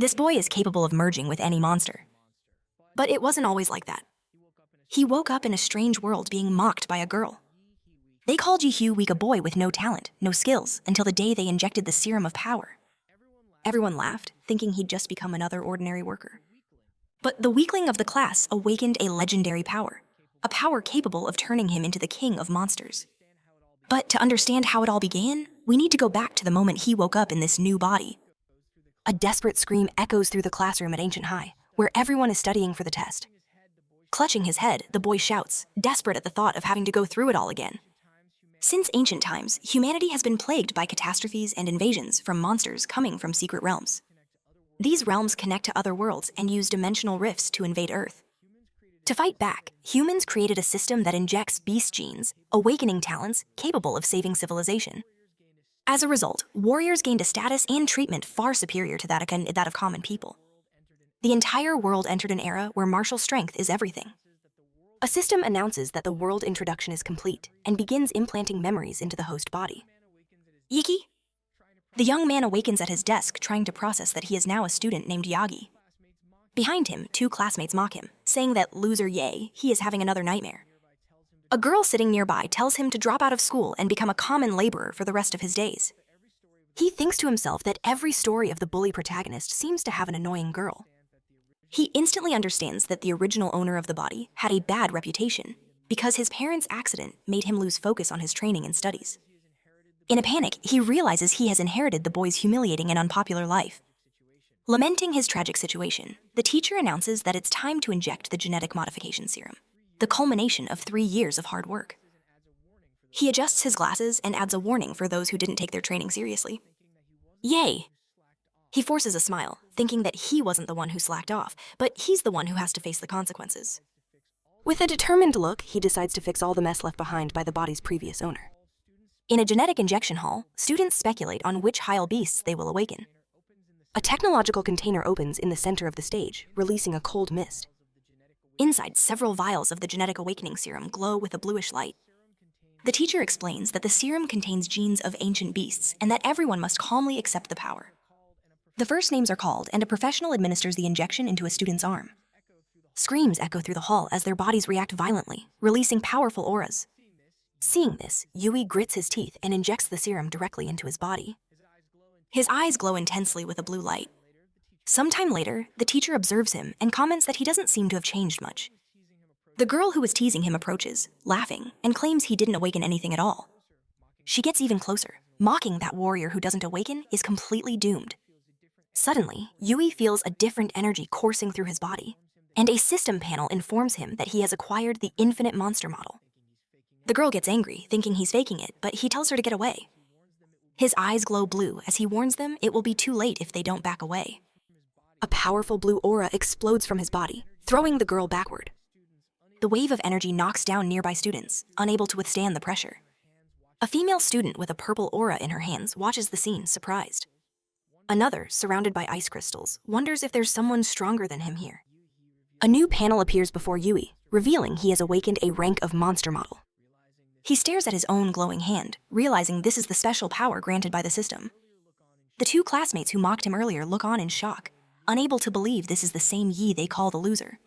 This boy is capable of merging with any monster. But it wasn't always like that. He woke up in a strange world being mocked by a girl. They called Ji Week a boy with no talent, no skills, until the day they injected the serum of power. Everyone laughed, thinking he'd just become another ordinary worker. But the weakling of the class awakened a legendary power, a power capable of turning him into the king of monsters. But to understand how it all began, we need to go back to the moment he woke up in this new body. A desperate scream echoes through the classroom at Ancient High, where everyone is studying for the test. Clutching his head, the boy shouts, desperate at the thought of having to go through it all again. Since ancient times, humanity has been plagued by catastrophes and invasions from monsters coming from secret realms. These realms connect to other worlds and use dimensional rifts to invade Earth. To fight back, humans created a system that injects beast genes, awakening talents capable of saving civilization. As a result, warriors gained a status and treatment far superior to that of common people. The entire world entered an era where martial strength is everything. A system announces that the world introduction is complete and begins implanting memories into the host body. Yiki? The young man awakens at his desk trying to process that he is now a student named Yagi. Behind him, two classmates mock him, saying that loser yay, he is having another nightmare. A girl sitting nearby tells him to drop out of school and become a common laborer for the rest of his days. He thinks to himself that every story of the bully protagonist seems to have an annoying girl. He instantly understands that the original owner of the body had a bad reputation because his parents' accident made him lose focus on his training and studies. In a panic, he realizes he has inherited the boy's humiliating and unpopular life. Lamenting his tragic situation, the teacher announces that it's time to inject the genetic modification serum, the culmination of 3 years of hard work. He adjusts his glasses and adds a warning for those who didn't take their training seriously. Yay! He forces a smile, thinking that he wasn't the one who slacked off, but he's the one who has to face the consequences. With a determined look, he decides to fix all the mess left behind by the body's previous owner. In a genetic injection hall, students speculate on which Heil beasts they will awaken. A technological container opens in the center of the stage, releasing a cold mist. Inside, several vials of the genetic awakening serum glow with a bluish light. The teacher explains that the serum contains genes of ancient beasts and that everyone must calmly accept the power. The first names are called, and a professional administers the injection into a student's arm. Screams echo through the hall as their bodies react violently, releasing powerful auras. Seeing this, Yui grits his teeth and injects the serum directly into his body. His eyes glow intensely with a blue light. Sometime later, the teacher observes him and comments that he doesn't seem to have changed much. The girl who was teasing him approaches, laughing, and claims he didn't awaken anything at all. She gets even closer, mocking that warrior who doesn't awaken is completely doomed. Suddenly, Yui feels a different energy coursing through his body, and a system panel informs him that he has acquired the infinite monster model. The girl gets angry, thinking he's faking it, but he tells her to get away. His eyes glow blue as he warns them it will be too late if they don't back away. A powerful blue aura explodes from his body, throwing the girl backward. The wave of energy knocks down nearby students, unable to withstand the pressure. A female student with a purple aura in her hands watches the scene, surprised. Another, surrounded by ice crystals, wonders if there's someone stronger than him here. A new panel appears before Yui, revealing he has awakened a rank of monster model. He stares at his own glowing hand, realizing this is the special power granted by the system. The two classmates who mocked him earlier look on in shock, unable to believe this is the same Yi they call the loser.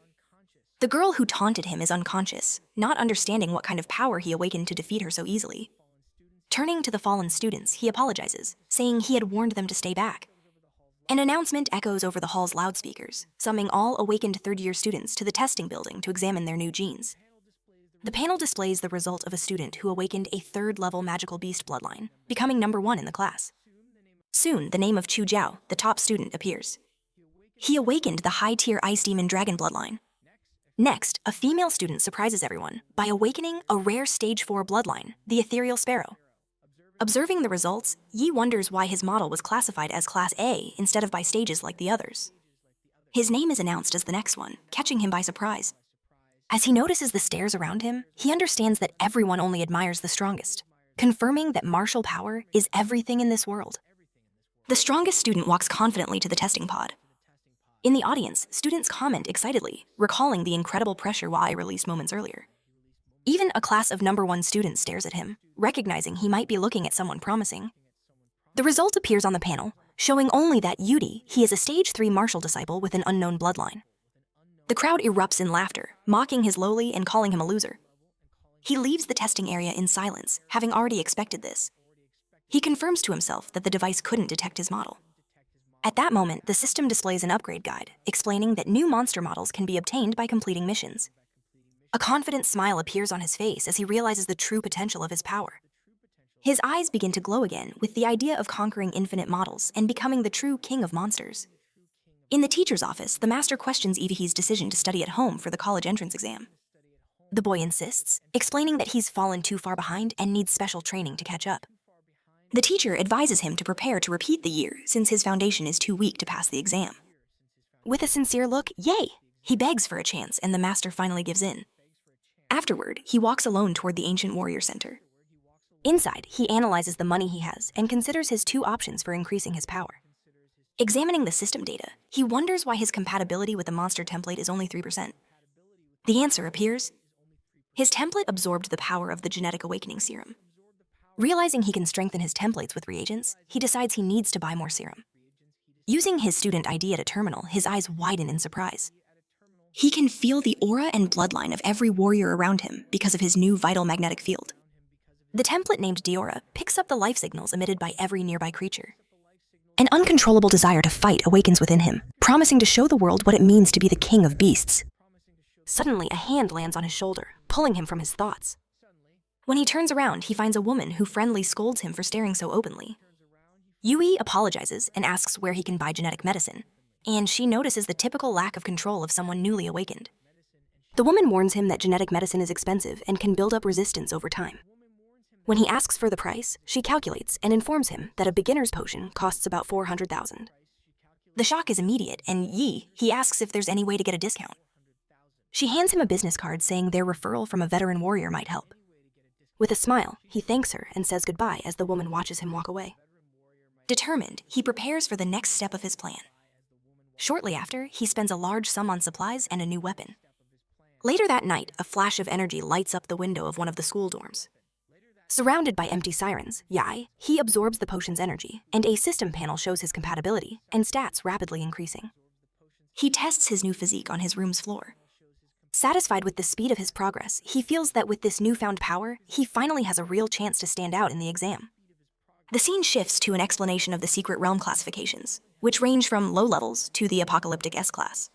The girl who taunted him is unconscious, not understanding what kind of power he awakened to defeat her so easily. Turning to the fallen students, he apologizes, saying he had warned them to stay back. An announcement echoes over the hall's loudspeakers, summoning all awakened third-year students to the testing building to examine their new genes. The panel displays the result of a student who awakened a third-level magical beast bloodline, becoming number 1 in the class. Soon, the name of Chu Jiao, the top student, appears. He awakened the high-tier ice demon dragon bloodline. Next, a female student surprises everyone by awakening a rare stage 4 bloodline, the ethereal sparrow. Observing the results, Yi wonders why his model was classified as Class A instead of by stages like the others. His name is announced as the next one, catching him by surprise. As he notices the stares around him, he understands that everyone only admires the strongest, confirming that martial power is everything in this world. The strongest student walks confidently to the testing pod. In the audience, students comment excitedly, recalling the incredible pressure Wai released moments earlier. Even a class of number 1 students stares at him, recognizing he might be looking at someone promising. The result appears on the panel, showing only that Yudi, he is a stage 3 martial disciple with an unknown bloodline. The crowd erupts in laughter, mocking his lowly and calling him a loser. He leaves the testing area in silence, having already expected this. He confirms to himself that the device couldn't detect his model. At that moment, the system displays an upgrade guide, explaining that new monster models can be obtained by completing missions. A confident smile appears on his face as he realizes the true potential of his power. His eyes begin to glow again with the idea of conquering infinite models and becoming the true king of monsters. In the teacher's office, the master questions Idahi's decision to study at home for the college entrance exam. The boy insists, explaining that he's fallen too far behind and needs special training to catch up. The teacher advises him to prepare to repeat the year since his foundation is too weak to pass the exam. With a sincere look, yay! He begs for a chance and the master finally gives in. Afterward, he walks alone toward the ancient warrior center. Inside, he analyzes the money he has and considers his 2 options for increasing his power. Examining the system data, he wonders why his compatibility with the monster template is only 3%. The answer appears. His template absorbed the power of the genetic awakening serum. Realizing he can strengthen his templates with reagents, he decides he needs to buy more serum. Using his student ID at a terminal, his eyes widen in surprise. He can feel the aura and bloodline of every warrior around him because of his new vital magnetic field. The template named Diora picks up the life signals emitted by every nearby creature. An uncontrollable desire to fight awakens within him, promising to show the world what it means to be the king of beasts. Suddenly, a hand lands on his shoulder, pulling him from his thoughts. When he turns around, he finds a woman who friendly scolds him for staring so openly. Yui apologizes and asks where he can buy genetic medicine, and she notices the typical lack of control of someone newly awakened. The woman warns him that genetic medicine is expensive and can build up resistance over time. When he asks for the price, she calculates and informs him that a beginner's potion costs about 400,000. The shock is immediate, and he asks if there's any way to get a discount. She hands him a business card saying their referral from a veteran warrior might help. With a smile, he thanks her and says goodbye as the woman watches him walk away. Determined, he prepares for the next step of his plan. Shortly after, he spends a large sum on supplies and a new weapon. Later that night, a flash of energy lights up the window of one of the school dorms. Surrounded by empty sirens, he absorbs the potion's energy, and a system panel shows his compatibility and stats rapidly increasing. He tests his new physique on his room's floor. Satisfied with the speed of his progress, he feels that with this newfound power, he finally has a real chance to stand out in the exam. The scene shifts to an explanation of the secret realm classifications, which range from low levels to the apocalyptic S-class.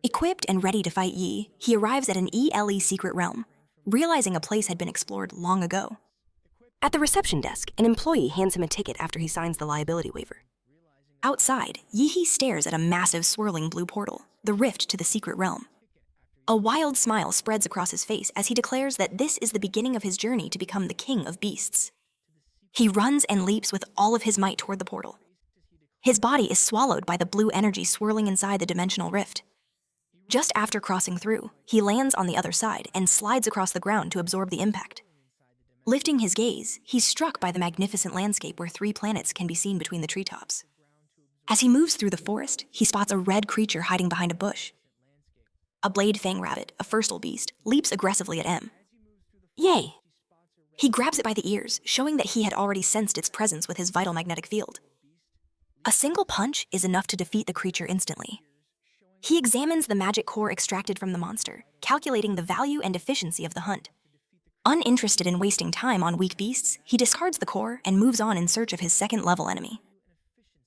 Equipped and ready to fight Yi, he arrives at an ELE secret realm, realizing a place had been explored long ago. At the reception desk, an employee hands him a ticket after he signs the liability waiver. Outside, Yi stares at a massive swirling blue portal, the rift to the secret realm. A wild smile spreads across his face as he declares that this is the beginning of his journey to become the king of beasts. He runs and leaps with all of his might toward the portal. His body is swallowed by the blue energy swirling inside the dimensional rift. Just after crossing through, he lands on the other side and slides across the ground to absorb the impact. Lifting his gaze, he's struck by the magnificent landscape where 3 planets can be seen between the treetops. As he moves through the forest, he spots a red creature hiding behind a bush. A blade-fang rabbit, a firstal beast, leaps aggressively at M. Yay! He grabs it by the ears, showing that he had already sensed its presence with his vital magnetic field. A single punch is enough to defeat the creature instantly. He examines the magic core extracted from the monster, calculating the value and efficiency of the hunt. Uninterested in wasting time on weak beasts, he discards the core and moves on in search of his second-level enemy.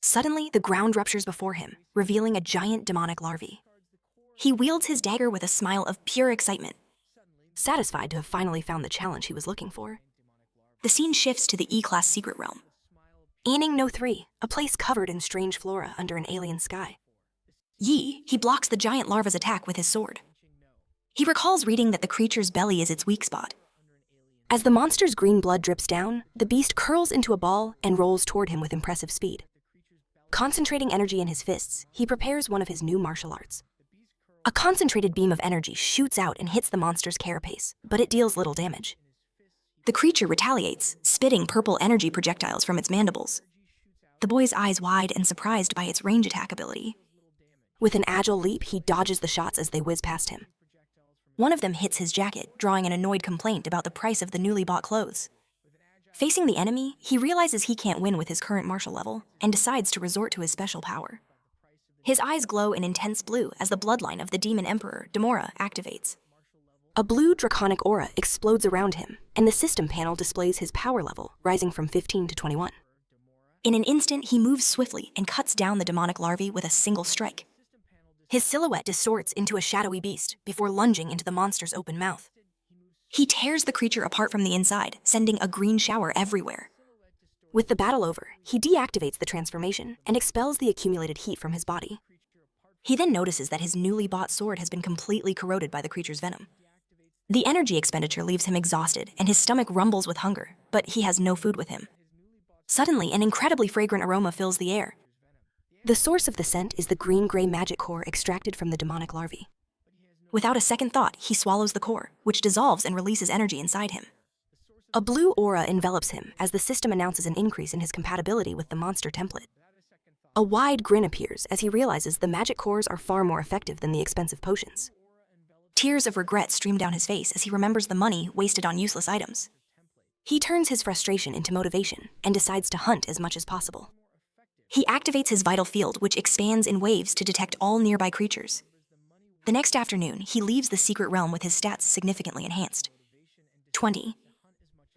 Suddenly, the ground ruptures before him, revealing a giant demonic larvae. He wields his dagger with a smile of pure excitement, satisfied to have finally found the challenge he was looking for. The scene shifts to the E-class secret realm. Aning No 3, a place covered in strange flora under an alien sky. He blocks the giant larva's attack with his sword. He recalls reading that the creature's belly is its weak spot. As the monster's green blood drips down, the beast curls into a ball and rolls toward him with impressive speed. Concentrating energy in his fists, he prepares one of his new martial arts. A concentrated beam of energy shoots out and hits the monster's carapace, but it deals little damage. The creature retaliates, spitting purple energy projectiles from its mandibles. The boy's eyes wide and surprised by its range attack ability. With an agile leap, he dodges the shots as they whiz past him. One of them hits his jacket, drawing an annoyed complaint about the price of the newly bought clothes. Facing the enemy, he realizes he can't win with his current martial level and decides to resort to his special power. His eyes glow an intense blue as the bloodline of the demon emperor, Demora, activates. A blue draconic aura explodes around him, and the system panel displays his power level, rising from 15 to 21. In an instant, he moves swiftly and cuts down the demonic larvae with a single strike. His silhouette distorts into a shadowy beast before lunging into the monster's open mouth. He tears the creature apart from the inside, sending a green shower everywhere. With the battle over, he deactivates the transformation and expels the accumulated heat from his body. He then notices that his newly bought sword has been completely corroded by the creature's venom. The energy expenditure leaves him exhausted, and his stomach rumbles with hunger, but he has no food with him. Suddenly, an incredibly fragrant aroma fills the air. The source of the scent is the green-gray magic core extracted from the demonic larvae. Without a second thought, he swallows the core, which dissolves and releases energy inside him. A blue aura envelops him as the system announces an increase in his compatibility with the monster template. A wide grin appears as he realizes the magic cores are far more effective than the expensive potions. Tears of regret stream down his face as he remembers the money wasted on useless items. He turns his frustration into motivation and decides to hunt as much as possible. He activates his vital field, which expands in waves to detect all nearby creatures. The next afternoon, he leaves the secret realm with his stats significantly enhanced. 20.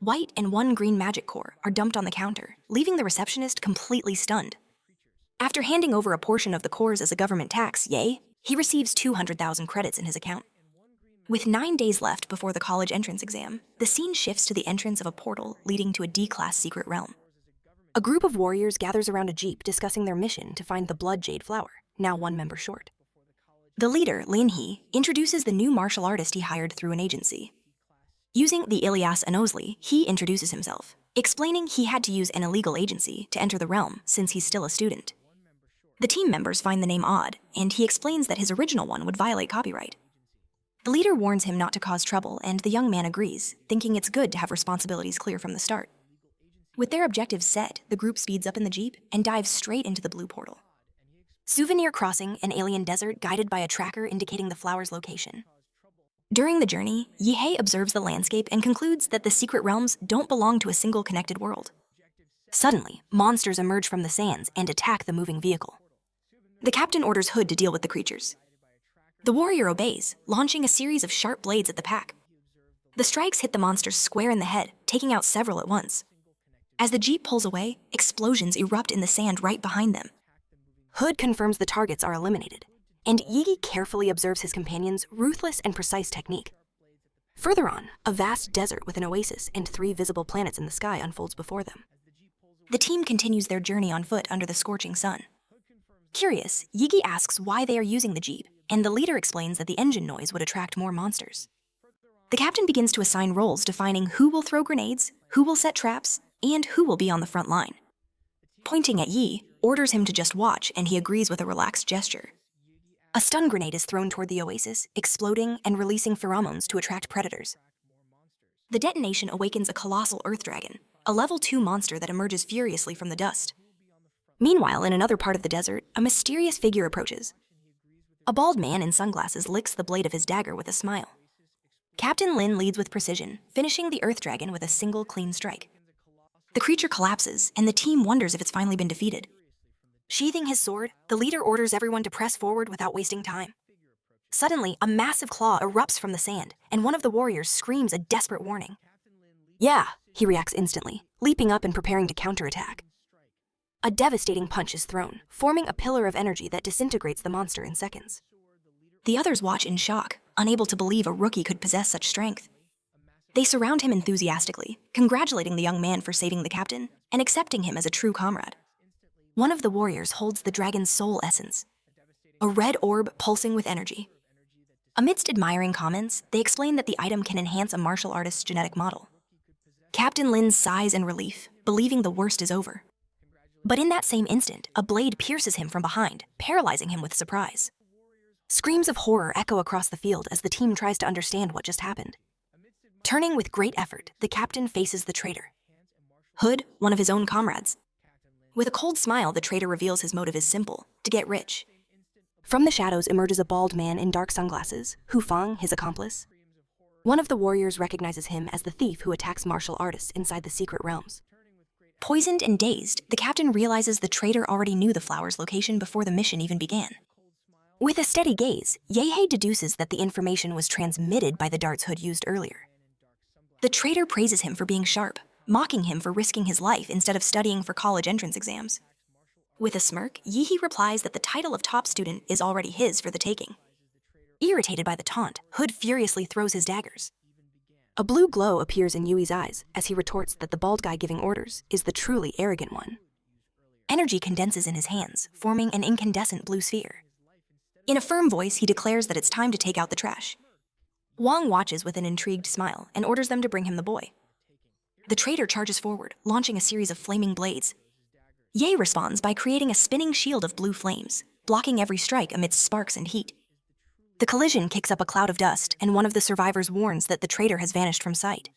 White and 1 green magic core are dumped on the counter, leaving the receptionist completely stunned. After handing over a portion of the cores as a government tax, he receives 200,000 credits in his account. With 9 days left before the college entrance exam, the scene shifts to the entrance of a portal leading to a D-class secret realm. A group of warriors gathers around a jeep discussing their mission to find the blood jade flower, now 1 member short. The leader, Lin He, introduces the new martial artist he hired through an agency. Using the Ilias Anosli, he introduces himself, explaining he had to use an illegal agency to enter the realm since he's still a student. The team members find the name odd, and he explains that his original one would violate copyright. The leader warns him not to cause trouble, and the young man agrees, thinking it's good to have responsibilities clear from the start. With their objectives set, the group speeds up in the jeep and dives straight into the blue portal. Souvenir crossing an alien desert guided by a tracker indicating the flower's location. During the journey, Yihei observes the landscape and concludes that the secret realms don't belong to a single connected world. Suddenly, monsters emerge from the sands and attack the moving vehicle. The captain orders Hood to deal with the creatures. The warrior obeys, launching a series of sharp blades at the pack. The strikes hit the monsters square in the head, taking out several at once. As the jeep pulls away, explosions erupt in the sand right behind them. Hood confirms the targets are eliminated, and Yigi carefully observes his companion's ruthless and precise technique. Further on, a vast desert with an oasis and 3 visible planets in the sky unfolds before them. The team continues their journey on foot under the scorching sun. Curious, Yigi asks why they are using the jeep, and the leader explains that the engine noise would attract more monsters. The captain begins to assign roles defining who will throw grenades, who will set traps, and who will be on the front line. Pointing at Yi, orders him to just watch, and he agrees with a relaxed gesture. A stun grenade is thrown toward the oasis, exploding and releasing pheromones to attract predators. The detonation awakens a colossal earth dragon, a level 2 monster that emerges furiously from the dust. Meanwhile, in another part of the desert, a mysterious figure approaches. A bald man in sunglasses licks the blade of his dagger with a smile. Captain Lin leads with precision, finishing the earth dragon with a single clean strike. The creature collapses, and the team wonders if it's finally been defeated. Sheathing his sword, the leader orders everyone to press forward without wasting time. Suddenly, a massive claw erupts from the sand, and one of the warriors screams a desperate warning. "Yeah," he reacts instantly, leaping up and preparing to counterattack. A devastating punch is thrown, forming a pillar of energy that disintegrates the monster in seconds. The others watch in shock, unable to believe a rookie could possess such strength. They surround him enthusiastically, congratulating the young man for saving the captain and accepting him as a true comrade. One of the warriors holds the dragon's soul essence, a red orb pulsing with energy. Amidst admiring comments, they explain that the item can enhance a martial artist's genetic model. Captain Lin sighs in relief, believing the worst is over. But in that same instant, a blade pierces him from behind, paralyzing him with surprise. Screams of horror echo across the field as the team tries to understand what just happened. Turning with great effort, the captain faces the traitor. Hood, one of his own comrades. With a cold smile, the traitor reveals his motive is simple: to get rich. From the shadows emerges a bald man in dark sunglasses, Hu Fang, his accomplice. One of the warriors recognizes him as the thief who attacks martial artists inside the secret realms. Poisoned and dazed, the captain realizes the traitor already knew the flower's location before the mission even began. With a steady gaze, Yehei deduces that the information was transmitted by the dart's hood used earlier. The traitor praises him for being sharp, mocking him for risking his life instead of studying for college entrance exams. With a smirk, Yehei replies that the title of top student is already his for the taking. Irritated by the taunt, Hood furiously throws his daggers. A blue glow appears in Yui's eyes as he retorts that the bald guy giving orders is the truly arrogant one. Energy condenses in his hands, forming an incandescent blue sphere. In a firm voice, he declares that it's time to take out the trash. Huang watches with an intrigued smile and orders them to bring him the boy. The traitor charges forward, launching a series of flaming blades. Ye responds by creating a spinning shield of blue flames, blocking every strike amidst sparks and heat. The collision kicks up a cloud of dust, and one of the survivors warns that the traitor has vanished from sight.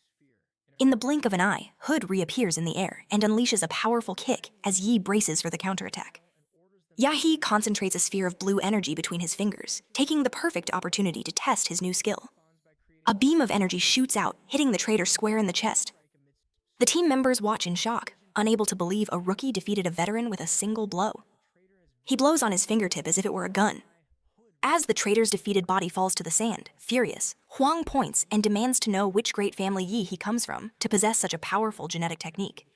In the blink of an eye, Hood reappears in the air and unleashes a powerful kick as Yi braces for the counterattack. Yahi concentrates a sphere of blue energy between his fingers, taking the perfect opportunity to test his new skill. A beam of energy shoots out, hitting the traitor square in the chest. The team members watch in shock, unable to believe a rookie defeated a veteran with a single blow. He blows on his fingertip as if it were a gun. As the traitor's defeated body falls to the sand, furious, Huang points and demands to know which great family Yi he comes from to possess such a powerful genetic technique.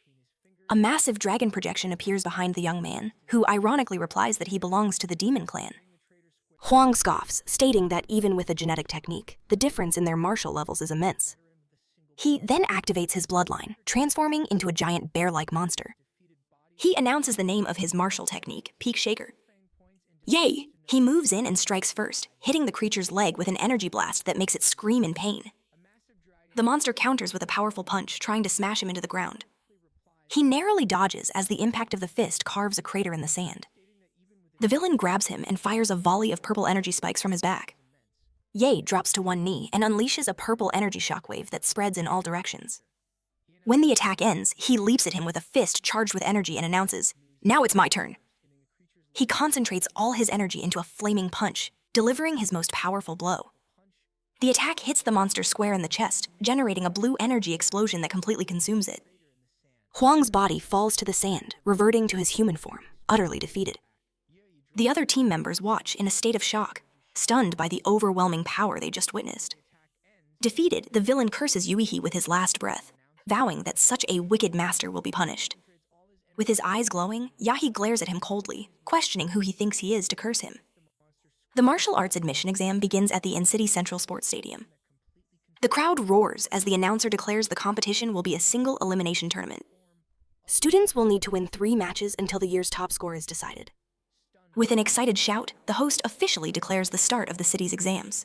A massive dragon projection appears behind the young man, who ironically replies that he belongs to the demon clan. Huang scoffs, stating that even with a genetic technique, the difference in their martial levels is immense. He then activates his bloodline, transforming into a giant bear-like monster. He announces the name of his martial technique, Peak Shaker. Yay! He moves in and strikes first, hitting the creature's leg with an energy blast that makes it scream in pain. The monster counters with a powerful punch, trying to smash him into the ground. He narrowly dodges as the impact of the fist carves a crater in the sand. The villain grabs him and fires a volley of purple energy spikes from his back. Ye drops to one knee and unleashes a purple energy shockwave that spreads in all directions. When the attack ends, he leaps at him with a fist charged with energy and announces, "Now it's my turn." He concentrates all his energy into a flaming punch, delivering his most powerful blow. The attack hits the monster square in the chest, generating a blue energy explosion that completely consumes it. Huang's body falls to the sand, reverting to his human form, utterly defeated. The other team members watch in a state of shock, stunned by the overwhelming power they just witnessed. Defeated, the villain curses Yuihi with his last breath, vowing that such a wicked master will be punished. With his eyes glowing, Yahi glares at him coldly, questioning who he thinks he is to curse him. The martial arts admission exam begins at the In-City Central Sports Stadium. The crowd roars as the announcer declares the competition will be a single elimination tournament. Students will need to win 3 matches until the year's top score is decided. With an excited shout, the host officially declares the start of the city's exams.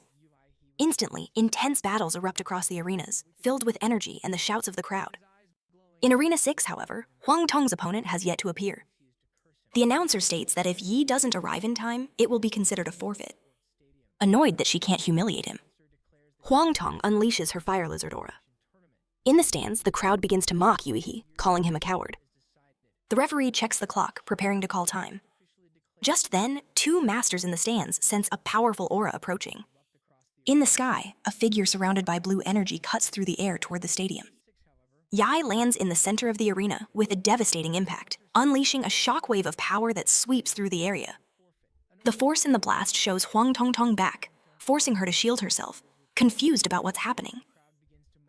Instantly, intense battles erupt across the arenas, filled with energy and the shouts of the crowd. In Arena 6, however, Huang Tong's opponent has yet to appear. The announcer states that if Yi doesn't arrive in time, it will be considered a forfeit. Annoyed that she can't humiliate him, Huang Tong unleashes her fire lizard aura. In the stands, the crowd begins to mock Yuihi, calling him a coward. The referee checks the clock, preparing to call time. Just then, 2 masters in the stands sense a powerful aura approaching. In the sky, a figure surrounded by blue energy cuts through the air toward the stadium. Yai lands in the center of the arena with a devastating impact, unleashing a shockwave of power that sweeps through the area. The force in the blast shows Huang Tongtong back, forcing her to shield herself, confused about what's happening.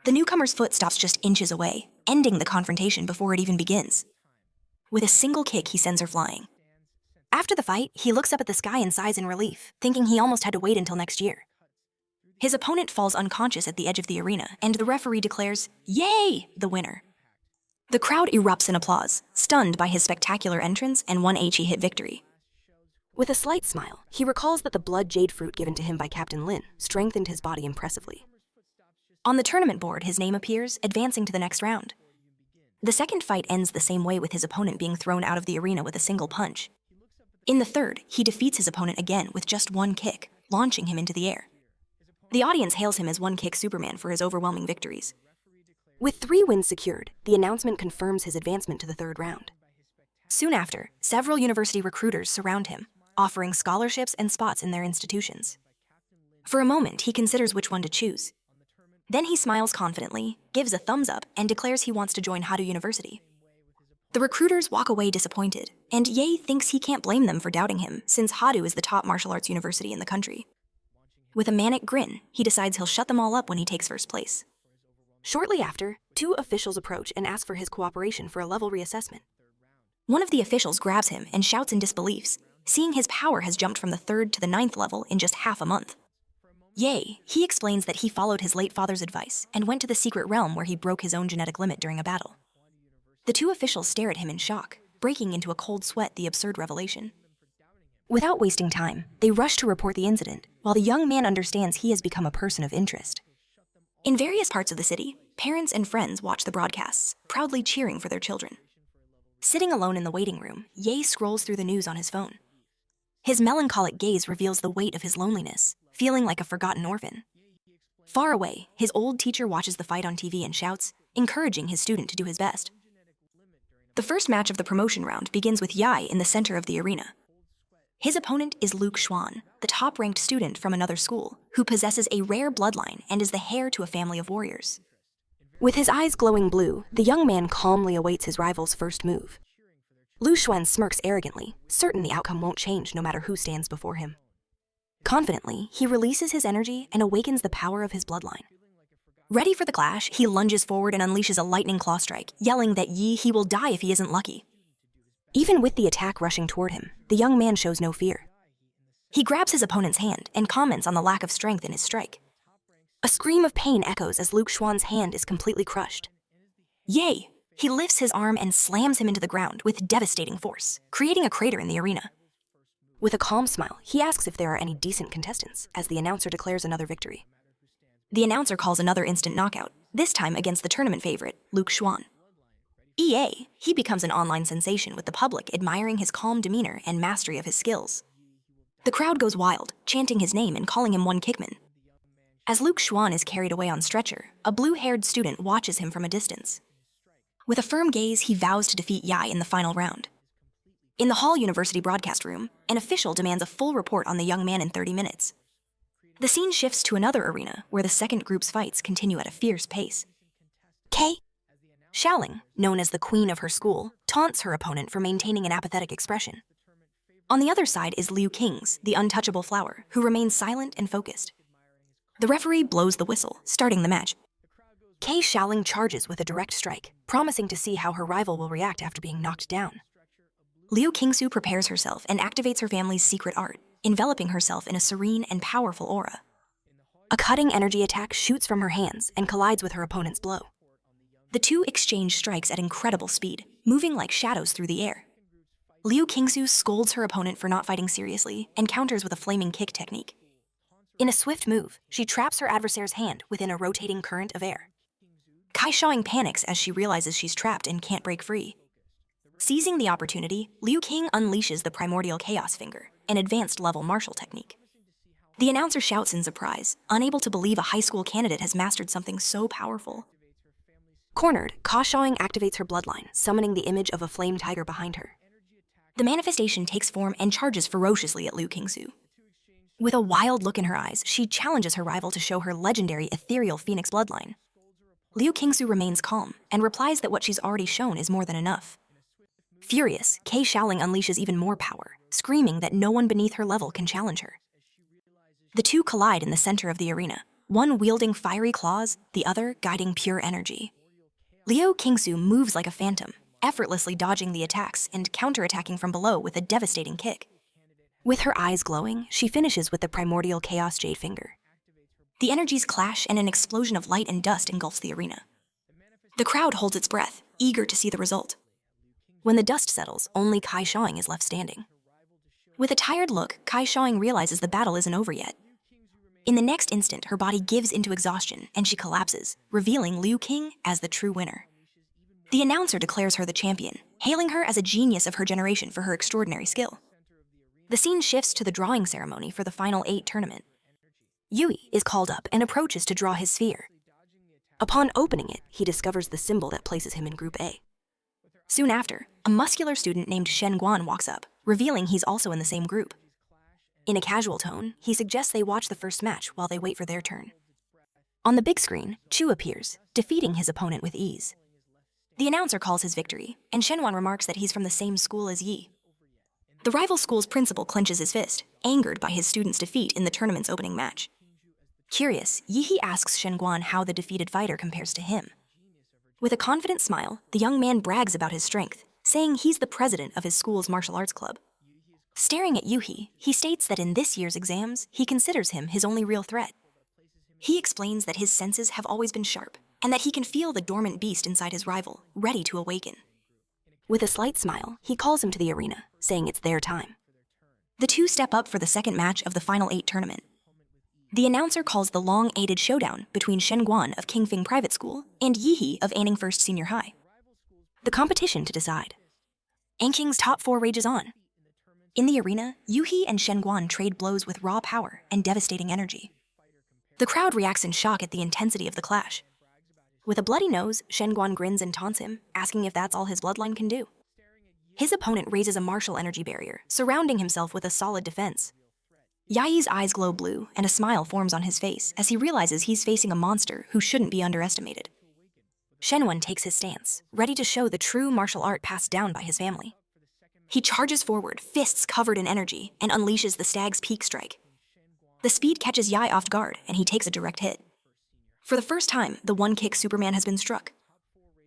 The newcomer's foot stops just inches away, ending the confrontation before it even begins. With a single kick, he sends her flying. After the fight, he looks up at the sky and sighs in relief, thinking he almost had to wait until next year. His opponent falls unconscious at the edge of the arena, and the referee declares, "Yay!" the winner. The crowd erupts in applause, stunned by his spectacular entrance and 1H hit victory. With a slight smile, he recalls that the blood jade fruit given to him by Captain Lin strengthened his body impressively. On the tournament board, his name appears, advancing to the next round. The second fight ends the same way, with his opponent being thrown out of the arena with a single punch. In the third, he defeats his opponent again with just 1 kick, launching him into the air. The audience hails him as One-Kick Superman for his overwhelming victories. With 3 wins secured, the announcement confirms his advancement to the 3rd round. Soon after, several university recruiters surround him, offering scholarships and spots in their institutions. For a moment, he considers which one to choose. Then he smiles confidently, gives a thumbs up, and declares he wants to join Hadu University. The recruiters walk away disappointed, and Ye thinks he can't blame them for doubting him, since Hadu is the top martial arts university in the country. With a manic grin, he decides he'll shut them all up when he takes first place. Shortly after, two officials approach and ask for his cooperation for a level reassessment. One of the officials grabs him and shouts in disbelief, seeing his power has jumped from the 3rd to the 9th level in just half a month. He explains that he followed his late father's advice and went to the secret realm where he broke his own genetic limit during a battle. The two officials stare at him in shock, breaking into a cold sweat the absurd revelation. Without wasting time, they rush to report the incident, while the young man understands he has become a person of interest. In various parts of the city, parents and friends watch the broadcasts, proudly cheering for their children. Sitting alone in the waiting room, Ye scrolls through the news on his phone. His melancholic gaze reveals the weight of his loneliness, feeling like a forgotten orphan. Far away, his old teacher watches the fight on TV and shouts, encouraging his student to do his best. The first match of the promotion round begins with Yai in the center of the arena. His opponent is Luke Xuan, the top-ranked student from another school, who possesses a rare bloodline and is the heir to a family of warriors. With his eyes glowing blue, the young man calmly awaits his rival's first move. Lu Xuan smirks arrogantly, certain the outcome won't change no matter who stands before him. Confidently, he releases his energy and awakens the power of his bloodline. Ready for the clash, he lunges forward and unleashes a lightning claw strike, yelling that he will die if he isn't lucky. Even with the attack rushing toward him, the young man shows no fear. He grabs his opponent's hand and comments on the lack of strength in his strike. A scream of pain echoes as Luke Xuan's hand is completely crushed. He lifts his arm and slams him into the ground with devastating force, creating a crater in the arena. With a calm smile, he asks if there are any decent contestants, as the announcer declares another victory. The announcer calls another instant knockout, this time against the tournament favorite, Luke Xuan. He becomes an online sensation with the public admiring his calm demeanor and mastery of his skills. The crowd goes wild, chanting his name and calling him one kickman. As Luke Xuan is carried away on stretcher, a blue-haired student watches him from a distance. With a firm gaze, he vows to defeat Yai in the final round. In the Hall University broadcast room, an official demands a full report on the young man in 30 minutes. The scene shifts to another arena where the second group's fights continue at a fierce pace. Xiaoling, known as the queen of her school, taunts her opponent for maintaining an apathetic expression. On the other side is Liu Qing's, the untouchable flower, who remains silent and focused. The referee blows the whistle, starting the match. Xiaoling charges with a direct strike, promising to see how her rival will react after being knocked down. Liu Qingsu prepares herself and activates her family's secret art, enveloping herself in a serene and powerful aura. A cutting energy attack shoots from her hands and collides with her opponent's blow. The two exchange strikes at incredible speed, moving like shadows through the air. Liu Qingsu scolds her opponent for not fighting seriously and counters with a flaming kick technique. In a swift move, she traps her adversary's hand within a rotating current of air. Kai Xiaoying panics as she realizes she's trapped and can't break free. Seizing the opportunity, Liu Qing unleashes the Primordial Chaos Finger, an advanced level martial technique. The announcer shouts in surprise, unable to believe a high school candidate has mastered something so powerful. Cornered, Ka Xiaoying activates her bloodline, summoning the image of a flame tiger behind her. The manifestation takes form and charges ferociously at Liu Qingsu. With a wild look in her eyes, she challenges her rival to show her legendary ethereal phoenix bloodline. Liu Qingsu remains calm and replies that what she's already shown is more than enough. Furious, Kai Xiaoling unleashes even more power, screaming that no one beneath her level can challenge her. The two collide in the center of the arena, one wielding fiery claws, the other guiding pure energy. Liu Qingsu moves like a phantom, effortlessly dodging the attacks and counterattacking from below with a devastating kick. With her eyes glowing, she finishes with the Primordial Chaos Jade Finger. The energies clash and an explosion of light and dust engulfs the arena. The crowd holds its breath, eager to see the result. When the dust settles, only Kai Xiaoying is left standing. With a tired look, Kai Xiaoying realizes the battle isn't over yet. In the next instant, her body gives into exhaustion and she collapses, revealing Liu Qing as the true winner. The announcer declares her the champion, hailing her as a genius of her generation for her extraordinary skill. The scene shifts to the drawing ceremony for the Final 8 tournament. Yui is called up and approaches to draw his sphere. Upon opening it, he discovers the symbol that places him in Group A. Soon after, a muscular student named Shen Guan walks up, revealing he's also in the same group. In a casual tone, he suggests they watch the first match while they wait for their turn. On the big screen, Chu appears, defeating his opponent with ease. The announcer calls his victory, and Shenwan remarks that he's from the same school as Yi. The rival school's principal clenches his fist, angered by his student's defeat in the tournament's opening match. Curious, Yi asks Shenguan how the defeated fighter compares to him. With a confident smile, the young man brags about his strength, saying he's the president of his school's martial arts club. Staring at Yuhi, he states that in this year's exams, he considers him his only real threat. He explains that his senses have always been sharp, and that he can feel the dormant beast inside his rival, ready to awaken. With a slight smile, he calls him to the arena, saying it's their time. The two step up for the second match of the Final 8 tournament. The announcer calls the long-awaited showdown between Shenguan of Kingfing Private School and Yihi of Anning First Senior High. The competition to decide. Anking's top 4 rages on. In the arena, Yuhi and Shenguan trade blows with raw power and devastating energy. The crowd reacts in shock at the intensity of the clash. With a bloody nose, Shenguan grins and taunts him, asking if that's all his bloodline can do. His opponent raises a martial energy barrier, surrounding himself with a solid defense. Yai's eyes glow blue, and a smile forms on his face as he realizes he's facing a monster who shouldn't be underestimated. Shenwan takes his stance, ready to show the true martial art passed down by his family. He charges forward, fists covered in energy, and unleashes the stag's peak strike. The speed catches Yai off guard, and he takes a direct hit. For the first time, the one-kick Superman has been struck.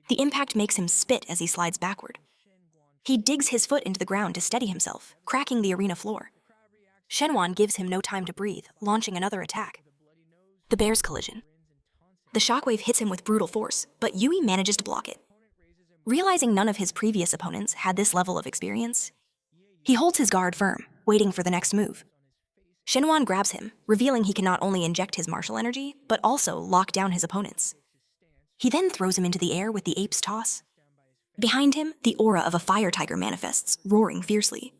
The impact makes him spit as he slides backward. He digs his foot into the ground to steady himself, cracking the arena floor. Shenwan gives him no time to breathe, launching another attack. The bear's collision. The shockwave hits him with brutal force, but Yui manages to block it. Realizing none of his previous opponents had this level of experience, he holds his guard firm, waiting for the next move. Shenwan grabs him, revealing he can not only inject his martial energy, but also lock down his opponents. He then throws him into the air with the ape's toss. Behind him, the aura of a fire tiger manifests, roaring fiercely.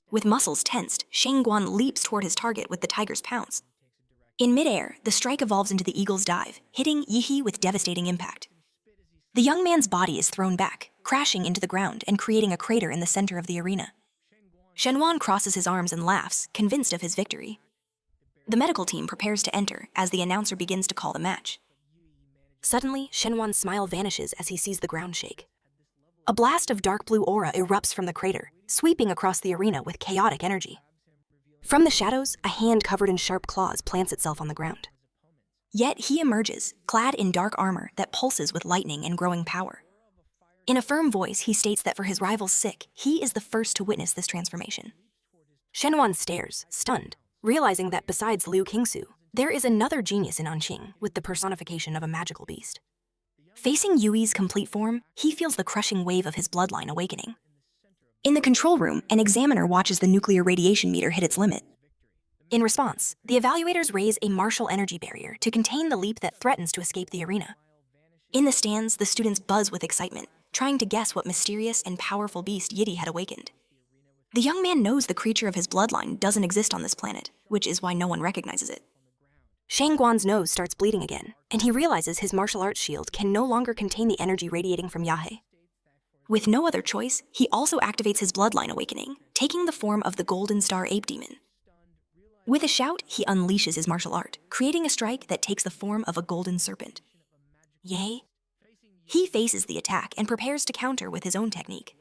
With muscles tensed, Shenguan leaps toward his target with the tiger's pounce. In midair, the strike evolves into the eagle's dive, hitting Yihi with devastating impact. The young man's body is thrown back, crashing into the ground and creating a crater in the center of the arena. Shenwan crosses his arms and laughs, convinced of his victory. The medical team prepares to enter as the announcer begins to call the match. Suddenly, Shenwan's smile vanishes as he sees the ground shake. A blast of dark blue aura erupts from the crater, sweeping across the arena with chaotic energy. From the shadows, a hand covered in sharp claws plants itself on the ground. Yet he emerges, clad in dark armor that pulses with lightning and growing power. In a firm voice, he states that for his rival's sake, he is the first to witness this transformation. Shenwan stares, stunned, realizing that besides Liu Qingsu, there is another genius in Anqing with the personification of a magical beast. Facing Yui's complete form, he feels the crushing wave of his bloodline awakening. In the control room, an examiner watches the nuclear radiation meter hit its limit. In response, the evaluators raise a martial energy barrier to contain the leap that threatens to escape the arena. In the stands, the students buzz with excitement, trying to guess what mysterious and powerful beast Yidi had awakened. The young man knows the creature of his bloodline doesn't exist on this planet, which is why no one recognizes it. Shangguan's nose starts bleeding again, and he realizes his martial arts shield can no longer contain the energy radiating from Yahe. With no other choice, he also activates his bloodline awakening, taking the form of the Golden Star Ape Demon. With a shout, he unleashes his martial art, creating a strike that takes the form of a golden serpent. Yay! He faces the attack and prepares to counter with his own technique.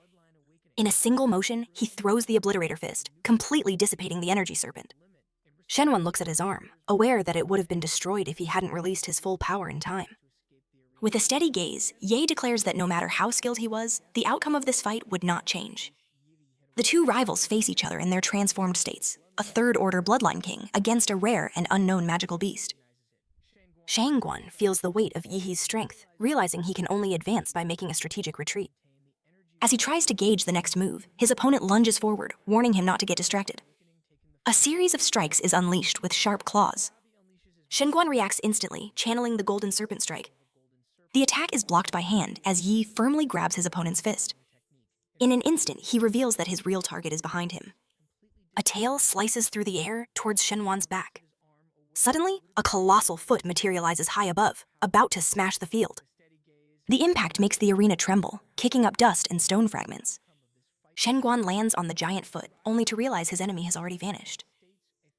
In a single motion, he throws the obliterator fist, completely dissipating the energy serpent. Shenwan looks at his arm, aware that it would have been destroyed if he hadn't released his full power in time. With a steady gaze, Ye declares that no matter how skilled he was, the outcome of this fight would not change. The two rivals face each other in their transformed states, a third-order bloodline king against a rare and unknown magical beast. Shangguan feels the weight of Yihi's strength, realizing he can only advance by making a strategic retreat. As he tries to gauge the next move, his opponent lunges forward, warning him not to get distracted. A series of strikes is unleashed with sharp claws. Shangguan reacts instantly, channeling the Golden Serpent Strike. The attack is blocked by hand as Yi firmly grabs his opponent's fist. In an instant, he reveals that his real target is behind him. A tail slices through the air towards Shenwan's back. Suddenly, a colossal foot materializes high above, about to smash the field. The impact makes the arena tremble, kicking up dust and stone fragments. Shenguan lands on the giant foot, only to realize his enemy has already vanished.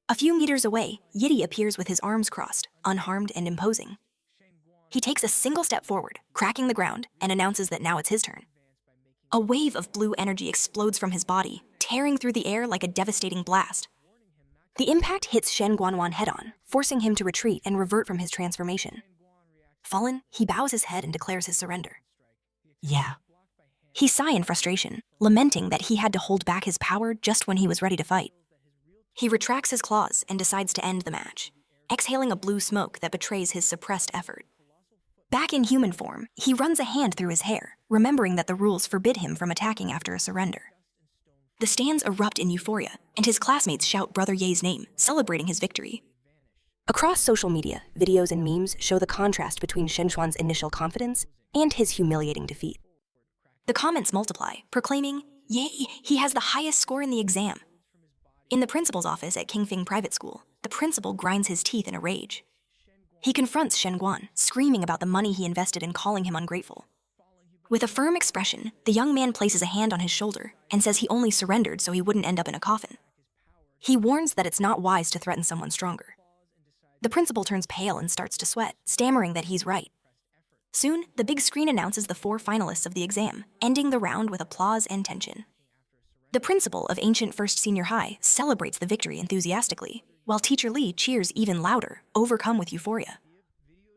A few meters away, Yidi appears with his arms crossed, unharmed and imposing. He takes a single step forward, cracking the ground, and announces that now it's his turn. A wave of blue energy explodes from his body, tearing through the air like a devastating blast. The impact hits Shen Guanwan head-on, forcing him to retreat and revert from his transformation. Fallen, he bows his head and declares his surrender. Yeah. He sighs in frustration, lamenting that he had to hold back his power just when he was ready to fight. He retracts his claws and decides to end the match, exhaling a blue smoke that betrays his suppressed effort. Back in human form, he runs a hand through his hair, remembering that the rules forbid him from attacking after a surrender. The stands erupt in euphoria, and his classmates shout Brother Ye's name, celebrating his victory. Across social media, videos and memes show the contrast between Shen Xuan's initial confidence and his humiliating defeat. The comments multiply, proclaiming, "Yay, he has the highest score in the exam." In the principal's office at Kingfing Private School, the principal grinds his teeth in a rage. He confronts Shen Guan, screaming about the money he invested and calling him ungrateful. With a firm expression, the young man places a hand on his shoulder and says he only surrendered so he wouldn't end up in a coffin. He warns that it's not wise to threaten someone stronger. The principal turns pale and starts to sweat, stammering that he's right. Soon, the big screen announces the 4 finalists of the exam, ending the round with applause and tension. The principal of Ancient First Senior High celebrates the victory enthusiastically, while Teacher Lee cheers even louder, overcome with euphoria.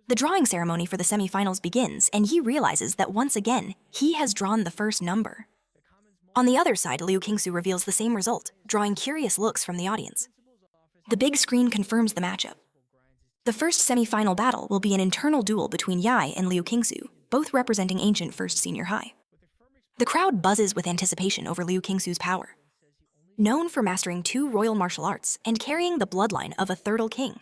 The drawing ceremony for the semifinals begins, and Yi realizes that once again, he has drawn the first number. On the other side, Liu Qingsu reveals the same result, drawing curious looks from the audience. The big screen confirms the matchup. The first semifinal battle will be an internal duel between Yai and Liu Qingsu, both representing Ancient First Senior High. The crowd buzzes with anticipation over Liu Qingsu's power. Known for mastering 2 royal martial arts and carrying the bloodline of a Thirdal king.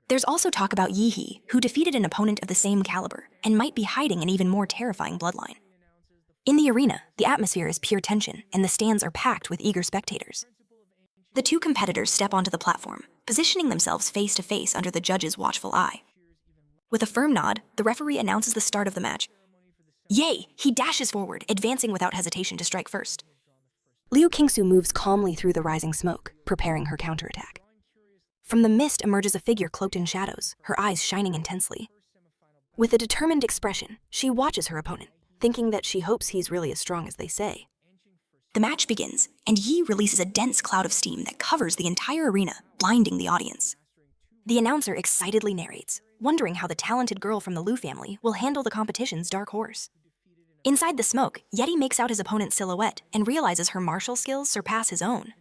There's also talk about Yi He, who defeated an opponent of the same caliber and might be hiding an even more terrifying bloodline. In the arena, the atmosphere is pure tension, and the stands are packed with eager spectators. The 2 competitors step onto the platform, positioning themselves face to face under the judge's watchful eye. With a firm nod, the referee announces the start of the match. Yay! He dashes forward, advancing without hesitation to strike first. Liu Qingsu moves calmly through the rising smoke, preparing her counterattack. From the mist emerges a figure cloaked in shadows, her eyes shining intensely. With a determined expression, she watches her opponent, thinking that she hopes he's really as strong as they say. The match begins, and Yi releases a dense cloud of steam that covers the entire arena, blinding the audience. The announcer excitedly narrates, wondering how the talented girl from the Liu family will handle the competition's dark horse. Inside the smoke, Yeti makes out his opponent's silhouette and realizes her martial skills surpass his own.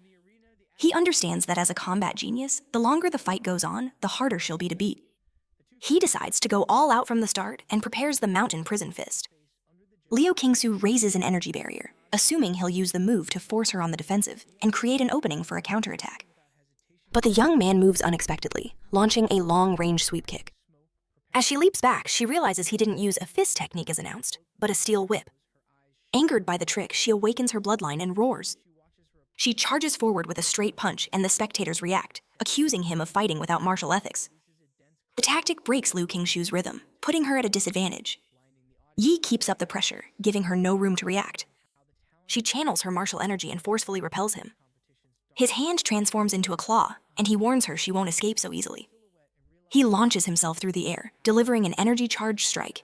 He understands that as a combat genius, the longer the fight goes on, the harder she'll be to beat. He decides to go all out from the start and prepares the mountain prison fist. Liu Qingsu raises an energy barrier, assuming he'll use the move to force her on the defensive and create an opening for a counterattack. But the young man moves unexpectedly, launching a long-range sweep kick. As she leaps back, she realizes he didn't use a fist technique as announced, but a steel whip. Angered by the trick, she awakens her bloodline and roars. She charges forward with a straight punch, and the spectators react, accusing him of fighting without martial ethics. The tactic breaks Liu Qingxu's rhythm, putting her at a disadvantage. Yi keeps up the pressure, giving her no room to react. She channels her martial energy and forcefully repels him. His hand transforms into a claw, and he warns her she won't escape so easily. He launches himself through the air, delivering an energy-charged strike.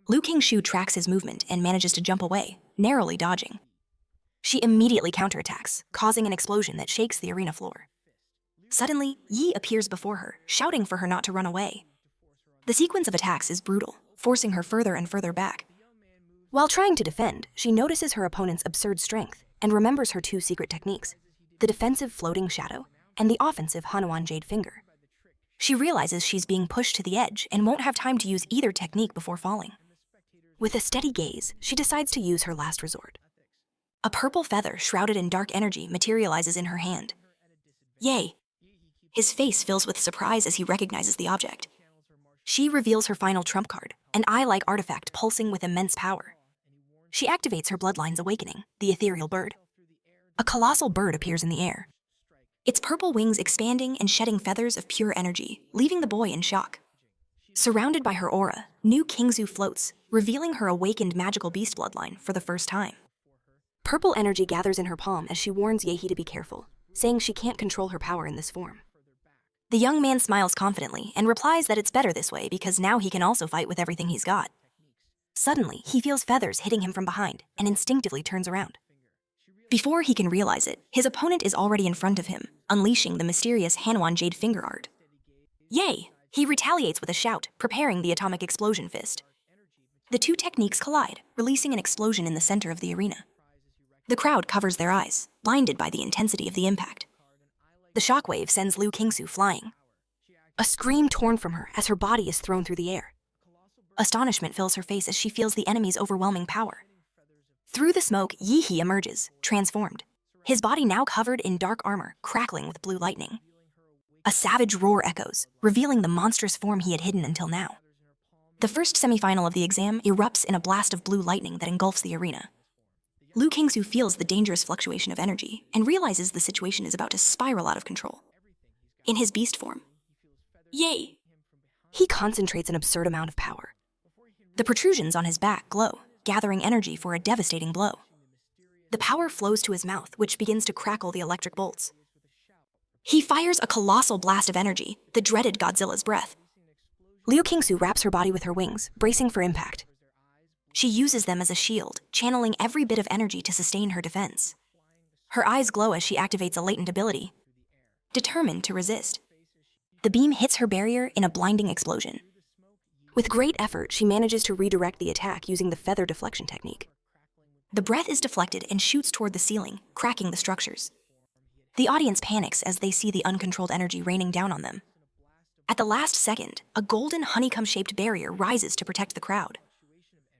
Liu Qingxu tracks his movement and manages to jump away, narrowly dodging. She immediately counterattacks, causing an explosion that shakes the arena floor. Suddenly, Yi appears before her, shouting for her not to run away. The sequence of attacks is brutal, forcing her further and further back. While trying to defend, she notices her opponent's absurd strength and remembers her 2 secret techniques, the defensive floating shadow and the offensive Hanuan Jade Finger. She realizes she's being pushed to the edge and won't have time to use either technique before falling. With a steady gaze, she decides to use her last resort. A purple feather shrouded in dark energy materializes in her hand. Yay! His face fills with surprise as he recognizes the object. She reveals her final trump card, an eye-like artifact pulsing with immense power. She activates her bloodline's awakening, the ethereal bird. A colossal bird appears in the air. Its purple wings expanding and shedding feathers of pure energy, leaving the boy in shock. Surrounded by her aura, New Qingxu floats, revealing her awakened magical beast bloodline for the first time. Purple energy gathers in her palm as she warns Yehi to be careful, saying she can't control her power in this form. The young man smiles confidently and replies that it's better this way because now he can also fight with everything he's got. Suddenly, he feels feathers hitting him from behind and instinctively turns around. Before he can realize it, his opponent is already in front of him, unleashing the mysterious Hanwha Jade Finger Art. Yay! He retaliates with a shout, preparing the atomic explosion fist. The two techniques collide, releasing an explosion in the center of the arena. The crowd covers their eyes, blinded by the intensity of the impact. The shockwave sends Liu Qingsu flying. A scream torn from her as her body is thrown through the air. Astonishment fills her face as she feels the enemy's overwhelming power. Through the smoke, Yi He emerges, transformed. His body now covered in dark armor, crackling with blue lightning. A savage roar echoes, revealing the monstrous form he had hidden until now. The first semifinal of the exam erupts in a blast of blue lightning that engulfs the arena. Liu Qingsu feels the dangerous fluctuation of energy and realizes the situation is about to spiral out of control. In his beast form, yay! He concentrates an absurd amount of power. The protrusions on his back glow, gathering energy for a devastating blow. The power flows to his mouth, which begins to crackle the electric bolts. He fires a colossal blast of energy, the dreaded Godzilla's breath. Liu Qingsu wraps her body with her wings, bracing for impact. She uses them as a shield, channeling every bit of energy to sustain her defense. Her eyes glow as she activates a latent ability, determined to resist. The beam hits her barrier in a blinding explosion. With great effort, she manages to redirect the attack using the feather deflection technique. The breath is deflected and shoots toward the ceiling, cracking the structures. The audience panics as they see the uncontrolled energy raining down on them. At the last second, a golden honeycomb-shaped barrier rises to protect the crowd.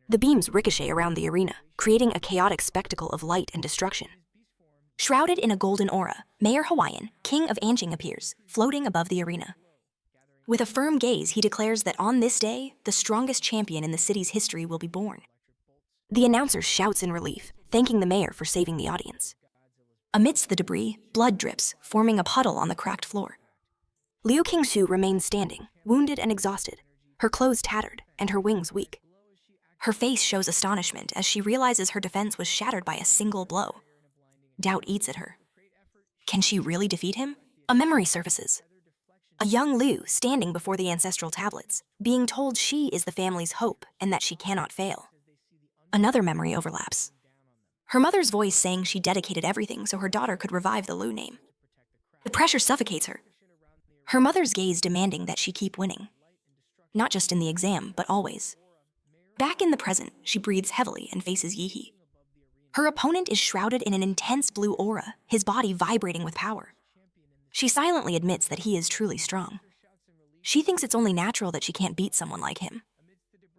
The beams ricochet around the arena, creating a chaotic spectacle of light and destruction. Shrouded in a golden aura, Mayor Hawaiian, King of Anqing appears, floating above the arena. With a firm gaze, he declares that on this day, the strongest champion in the city's history will be born. The announcer shouts in relief, thanking the mayor for saving the audience. Amidst the debris, blood drips, forming a puddle on the cracked floor. Liu Qingsu remains standing, wounded and exhausted, her clothes tattered and her wings weak. Her face shows astonishment as she realizes her defense was shattered by a single blow. Doubt eats at her. Can she really defeat him? A memory surfaces. A young Liu standing before the ancestral tablets, being told she is the family's hope and that she cannot fail. Another memory overlaps. Her mother's voice saying she dedicated everything so her daughter could revive the Liu name. The pressure suffocates her. Her mother's gaze demanding that she keep winning. Not just in the exam, but always. Back in the present, she breathes heavily and faces Yi He. Her opponent is shrouded in an intense blue aura, his body vibrating with power. She silently admits that he is truly strong. She thinks it's only natural that she can't beat someone like him.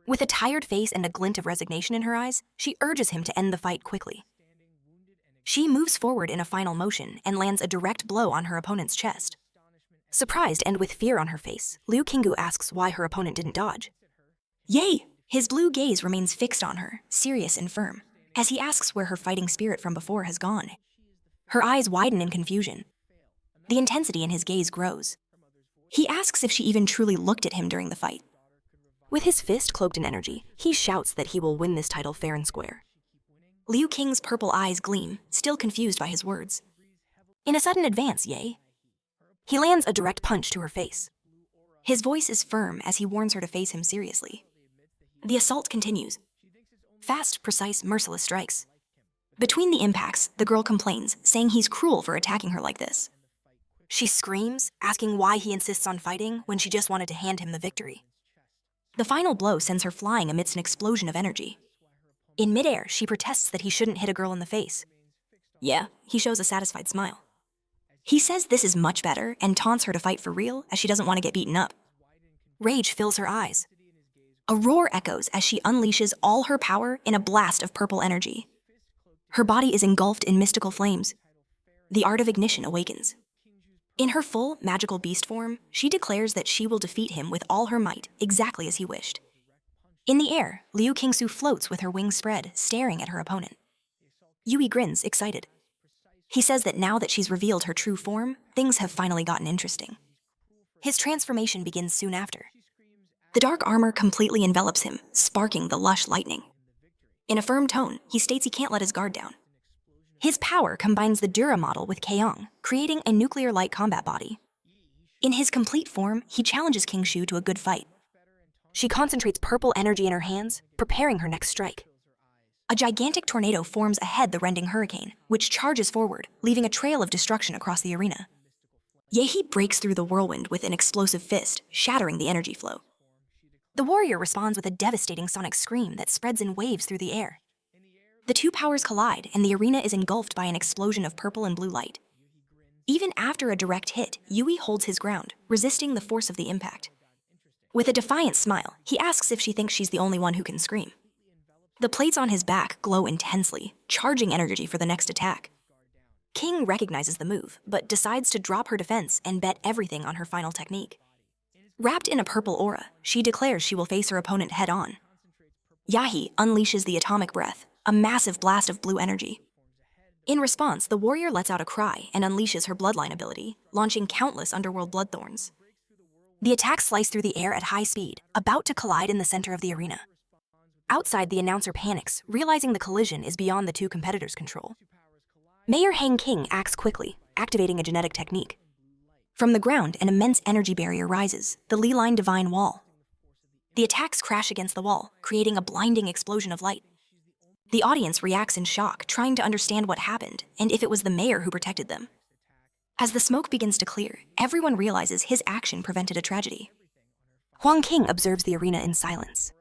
With a tired face and a glint of resignation in her eyes, she urges him to end the fight quickly. She moves forward in a final motion and lands a direct blow on her opponent's chest. Surprised and with fear on her face, Liu Qingsu asks why her opponent didn't dodge. Yay! His blue gaze remains fixed on her, serious and firm, as he asks where her fighting spirit from before has gone. Her eyes widen in confusion. The intensity in his gaze grows. He asks if she even truly looked at him during the fight. With his fist cloaked in energy, he shouts that he will win this title fair and square. Liu Qing's purple eyes gleam, still confused by his words. In a sudden advance, yay. He lands a direct punch to her face. His voice is firm as he warns her to face him seriously. The assault continues. Fast, precise, merciless strikes. Between the impacts, the girl complains, saying he's cruel for attacking her like this. She screams, asking why he insists on fighting when she just wanted to hand him the victory. The final blow sends her flying amidst an explosion of energy. In midair, she protests that he shouldn't hit a girl in the face. Yeah, he shows a satisfied smile. He says this is much better and taunts her to fight for real as she doesn't want to get beaten up. Rage fills her eyes. A roar echoes as she unleashes all her power in a blast of purple energy. Her body is engulfed in mystical flames. The art of ignition awakens. In her full, magical beast form, she declares that she will defeat him with all her might, exactly as he wished. In the air, Liu Qingsu floats with her wings spread, staring at her opponent. Yui grins, excited. He says that now that she's revealed her true form, things have finally gotten interesting. His transformation begins soon after. The dark armor completely envelops him, sparking the lush lightning. In a firm tone, he states he can't let his guard down. His power combines the Dura model with Keong, creating a nuclear-like combat body. In his complete form, he challenges King Shu to a good fight. She concentrates purple energy in her hands, preparing her next strike. A gigantic tornado forms ahead the rending hurricane, which charges forward, leaving a trail of destruction across the arena. Yehi breaks through the whirlwind with an explosive fist, shattering the energy flow. The warrior responds with a devastating sonic scream that spreads in waves through the air. The two powers collide, and the arena is engulfed by an explosion of purple and blue light. Even after a direct hit, Yui holds his ground, resisting the force of the impact. With a defiant smile, he asks if she thinks she's the only one who can scream. The plates on his back glow intensely, charging energy for the next attack. King recognizes the move, but decides to drop her defense and bet everything on her final technique. Wrapped in a purple aura, she declares she will face her opponent head-on. Yahi unleashes the atomic breath, a massive blast of blue energy. In response, the warrior lets out a cry and unleashes her bloodline ability, launching countless underworld bloodthorns. The attacks slice through the air at high speed, about to collide in the center of the arena. Outside, the announcer panics, realizing the collision is beyond the two competitors' control. Mayor Hang King acts quickly, activating a genetic technique. From the ground, an immense energy barrier rises, the Li-Line Divine Wall. The attacks crash against the wall, creating a blinding explosion of light. The audience reacts in shock, trying to understand what happened and if it was the mayor who protected them. As the smoke begins to clear, everyone realizes his action prevented a tragedy. Huang King observes the arena in silence.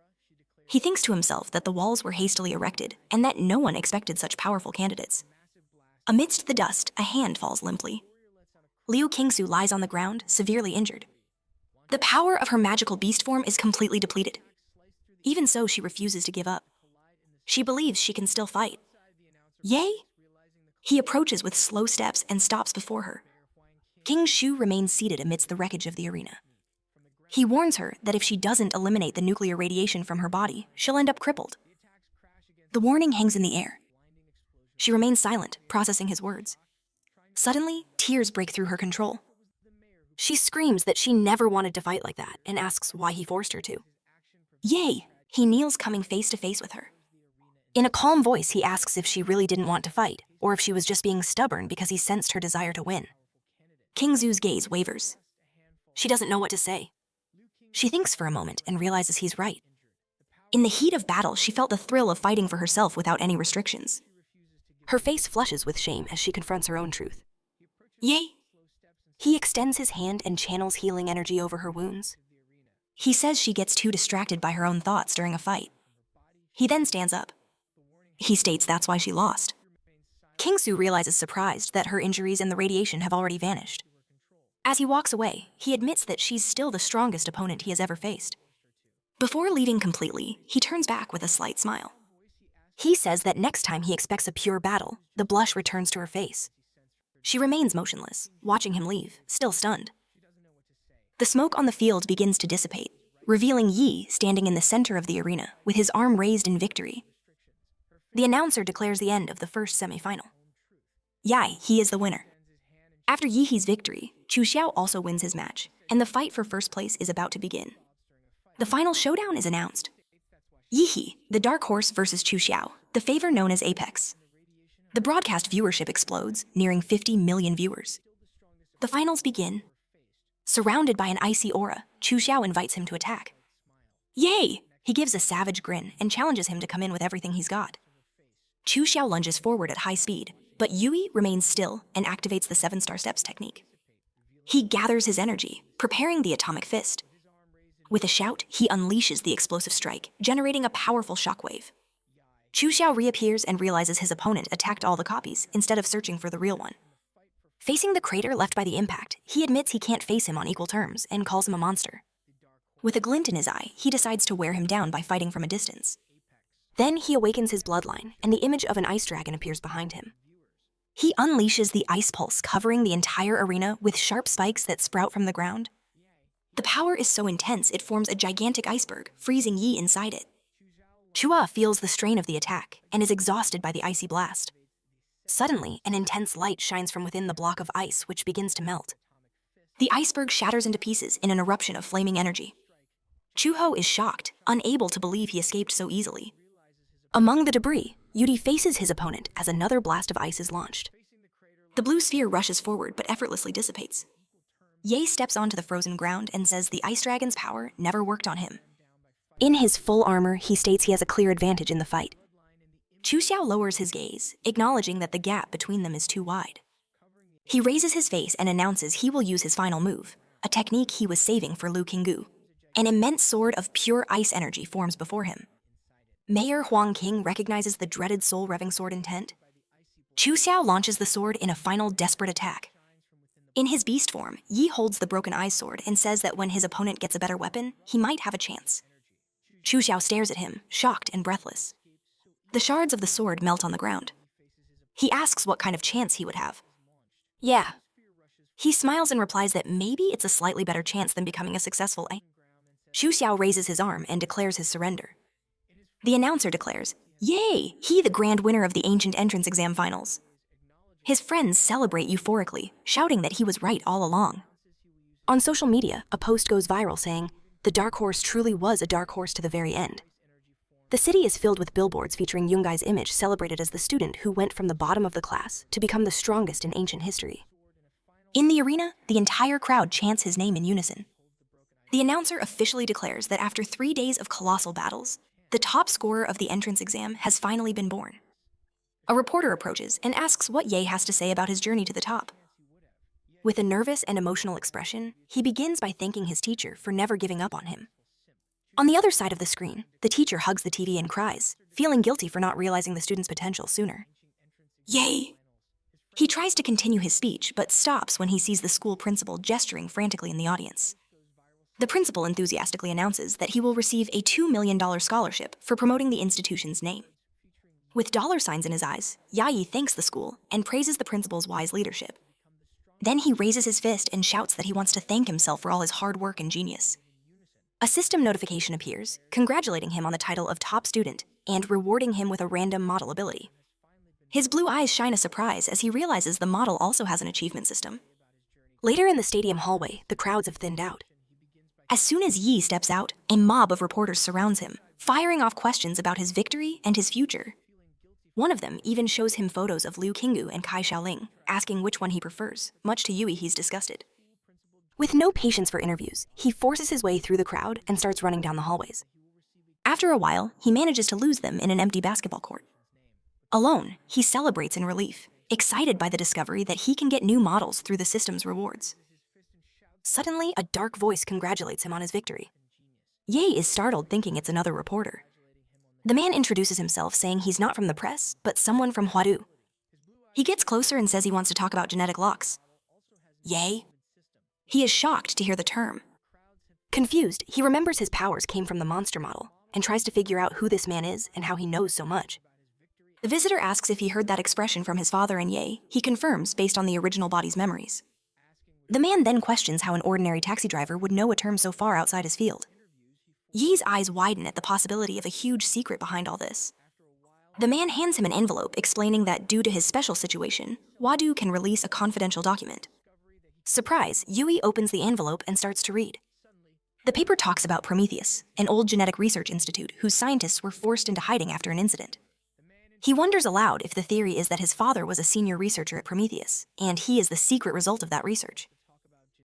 He thinks to himself that the walls were hastily erected and that no one expected such powerful candidates. Amidst the dust, a hand falls limply. Liu Qingsu lies on the ground, severely injured. The power of her magical beast form is completely depleted. Even so, she refuses to give up. She believes she can still fight. Yay! He approaches with slow steps and stops before her. King Shu remains seated amidst the wreckage of the arena. He warns her that if she doesn't eliminate the nuclear radiation from her body, she'll end up crippled. The warning hangs in the air. She remains silent, processing his words. Suddenly, tears break through her control. She screams that she never wanted to fight like that and asks why he forced her to. Yay! He kneels, coming face to face with her. In a calm voice, he asks if she really didn't want to fight, or if she was just being stubborn because he sensed her desire to win. King Zhu's gaze wavers. She doesn't know what to say. She thinks for a moment and realizes he's right. In the heat of battle, she felt the thrill of fighting for herself without any restrictions. Her face flushes with shame as she confronts her own truth. Yay! He extends his hand and channels healing energy over her wounds. He says she gets too distracted by her own thoughts during a fight. He then stands up. He states that's why she lost. Kingsu realizes surprised that her injuries and the radiation have already vanished. As he walks away, he admits that she's still the strongest opponent he has ever faced. Before leaving completely, he turns back with a slight smile. He says that next time he expects a pure battle, the blush returns to her face. She remains motionless, watching him leave, still stunned. The smoke on the field begins to dissipate, revealing Yi standing in the center of the arena with his arm raised in victory. The announcer declares the end of the first semifinal. Yai, he is the winner. After Yihi's victory, Chu Xiao also wins his match, and the fight for first place is about to begin. The final showdown is announced. Yihi, the dark horse versus Chu Xiao, the favor known as Apex. The broadcast viewership explodes, nearing 50 million viewers. The finals begin. Surrounded by an icy aura, Chu Xiao invites him to attack. Yay! He gives a savage grin and challenges him to come in with everything he's got. Chu Xiao lunges forward at high speed, but Yui remains still and activates the 7-star steps technique. He gathers his energy, preparing the atomic fist. With a shout, he unleashes the explosive strike, generating a powerful shockwave. Chu Xiao reappears and realizes his opponent attacked all the copies instead of searching for the real one. Facing the crater left by the impact, he admits he can't face him on equal terms and calls him a monster. With a glint in his eye, he decides to wear him down by fighting from a distance. Then he awakens his bloodline, and the image of an ice dragon appears behind him. He unleashes the ice pulse, covering the entire arena with sharp spikes that sprout from the ground. The power is so intense it forms a gigantic iceberg, freezing Yi inside it. Chua feels the strain of the attack and is exhausted by the icy blast. Suddenly, an intense light shines from within the block of ice, which begins to melt. The iceberg shatters into pieces in an eruption of flaming energy. Chuho is shocked, unable to believe he escaped so easily. Among the debris, Yuri faces his opponent as another blast of ice is launched. The blue sphere rushes forward but effortlessly dissipates. Ye steps onto the frozen ground and says the ice dragon's power never worked on him. In his full armor, he states he has a clear advantage in the fight. Chu Xiao lowers his gaze, acknowledging that the gap between them is too wide. He raises his face and announces he will use his final move, a technique he was saving for Lu Qinggu. An immense sword of pure ice energy forms before him. Mayor Huang King recognizes the dreaded soul-revving sword intent. Chu Xiao launches the sword in a final desperate attack. In his beast form, Yi holds the broken eyes sword and says that when his opponent gets a better weapon, he might have a chance. Chu Xiao stares at him, shocked and breathless. The shards of the sword melt on the ground. He asks what kind of chance he would have. Yeah. He smiles and replies that maybe it's a slightly better chance than becoming a successful. Chu Xiao raises his arm and declares his surrender. The announcer declares, "Yay! He the grand winner of the ancient entrance exam finals." His friends celebrate euphorically, shouting that he was right all along. On social media, a post goes viral saying, "The dark horse truly was a dark horse to the very end." The city is filled with billboards featuring Yungai's image celebrated as the student who went from the bottom of the class to become the strongest in ancient history. In the arena, the entire crowd chants his name in unison. The announcer officially declares that after 3 days of colossal battles, the top scorer of the entrance exam has finally been born. A reporter approaches and asks what Ye has to say about his journey to the top. With a nervous and emotional expression, he begins by thanking his teacher for never giving up on him. On the other side of the screen, the teacher hugs the TV and cries, feeling guilty for not realizing the student's potential sooner. Yay! He tries to continue his speech, but stops when he sees the school principal gesturing frantically in the audience. The principal enthusiastically announces that he will receive a $2 million scholarship for promoting the institution's name. With dollar signs in his eyes, Yayi thanks the school and praises the principal's wise leadership. Then he raises his fist and shouts that he wants to thank himself for all his hard work and genius. A system notification appears, congratulating him on the title of top student and rewarding him with a random model ability. His blue eyes shine a surprise as he realizes the model also has an achievement system. Later in the stadium hallway, the crowds have thinned out. As soon as Yi steps out, a mob of reporters surrounds him, firing off questions about his victory and his future. One of them even shows him photos of Liu Qinggu and Kai Xiaoling, asking which one he prefers, much to Yui he's disgusted. With no patience for interviews, he forces his way through the crowd and starts running down the hallways. After a while, he manages to lose them in an empty basketball court. Alone, he celebrates in relief, excited by the discovery that he can get new models through the system's rewards. Suddenly, a dark voice congratulates him on his victory. Ye is startled, thinking it's another reporter. The man introduces himself, saying he's not from the press, but someone from Huadu. He gets closer and says he wants to talk about genetic locks. Ye? He is shocked to hear the term. Confused, he remembers his powers came from the monster model and tries to figure out who this man is and how he knows so much. The visitor asks if he heard that expression from his father and Ye. He confirms based on the original body's memories. The man then questions how an ordinary taxi driver would know a term so far outside his field. Yi's eyes widen at the possibility of a huge secret behind all this. The man hands him an envelope explaining that due to his special situation, Wadu can release a confidential document. Surprise, Yui opens the envelope and starts to read. The paper talks about Prometheus, an old genetic research institute whose scientists were forced into hiding after an incident. He wonders aloud if the theory is that his father was a senior researcher at Prometheus, and he is the secret result of that research.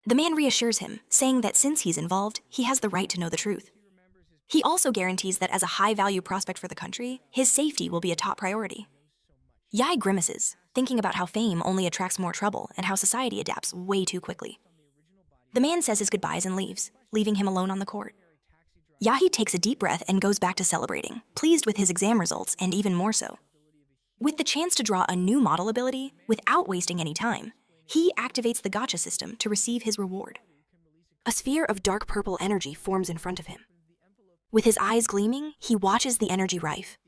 The man reassures him, saying that since he's involved, he has the right to know the truth. He also guarantees that as a high-value prospect for the country, his safety will be a top priority. Yai grimaces, thinking about how fame only attracts more trouble and how society adapts way too quickly. The man says his goodbyes and leaves, leaving him alone on the court. Yahi takes a deep breath and goes back to celebrating, pleased with his exam results and even more so. With the chance to draw a new model ability, without wasting any time, he activates the gacha system to receive his reward. A sphere of dark purple energy forms in front of him. With his eyes gleaming, he watches the energy rife.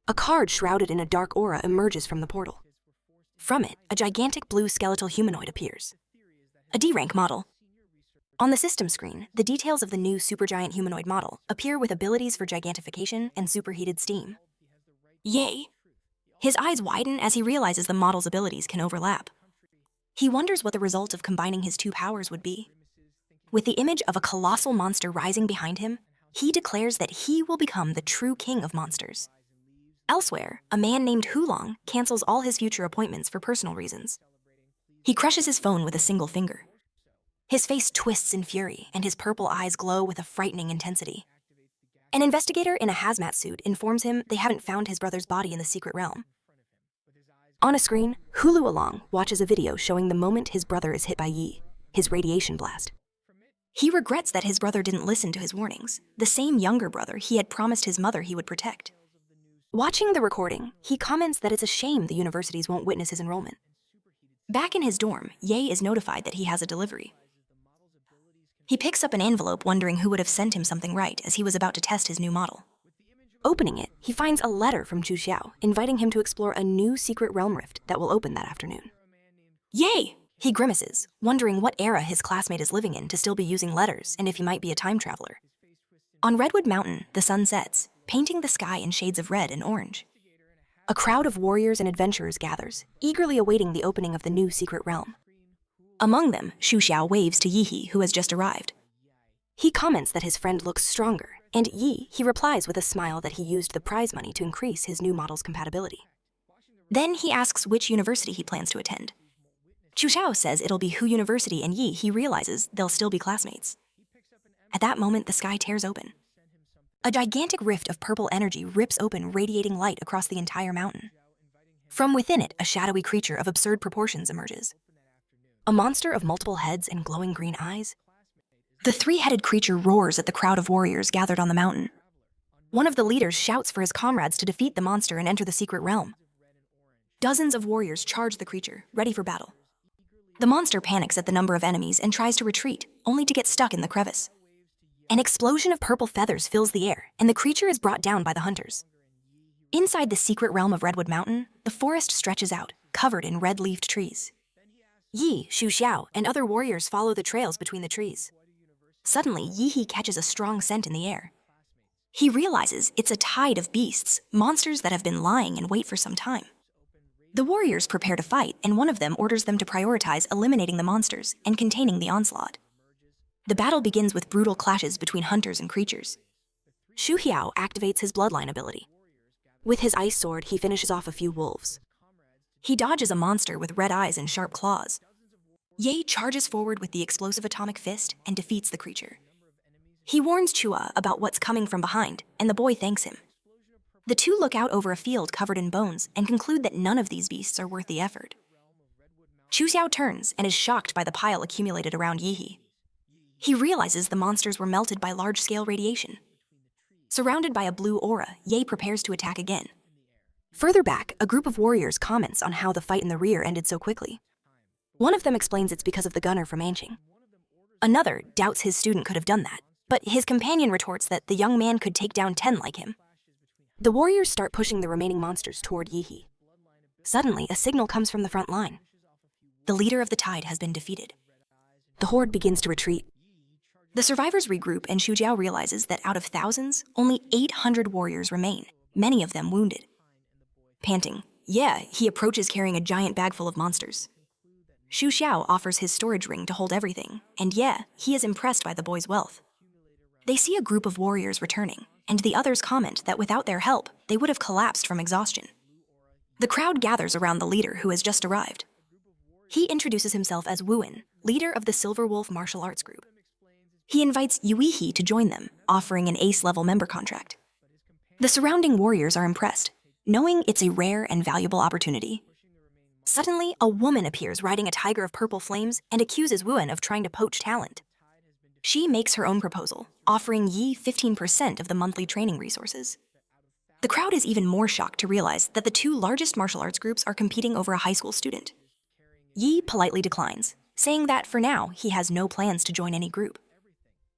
A card shrouded in a dark aura emerges from the portal. From it, a gigantic blue skeletal humanoid appears. A D-rank model. On the system screen, the details of the new supergiant humanoid model appear with abilities for gigantification and superheated steam. Yay! His eyes widen as he realizes the model's abilities can overlap. He wonders what the result of combining his two powers would be. With the image of a colossal monster rising behind him, he declares that he will become the true king of monsters. Elsewhere, a man named Hulong cancels all his future appointments for personal reasons. He crushes his phone with a single finger. His face twists in fury, and his purple eyes glow with a frightening intensity. An investigator in a hazmat suit informs him they haven't found his brother's body in the secret realm. On a screen, Hulu Along watches a video showing the moment his brother is hit by Yi, his radiation blast. He regrets that his brother didn't listen to his warnings, the same younger brother he had promised his mother he would protect. Watching the recording, he comments that it's a shame the universities won't witness his enrollment. Back in his dorm, Ye is notified that he has a delivery. He picks up an envelope wondering who would have sent him something right as he was about to test his new model. Opening it, he finds a letter from Chu Xiao inviting him to explore a new secret realm rift that will open that afternoon. Yay! He grimaces, wondering what era his classmate is living in to still be using letters and if he might be a time traveler. On Redwood Mountain, the sun sets, painting the sky in shades of red and orange. A crowd of warriors and adventurers gathers, eagerly awaiting the opening of the new secret realm. Among them, Xu Xiao waves to Yihi, who has just arrived. He comments that his friend looks stronger, and he replies with a smile that he used the prize money to increase his new model's compatibility. Then he asks which university he plans to attend. Xu Xiao says it'll be Hu University, and he realizes they'll still be classmates. At that moment, the sky tears open. A gigantic rift of purple energy rips open, radiating light across the entire mountain. From within it, a shadowy creature of absurd proportions emerges. A monster of multiple heads and glowing green eyes. The three-headed creature roars at the crowd of warriors gathered on the mountain. One of the leaders shouts for his comrades to defeat the monster and enter the secret realm. Dozens of warriors charge the creature, ready for battle. The monster panics at the number of enemies and tries to retreat, only to get stuck in the crevice. An explosion of purple feathers fills the air, and the creature is brought down by the hunters. Inside the secret realm of Redwood Mountain, the forest stretches out, covered in red-leafed trees. Yi, Xu Xiao, and other warriors follow the trails between the trees. Suddenly, Yihi catches a strong scent in the air. He realizes it's a tide of beasts, monsters that have been lying in wait for some time. The warriors prepare to fight, and one of them orders them to prioritize eliminating the monsters and containing the onslaught. The battle begins with brutal clashes between hunters and creatures. Xu Hiao activates his bloodline ability. With his ice sword, he finishes off a few wolves. He dodges a monster with red eyes and sharp claws. Ye charges forward with the explosive atomic fist and defeats the creature. He warns Chua about what's coming from behind, and the boy thanks him. The two look out over a field covered in bones and conclude that none of these beasts are worth the effort. Chu Xiao turns and is shocked by the pile accumulated around Yihi. He realizes the monsters were melted by large-scale radiation. Surrounded by a blue aura, Ye prepares to attack again. Further back, a group of warriors comments on how the fight in the rear ended so quickly. One of them explains it's because of the gunner from Anqing. Another doubts his student could have done that, but his companion retorts that the young man could take down 10 like him. The warriors start pushing the remaining monsters toward Yihi. Suddenly, a signal comes from the front line. The leader of the tide has been defeated. The horde begins to retreat. The survivors regroup, and Xu Jiao realizes that out of thousands, only 800 warriors remain, many of them wounded. Panting, he approaches carrying a giant bag full of monsters. Xu Xiao offers his storage ring to hold everything, and he is impressed by the boy's wealth. They see a group of warriors returning, and the others comment that without their help, they would have collapsed from exhaustion. The crowd gathers around the leader who has just arrived. He introduces himself as Wuan, leader of the Silver Wolf martial arts group. He invites Yuihi to join them, offering an ace-level member contract. The surrounding warriors are impressed, knowing it's a rare and valuable opportunity. Suddenly, a woman appears riding a tiger of purple flames and accuses Wuan of trying to poach talent. She makes her own proposal, offering Yi 15% of the monthly training resources. The crowd is even more shocked to realize that the two largest martial arts groups are competing over a high school student. Yi politely declines, saying that for now he has no plans to join any group.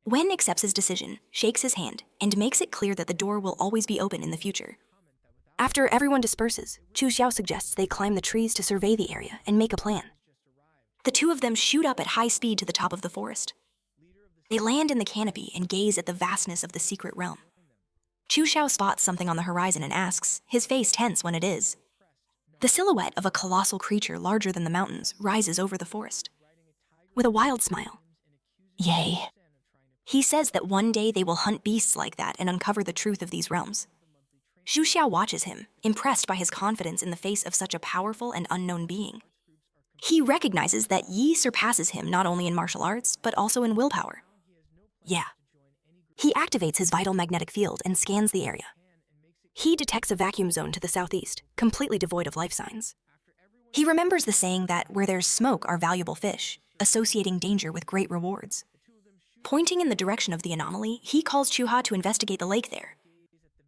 Wen accepts his decision, shakes his hand, and makes it clear that the door will always be open in the future. After everyone disperses, Chu Xiao suggests they climb the trees to survey the area and make a plan. The two of them shoot up at high speed to the top of the forest. They land in the canopy and gaze at the vastness of the secret realm. Chu Xiao spots something on the horizon and asks, his face tense when it is. The silhouette of a colossal creature larger than the mountains rises over the forest. With a wild smile, "Yay." He says that one day they will hunt beasts like that and uncover the truth of these realms. Xu Xiao watches him, impressed by his confidence in the face of such a powerful and unknown being. He recognizes that Yi surpasses him not only in martial arts, but also in willpower. Yeah. He activates his vital magnetic field and scans the area. He detects a vacuum zone to the southeast, completely devoid of life signs. He remembers the saying that where there's smoke are valuable fish, associating danger with great rewards. Pointing in the direction of the anomaly, he calls Chuha to investigate the lake there.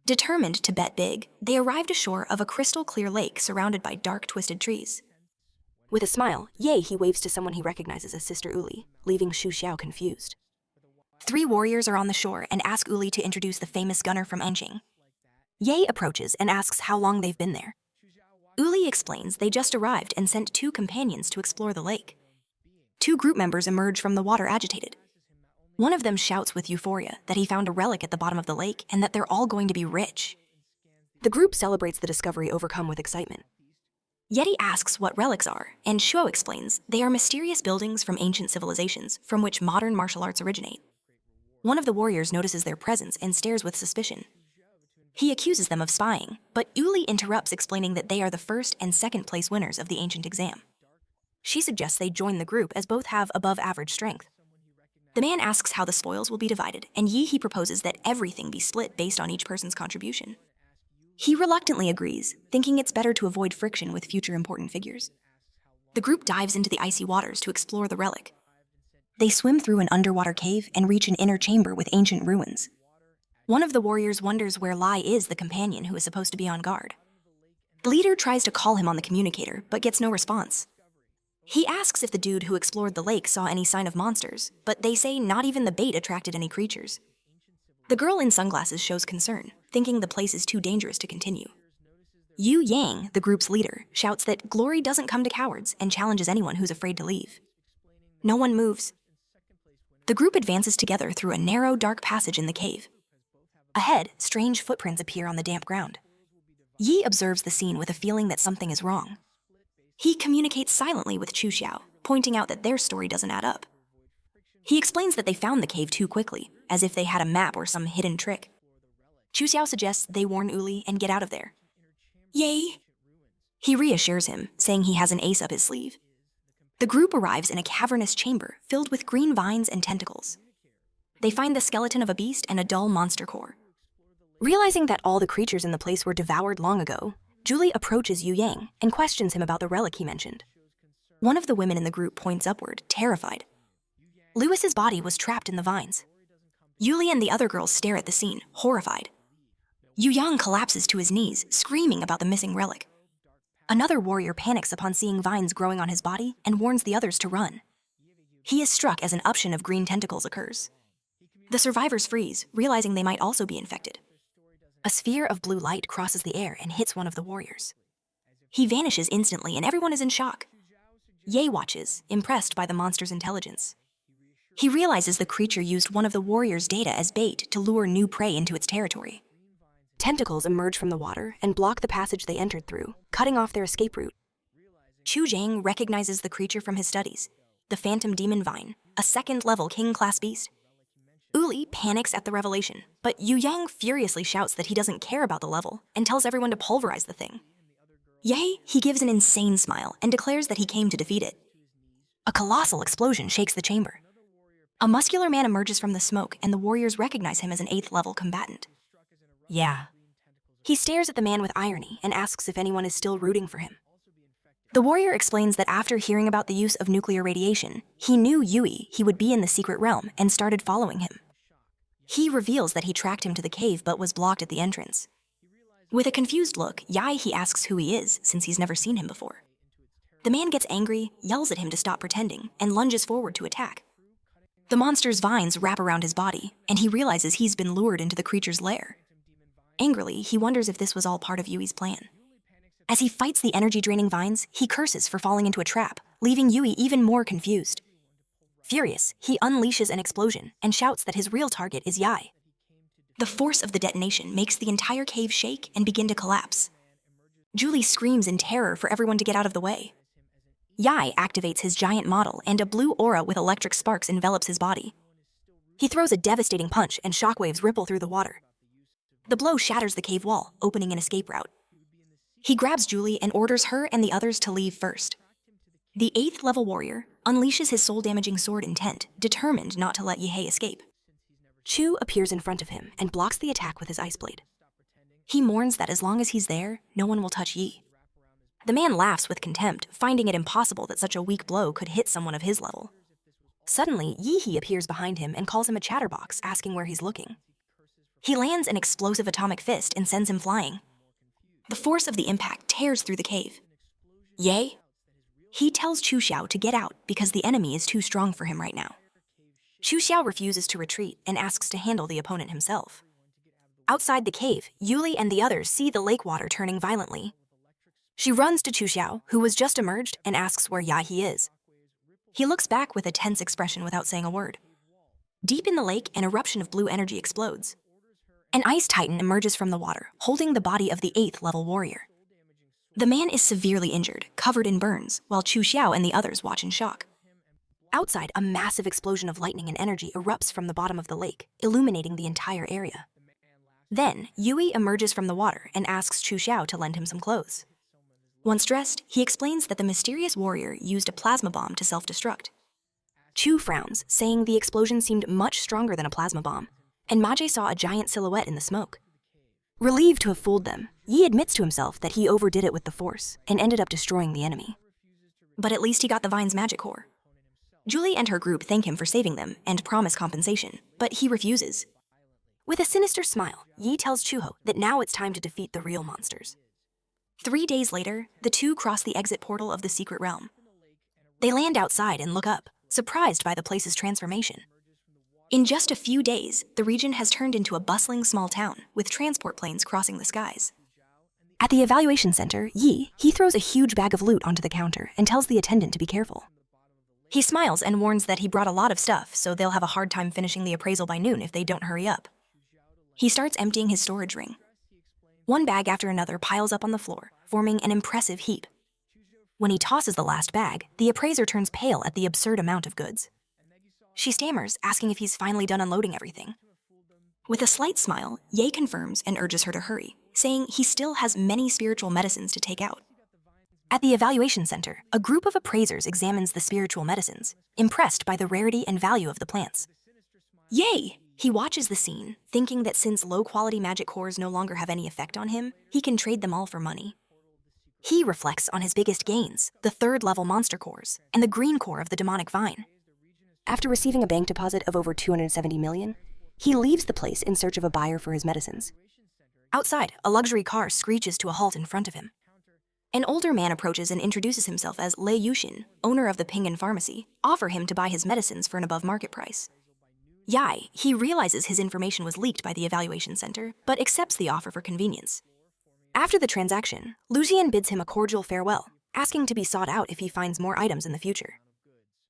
Determined to bet big, they arrived ashore of a crystal-clear lake surrounded by dark, twisted trees. With a smile, he waves to someone he recognizes as Sister Uli, leaving Xu Xiao confused. 3 warriors are on the shore and ask Uli to introduce the famous gunner from Anqing. Ye approaches and asks how long they've been there. Uli explains they just arrived and sent 2 companions to explore the lake. 2 group members emerge from the water agitated. One of them shouts with euphoria that he found a relic at the bottom of the lake and that they're all going to be rich. The group celebrates the discovery, overcome with excitement. Yeti asks what relics are, and Shuo explains they are mysterious buildings from ancient civilizations from which modern martial arts originate. One of the warriors notices their presence and stares with suspicion. He accuses them of spying, but Uli interrupts, explaining that they are the first and second place winners of the ancient exam. She suggests they join the group as both have above-average strength. The man asks how the spoils will be divided, and he proposes that everything be split based on each person's contribution. He reluctantly agrees, thinking it's better to avoid friction with future important figures. The group dives into the icy waters to explore the relic. They swim through an underwater cave and reach an inner chamber with ancient ruins. One of the warriors wonders where Lai is, the companion who is supposed to be on guard. The leader tries to call him on the communicator, but gets no response. He asks if the dude who explored the lake saw any sign of monsters, but they say not even the bait attracted any creatures. The girl in sunglasses shows concern, thinking the place is too dangerous to continue. Yu Yang, the group's leader, shouts that glory doesn't come to cowards and challenges anyone who's afraid to leave. No one moves. The group advances together through a narrow, dark passage in the cave. Ahead, strange footprints appear on the damp ground. Yi observes the scene with a feeling that something is wrong. He communicates silently with Chu Xiao, pointing out that their story doesn't add up. He explains that they found the cave too quickly, as if they had a map or some hidden trick. Chu Xiao suggests they warn Uli and get out of there. Yay! He reassures him, saying he has an ace up his sleeve. The group arrives in a cavernous chamber filled with green vines and tentacles. They find the skeleton of a beast and a dull monster core. Realizing that all the creatures in the place were devoured long ago, Julie approaches Yu Yang and questions him about the relic he mentioned. One of the women in the group points upward, terrified. Lewis's body was trapped in the vines. Yuli and the other girls stare at the scene, horrified. Yu Yang collapses to his knees, screaming about the missing relic. Another warrior panics upon seeing vines growing on his body and warns the others to run. He is struck as an eruption of green tentacles occurs. The survivors freeze, realizing they might also be infected. A sphere of blue light crosses the air and hits one of the warriors. He vanishes instantly and everyone is in shock. Ye watches, impressed by the monster's intelligence. He realizes the creature used one of the warriors' data as bait to lure new prey into its territory. Tentacles emerge from the water and block the passage they entered through, cutting off their escape route. Chu Zhang recognizes the creature from his studies, the phantom demon vine, a second-level king-class beast. Uli panics at the revelation, but Yu Yang furiously shouts that he doesn't care about the level and tells everyone to pulverize the thing. He gives an insane smile and declares that he came to defeat it. A colossal explosion shakes the chamber. A muscular man emerges from the smoke and the warriors recognize him as an 8th-level combatant. Yeah. He stares at the man with irony and asks if anyone is still rooting for him. The warrior explains that after hearing about the use of nuclear radiation, he knew Yui he would be in the secret realm and started following him. He reveals that he tracked him to the cave but was blocked at the entrance. With a confused look, he asks who he is since he's never seen him before. The man gets angry, yells at him to stop pretending, and lunges forward to attack. The monster's vines wrap around his body, and he realizes he's been lured into the creature's lair. Angrily, he wonders if this was all part of Yui's plan. As he fights the energy-draining vines, he curses for falling into a trap, leaving Yui even more confused. Furious, he unleashes an explosion and shouts that his real target is Yai. The force of the detonation makes the entire cave shake and begin to collapse. Julie screams in terror for everyone to get out of the way. Yai activates his giant model and a blue aura with electric sparks envelops his body. He throws a devastating punch and shockwaves ripple through the water. The blow shatters the cave wall, opening an escape route. He grabs Julie and orders her and the others to leave first. The 8th level warrior unleashes his soul-damaging sword intent, determined not to let Yehei escape. Chu appears in front of him and blocks the attack with his ice blade. He mourns that as long as he's there, no one will touch Yi. The man laughs with contempt, finding it impossible that such a weak blow could hit someone of his level. Suddenly, Yi appears behind him and calls him a chatterbox, asking where he's looking. He lands an explosive atomic fist and sends him flying. The force of the impact tears through the cave. Ye? He tells Chu Xiao to get out because the enemy is too strong for him right now. Chu Xiao refuses to retreat and asks to handle the opponent himself. Outside the cave, Yuli and the others see the lake water turning violently. She runs to Chu Xiao, who was just emerged, and asks where Yahi is. He looks back with a tense expression without saying a word. Deep in the lake, an eruption of blue energy explodes. An ice titan emerges from the water, holding the body of the 8th level warrior. The man is severely injured, covered in burns, while Chu Xiao and the others watch in shock. Outside, a massive explosion of lightning and energy erupts from the bottom of the lake, illuminating the entire area. Then, Yui emerges from the water and asks Chu Xiao to lend him some clothes. Once dressed, he explains that the mysterious warrior used a plasma bomb to self-destruct. Chu frowns, saying the explosion seemed much stronger than a plasma bomb, and Maje saw a giant silhouette in the smoke. Relieved to have fooled them, Yi admits to himself that he overdid it with the force and ended up destroying the enemy. But at least he got the Vine's magic core. Julie and her group thank him for saving them and promise compensation, but he refuses. With a sinister smile, Yi tells Chuho that now it's time to defeat the real monsters. 3 days later, the two cross the exit portal of the secret realm. They land outside and look up, surprised by the place's transformation. In just a few days, the region has turned into a bustling small town, with transport planes crossing the skies. At the evaluation center, he throws a huge bag of loot onto the counter and tells the attendant to be careful. He smiles and warns that he brought a lot of stuff, so they'll have a hard time finishing the appraisal by noon if they don't hurry up. He starts emptying his storage ring. One bag after another piles up on the floor, forming an impressive heap. When he tosses the last bag, the appraiser turns pale at the absurd amount of goods. She stammers, asking if he's finally done unloading everything. With a slight smile, Ye confirms and urges her to hurry, saying he still has many spiritual medicines to take out. At the evaluation center, a group of appraisers examines the spiritual medicines, impressed by the rarity and value of the plants. Yay! He watches the scene, thinking that since low-quality magic cores no longer have any effect on him, he can trade them all for money. He reflects on his biggest gains, the 3rd-level monster cores, and the green core of the demonic vine. After receiving a bank deposit of over 270 million, he leaves the place in search of a buyer for his medicines. Outside, a luxury car screeches to a halt in front of him. An older man approaches and introduces himself as Lei Yushin, owner of the Pingan Pharmacy, offer him to buy his medicines for an above-market price. Yai, he realizes his information was leaked by the evaluation center, but accepts the offer for convenience. After the transaction, Lucian bids him a cordial farewell, asking to be sought out if he finds more items in the future.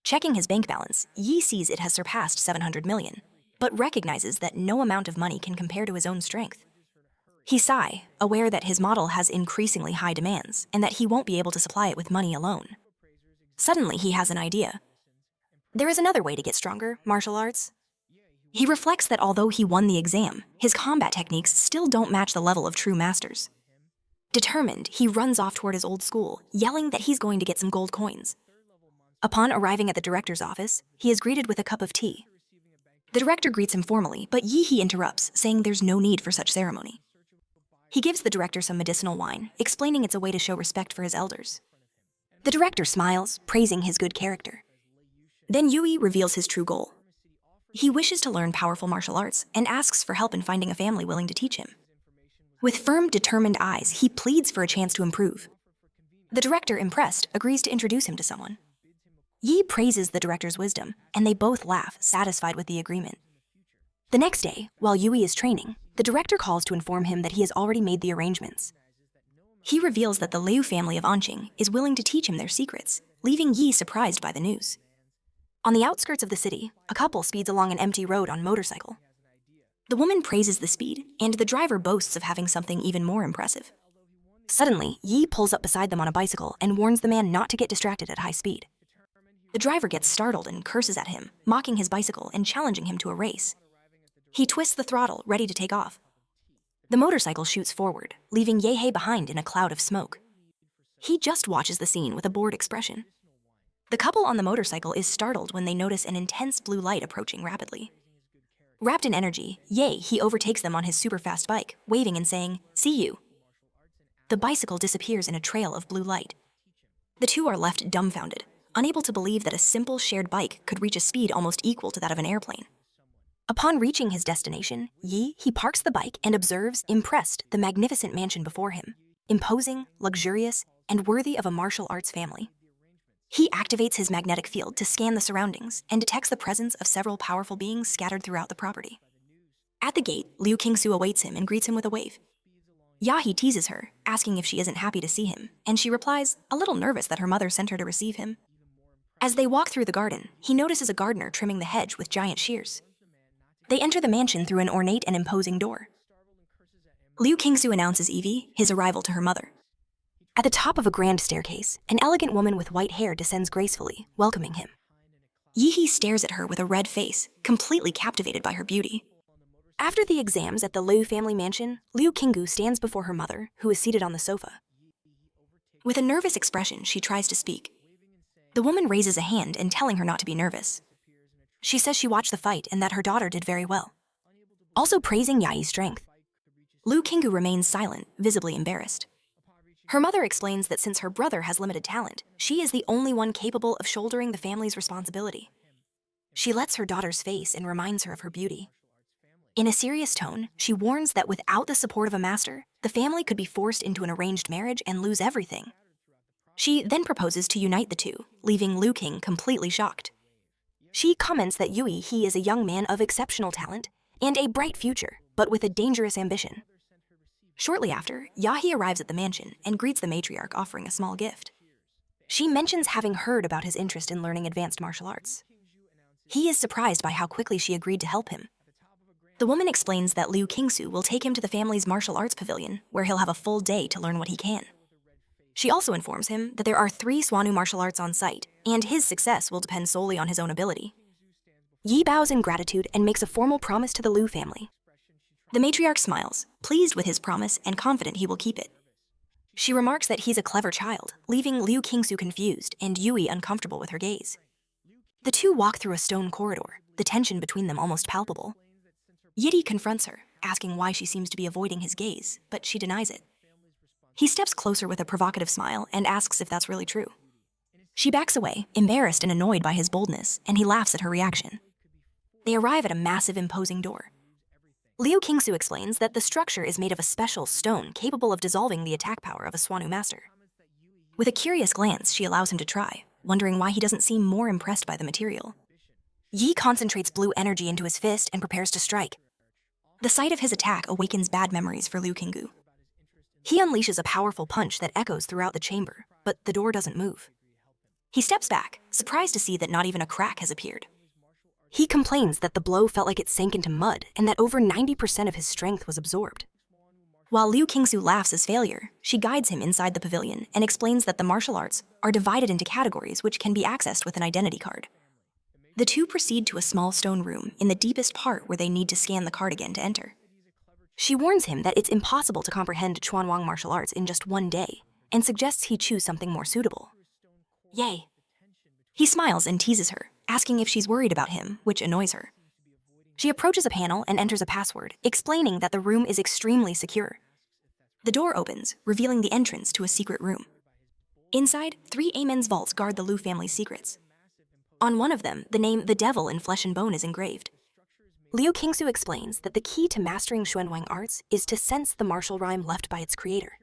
Checking his bank balance, Yi sees it has surpassed 700 million, but recognizes that no amount of money can compare to his own strength. He sighs, aware that his model has increasingly high demands and that he won't be able to supply it with money alone. Suddenly, he has an idea. There is another way to get stronger, martial arts. He reflects that although he won the exam, his combat techniques still don't match the level of true masters. Determined, he runs off toward his old school, yelling that he's going to get some gold coins. Upon arriving at the director's office, he is greeted with a cup of tea. The director greets him formally, but Yi interrupts, saying there's no need for such ceremony. He gives the director some medicinal wine, explaining it's a way to show respect for his elders. The director smiles, praising his good character. Then Yui reveals his true goal. He wishes to learn powerful martial arts and asks for help in finding a family willing to teach him. With firm, determined eyes, he pleads for a chance to improve. The director, impressed, agrees to introduce him to someone. Yi praises the director's wisdom, and they both laugh, satisfied with the agreement. The next day, while Yui is training, the director calls to inform him that he has already made the arrangements. He reveals that the Liu family of Anqing is willing to teach him their secrets, leaving Yi surprised by the news. On the outskirts of the city, a couple speeds along an empty road on motorcycle. The woman praises the speed, and the driver boasts of having something even more impressive. Suddenly, Yi pulls up beside them on a bicycle and warns the man not to get distracted at high speed. The driver gets startled and curses at him, mocking his bicycle and challenging him to a race. He twists the throttle, ready to take off. The motorcycle shoots forward, leaving Yehei behind in a cloud of smoke. He just watches the scene with a bored expression. The couple on the motorcycle is startled when they notice an intense blue light approaching rapidly. Wrapped in energy, he overtakes them on his super-fast bike, waving and saying, "See you." The bicycle disappears in a trail of blue light. The two are left dumbfounded, unable to believe that a simple shared bike could reach a speed almost equal to that of an airplane. Upon reaching his destination, he parks the bike and observes, impressed, the magnificent mansion before him, imposing, luxurious, and worthy of a martial arts family. He activates his magnetic field to scan the surroundings and detects the presence of several powerful beings scattered throughout the property. At the gate, Liu Qingsu awaits him and greets him with a wave. Yahi teases her, asking if she isn't happy to see him, and she replies, a little nervous that her mother sent her to receive him. As they walk through the garden, he notices a gardener trimming the hedge with giant shears. They enter the mansion through an ornate and imposing door. Liu Qingsu announces Evie, his arrival, to her mother. At the top of a grand staircase, an elegant woman with white hair descends gracefully, welcoming him. Yihi stares at her with a red face, completely captivated by her beauty. After the exams at the Liu family mansion, Liu Qinggu stands before her mother, who is seated on the sofa. With a nervous expression, she tries to speak. The woman raises a hand and telling her not to be nervous. She says she watched the fight and that her daughter did very well, also praising Yai's strength. Liu Qinggu remains silent, visibly embarrassed. Her mother explains that since her brother has limited talent, she is the only one capable of shouldering the family's responsibility. She lets her daughter's face and reminds her of her beauty. In a serious tone, she warns that without the support of a master, the family could be forced into an arranged marriage and lose everything. She then proposes to unite the two, leaving Liu Qing completely shocked. She comments that he is a young man of exceptional talent and a bright future, but with a dangerous ambition. Shortly after, Yahi arrives at the mansion and greets the matriarch, offering a small gift. She mentions having heard about his interest in learning advanced martial arts. He is surprised by how quickly she agreed to help him. The woman explains that Liu Qingsu will take him to the family's martial arts pavilion, where he'll have a full day to learn what he can. She also informs him that there are 3 Swanu martial arts on site, and his success will depend solely on his own ability. Yi bows in gratitude and makes a formal promise to the Liu family. The matriarch smiles, pleased with his promise and confident he will keep it. She remarks that he's a clever child, leaving Liu Qingsu confused and Yui uncomfortable with her gaze. The two walk through a stone corridor, the tension between them almost palpable. Yidi confronts her, asking why she seems to be avoiding his gaze, but she denies it. He steps closer with a provocative smile and asks if that's really true. She backs away, embarrassed and annoyed by his boldness, and he laughs at her reaction. They arrive at a massive, imposing door. Liu Qingsu explains that the structure is made of a special stone capable of dissolving the attack power of a Swanu master. With a curious glance, she allows him to try, wondering why he doesn't seem more impressed by the material. Yi concentrates blue energy into his fist and prepares to strike. The sight of his attack awakens bad memories for Liu Qinggu. He unleashes a powerful punch that echoes throughout the chamber, but the door doesn't move. He steps back, surprised to see that not even a crack has appeared. He complains that the blow felt like it sank into mud and that over 90% of his strength was absorbed. While Liu Qingsu laughs his failure, she guides him inside the pavilion and explains that the martial arts are divided into categories which can be accessed with an identity card. The two proceed to a small stone room in the deepest part where they need to scan the card again to enter. She warns him that it's impossible to comprehend Chuanwang martial arts in just one day and suggests he choose something more suitable. Yay. He smiles and teases her, asking if she's worried about him, which annoys her. She approaches a panel and enters a password, explaining that the room is extremely secure. The door opens, revealing the entrance to a secret room. Inside, 3 Amen's vaults guard the Liu family's secrets. On one of them, the name The Devil in Flesh and Bone is engraved. Liu Qingsu explains that the key to mastering Xuanwang arts is to sense the martial rhyme left by its creator.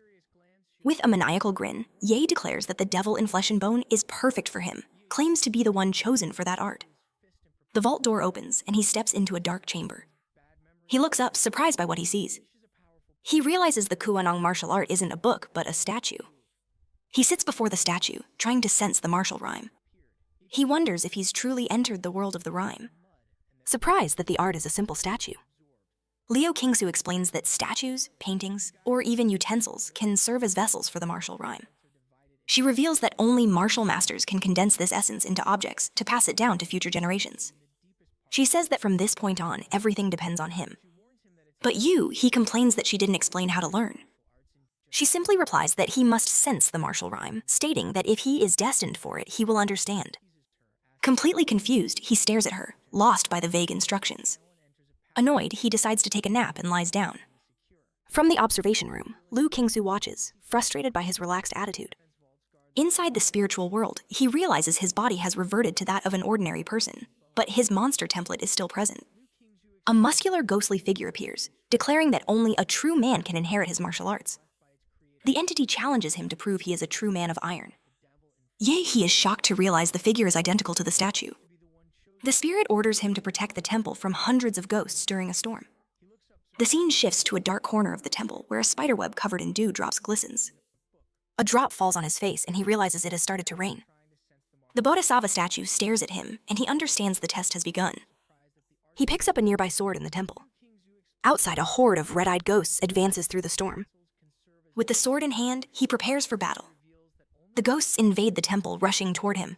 With a maniacal grin, Ye declares that the Devil in Flesh and Bone is perfect for him, claims to be the one chosen for that art. The vault door opens and he steps into a dark chamber. He looks up, surprised by what he sees. He realizes the Kuanong martial art isn't a book, but a statue. He sits before the statue, trying to sense the martial rhyme. He wonders if he's truly entered the world of the rhyme, surprised that the art is a simple statue. Liu Qingsu explains that statues, paintings, or even utensils can serve as vessels for the martial rhyme. She reveals that only martial masters can condense this essence into objects to pass it down to future generations. She says that from this point on, everything depends on him. But he complains that she didn't explain how to learn. She simply replies that he must sense the martial rhyme, stating that if he is destined for it, he will understand. Completely confused, he stares at her, lost by the vague instructions. Annoyed, he decides to take a nap and lies down. From the observation room, Liu Qingsu watches, frustrated by his relaxed attitude. Inside the spiritual world, he realizes his body has reverted to that of an ordinary person, but his monster template is still present. A muscular, ghostly figure appears, declaring that only a true man can inherit his martial arts. The entity challenges him to prove he is a true man of iron. He is shocked to realize the figure is identical to the statue. The spirit orders him to protect the temple from hundreds of ghosts during a storm. The scene shifts to a dark corner of the temple where a spiderweb covered in dewdrops glistens. A drop falls on his face and he realizes it has started to rain. The Bodhisattva statue stares at him and he understands the test has begun. He picks up a nearby sword in the temple. Outside, a horde of red-eyed ghosts advances through the storm. With the sword in hand, he prepares for battle. The ghosts invade the temple, rushing toward him.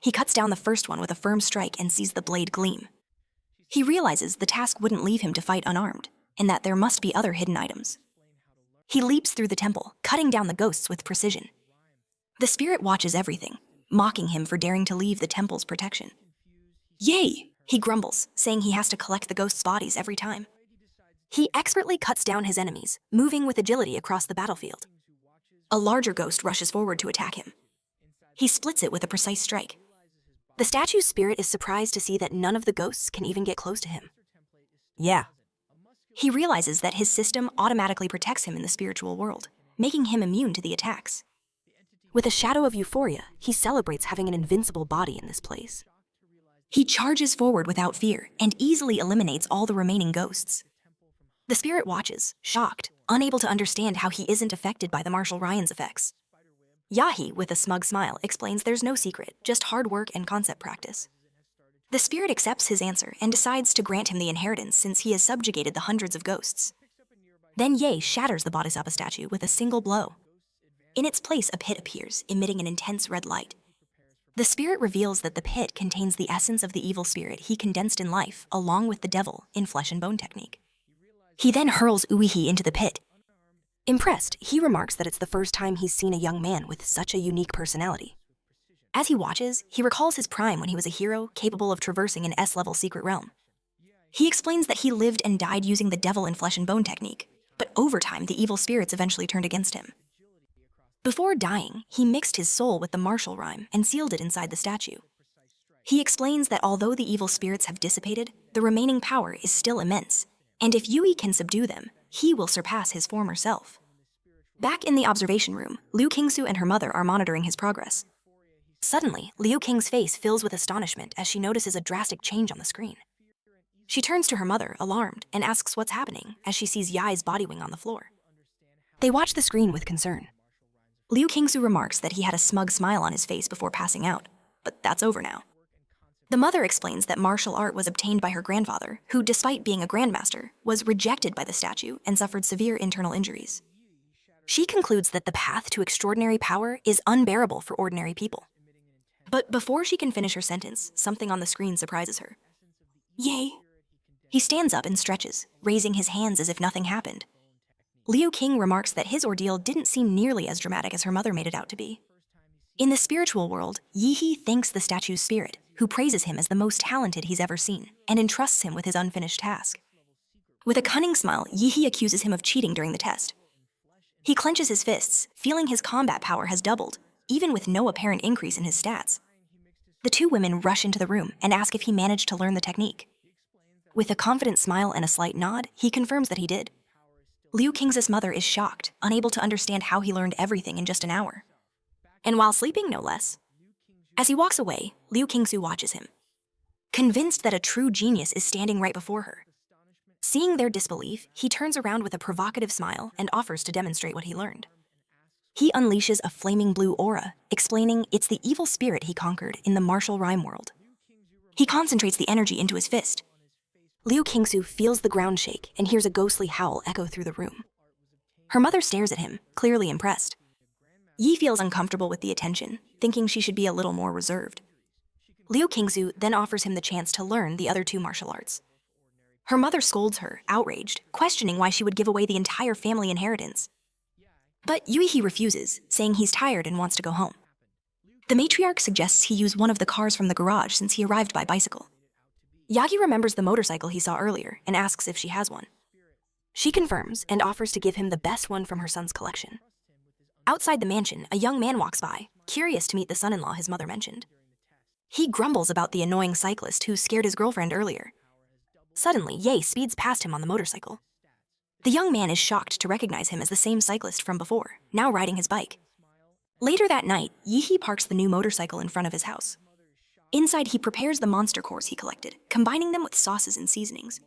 He cuts down the first one with a firm strike and sees the blade gleam. He realizes the task wouldn't leave him to fight unarmed, and that there must be other hidden items. He leaps through the temple, cutting down the ghosts with precision. The spirit watches everything, mocking him for daring to leave the temple's protection. Yay! He grumbles, saying he has to collect the ghosts' bodies every time. He expertly cuts down his enemies, moving with agility across the battlefield. A larger ghost rushes forward to attack him. He splits it with a precise strike. The statue's spirit is surprised to see that none of the ghosts can even get close to him. He realizes that his system automatically protects him in the spiritual world, making him immune to the attacks. With a shadow of euphoria, he celebrates having an invincible body in this place. He charges forward without fear and easily eliminates all the remaining ghosts. The spirit watches, shocked, unable to understand how he isn't affected by the martial Ryan's effects. Yahi, with a smug smile, explains there's no secret, just hard work and concept practice. The spirit accepts his answer and decides to grant him the inheritance since he has subjugated the hundreds of ghosts. Then Ye shatters the Bodhisattva statue with a single blow. In its place, a pit appears, emitting an intense red light. The spirit reveals that the pit contains the essence of the evil spirit he condensed in life, along with the devil, in flesh and bone technique. He then hurls Uihi into the pit. Impressed, he remarks that it's the first time he's seen a young man with such a unique personality. As he watches, he recalls his prime when he was a hero capable of traversing an S-level secret realm. He explains that he lived and died using the devil in flesh and bone technique, but over time the evil spirits eventually turned against him. Before dying, he mixed his soul with the martial rhyme and sealed it inside the statue. He explains that although the evil spirits have dissipated, the remaining power is still immense, and if Yui can subdue them, he will surpass his former self. Back in the observation room, Liu Qingsu and her mother are monitoring his progress. Suddenly, Liu Qing's face fills with astonishment as she notices a drastic change on the screen. She turns to her mother, alarmed, and asks what's happening as she sees Yai's body wing on the floor. They watch the screen with concern. Liu Qingsu remarks that he had a smug smile on his face before passing out, but that's over now. The mother explains that martial art was obtained by her grandfather, who, despite being a grandmaster, was rejected by the statue and suffered severe internal injuries. She concludes that the path to extraordinary power is unbearable for ordinary people. But before she can finish her sentence, something on the screen surprises her. Yay! He stands up and stretches, raising his hands as if nothing happened. Liu Qing remarks that his ordeal didn't seem nearly as dramatic as her mother made it out to be. In the spiritual world, Yihi thanks the statue's spirit, who praises him as the most talented he's ever seen, and entrusts him with his unfinished task. With a cunning smile, Yihi accuses him of cheating during the test. He clenches his fists, feeling his combat power has doubled, even with no apparent increase in his stats. The two women rush into the room and ask if he managed to learn the technique. With a confident smile and a slight nod, he confirms that he did. Liu Qing's mother is shocked, unable to understand how he learned everything in just an hour. And while sleeping, no less. As he walks away, Liu Qingsu watches him, convinced that a true genius is standing right before her. Seeing their disbelief, he turns around with a provocative smile and offers to demonstrate what he learned. He unleashes a flaming blue aura, explaining it's the evil spirit he conquered in the martial rhyme world. He concentrates the energy into his fist. Liu Qingsu feels the ground shake and hears a ghostly howl echo through the room. Her mother stares at him, clearly impressed. Yi feels uncomfortable with the attention, thinking she should be a little more reserved. Liu Qingsu then offers him the chance to learn the other two martial arts. Her mother scolds her, outraged, questioning why she would give away the entire family inheritance. But Yuihi refuses, saying he's tired and wants to go home. The matriarch suggests he use one of the cars from the garage since he arrived by bicycle. Yagi remembers the motorcycle he saw earlier and asks if she has one. She confirms and offers to give him the best one from her son's collection. Outside the mansion, a young man walks by, curious to meet the son-in-law his mother mentioned. He grumbles about the annoying cyclist who scared his girlfriend earlier. Suddenly, Ye speeds past him on the motorcycle. The young man is shocked to recognize him as the same cyclist from before, now riding his bike. Later that night, Yihi parks the new motorcycle in front of his house. Inside, he prepares the monster cores he collected, combining them with sauces and seasonings.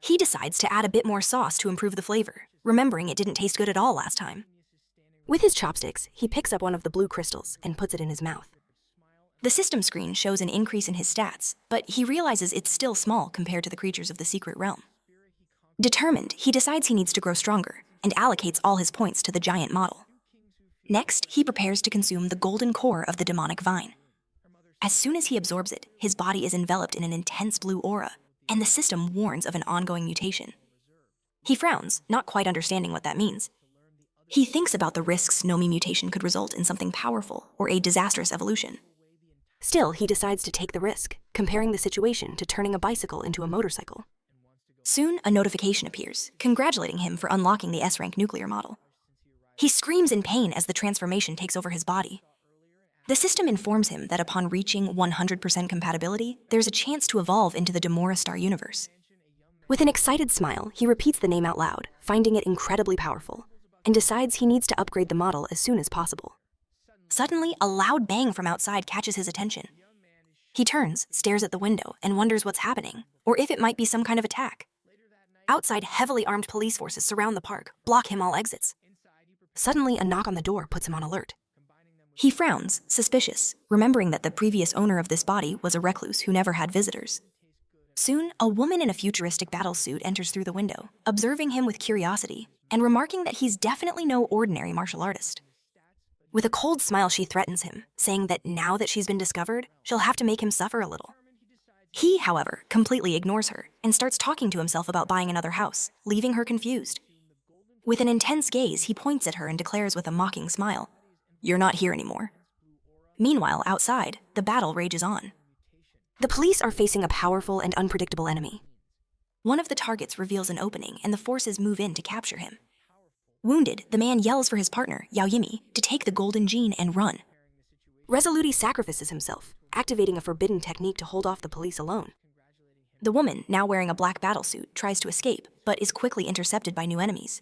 He decides to add a bit more sauce to improve the flavor, remembering it didn't taste good at all last time. With his chopsticks, he picks up one of the blue crystals and puts it in his mouth. The system screen shows an increase in his stats, but he realizes it's still small compared to the creatures of the secret realm. Determined, he decides he needs to grow stronger and allocates all his points to the giant model. Next, he prepares to consume the golden core of the demonic vine. As soon as he absorbs it, his body is enveloped in an intense blue aura, and the system warns of an ongoing mutation. He frowns, not quite understanding what that means. He thinks about the risks Nomi mutation could result in something powerful or a disastrous evolution. Still, he decides to take the risk, comparing the situation to turning a bicycle into a motorcycle. Soon, a notification appears, congratulating him for unlocking the S-rank nuclear model. He screams in pain as the transformation takes over his body. The system informs him that upon reaching 100% compatibility, there's a chance to evolve into the Demora star universe. With an excited smile, he repeats the name out loud, finding it incredibly powerful, and decides he needs to upgrade the model as soon as possible. Suddenly, a loud bang from outside catches his attention. He turns, stares at the window, and wonders what's happening, or if it might be some kind of attack. Outside, heavily armed police forces surround the park, block him all exits. Suddenly, a knock on the door puts him on alert. He frowns, suspicious, remembering that the previous owner of this body was a recluse who never had visitors. Soon, a woman in a futuristic battlesuit enters through the window, observing him with curiosity, and remarking that he's definitely no ordinary martial artist. With a cold smile, she threatens him, saying that now that she's been discovered, she'll have to make him suffer a little. He, however, completely ignores her and starts talking to himself about buying another house, leaving her confused. With an intense gaze, he points at her and declares with a mocking smile, "You're not here anymore." Meanwhile, outside, the battle rages on. The police are facing a powerful and unpredictable enemy. One of the targets reveals an opening, and the forces move in to capture him. Wounded, the man yells for his partner, Yao Yimi, to take the golden gene and run. Resolutely sacrifices himself, activating a forbidden technique to hold off the police alone. The woman, now wearing a black battlesuit, tries to escape, but is quickly intercepted by new enemies.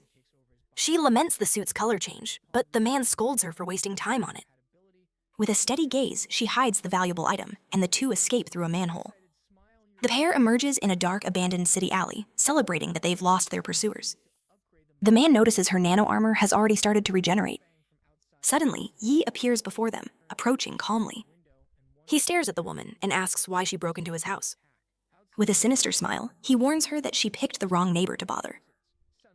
She laments the suit's color change, but the man scolds her for wasting time on it. With a steady gaze, she hides the valuable item, and the two escape through a manhole. The pair emerges in a dark, abandoned city alley, celebrating that they've lost their pursuers. The man notices her nano armor has already started to regenerate. Suddenly, Yi appears before them, approaching calmly. He stares at the woman and asks why she broke into his house. With a sinister smile, he warns her that she picked the wrong neighbor to bother.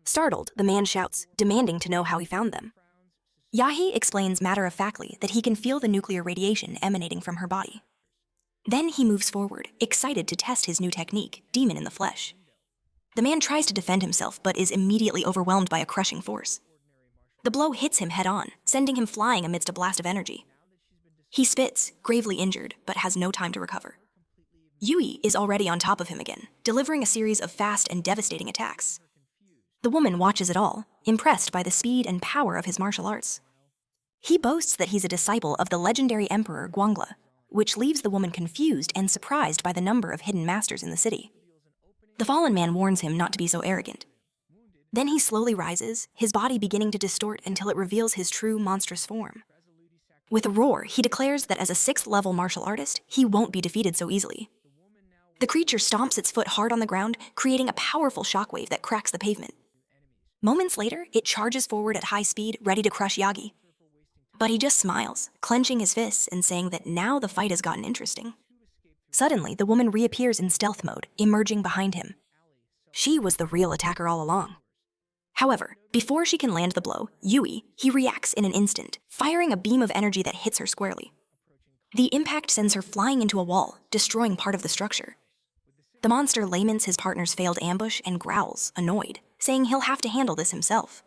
Startled, the man shouts, demanding to know how he found them. Yahi explains matter-of-factly that he can feel the nuclear radiation emanating from her body. Then he moves forward, excited to test his new technique, Demon in the Flesh. The man tries to defend himself, but is immediately overwhelmed by a crushing force. The blow hits him head-on, sending him flying amidst a blast of energy. He spits, gravely injured, but has no time to recover. Yui is already on top of him again, delivering a series of fast and devastating attacks. The woman watches it all, impressed by the speed and power of his martial arts. He boasts that he's a disciple of the legendary emperor Guangla, which leaves the woman confused and surprised by the number of hidden masters in the city. The fallen man warns him not to be so arrogant. Then he slowly rises, his body beginning to distort until it reveals his true monstrous form. With a roar, he declares that as a 6th-level martial artist, he won't be defeated so easily. The creature stomps its foot hard on the ground, creating a powerful shockwave that cracks the pavement. Moments later, it charges forward at high speed, ready to crush Yagi. But he just smiles, clenching his fists and saying that now the fight has gotten interesting. Suddenly, the woman reappears in stealth mode, emerging behind him. She was the real attacker all along. However, before she can land the blow, he reacts in an instant, firing a beam of energy that hits her squarely. The impact sends her flying into a wall, destroying part of the structure. The monster laments his partner's failed ambush and growls, annoyed, saying he'll have to handle this himself.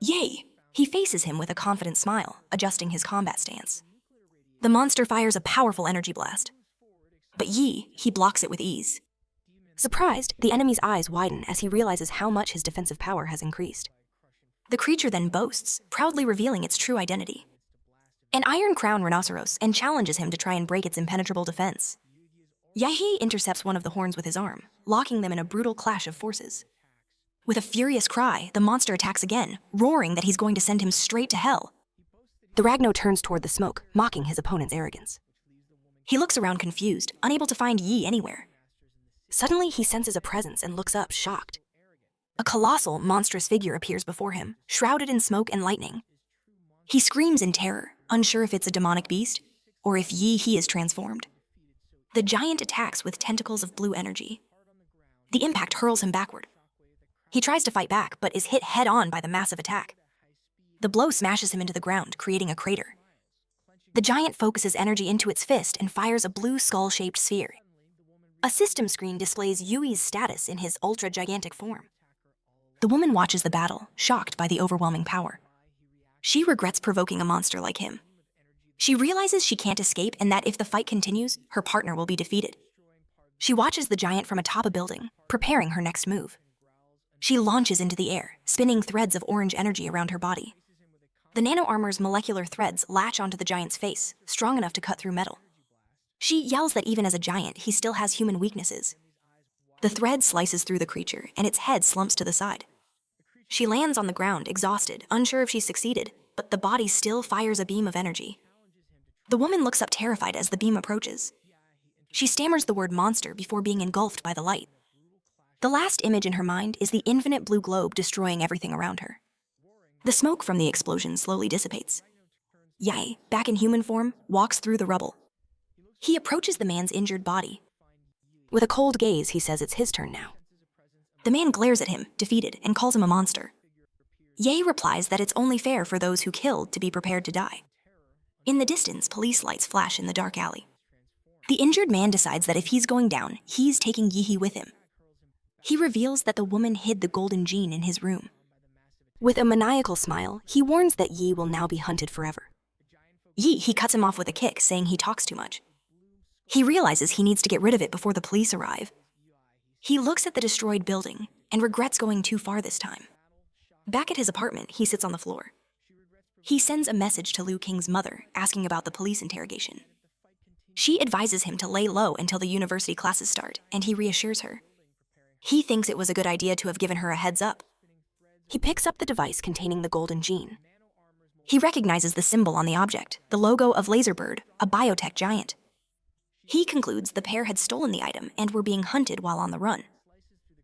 Yay! He faces him with a confident smile, adjusting his combat stance. The monster fires a powerful energy blast. But he blocks it with ease. Surprised, the enemy's eyes widen as he realizes how much his defensive power has increased. The creature then boasts, proudly revealing its true identity. An iron crown rhinoceros, and challenges him to try and break its impenetrable defense. Yahi intercepts one of the horns with his arm, locking them in a brutal clash of forces. With a furious cry, the monster attacks again, roaring that he's going to send him straight to hell. The Ragno turns toward the smoke, mocking his opponent's arrogance. He looks around confused, unable to find Yi anywhere. Suddenly, he senses a presence and looks up, shocked. A colossal, monstrous figure appears before him, shrouded in smoke and lightning. He screams in terror, unsure if it's a demonic beast, or if he is transformed. The giant attacks with tentacles of blue energy. The impact hurls him backward. He tries to fight back, but is hit head-on by the massive attack. The blow smashes him into the ground, creating a crater. The giant focuses energy into its fist and fires a blue skull-shaped sphere. A system screen displays Yui's status in his ultra-gigantic form. The woman watches the battle, shocked by the overwhelming power. She regrets provoking a monster like him. She realizes she can't escape and that if the fight continues, her partner will be defeated. She watches the giant from atop a building, preparing her next move. She launches into the air, spinning threads of orange energy around her body. The nano-armor's molecular threads latch onto the giant's face, strong enough to cut through metal. She yells that even as a giant, he still has human weaknesses. The thread slices through the creature, and its head slumps to the side. She lands on the ground, exhausted, unsure if she's succeeded, but the body still fires a beam of energy. The woman looks up terrified as the beam approaches. She stammers the word monster before being engulfed by the light. The last image in her mind is the infinite blue globe destroying everything around her. The smoke from the explosion slowly dissipates. Yai, back in human form, walks through the rubble. He approaches the man's injured body. With a cold gaze, he says it's his turn now. The man glares at him, defeated, and calls him a monster. Ye replies that it's only fair for those who killed to be prepared to die. In the distance, police lights flash in the dark alley. The injured man decides that if he's going down, he's taking Yihi with him. He reveals that the woman hid the golden gene in his room. With a maniacal smile, he warns that Yi will now be hunted forever. He cuts him off with a kick, saying he talks too much. He realizes he needs to get rid of it before the police arrive. He looks at the destroyed building and regrets going too far this time. Back at his apartment, he sits on the floor. He sends a message to Liu Qing's mother, asking about the police interrogation. She advises him to lay low until the university classes start, and he reassures her. He thinks it was a good idea to have given her a heads up. He picks up the device containing the golden gene. He recognizes the symbol on the object, the logo of Laserbird, a biotech giant. He concludes the pair had stolen the item and were being hunted while on the run.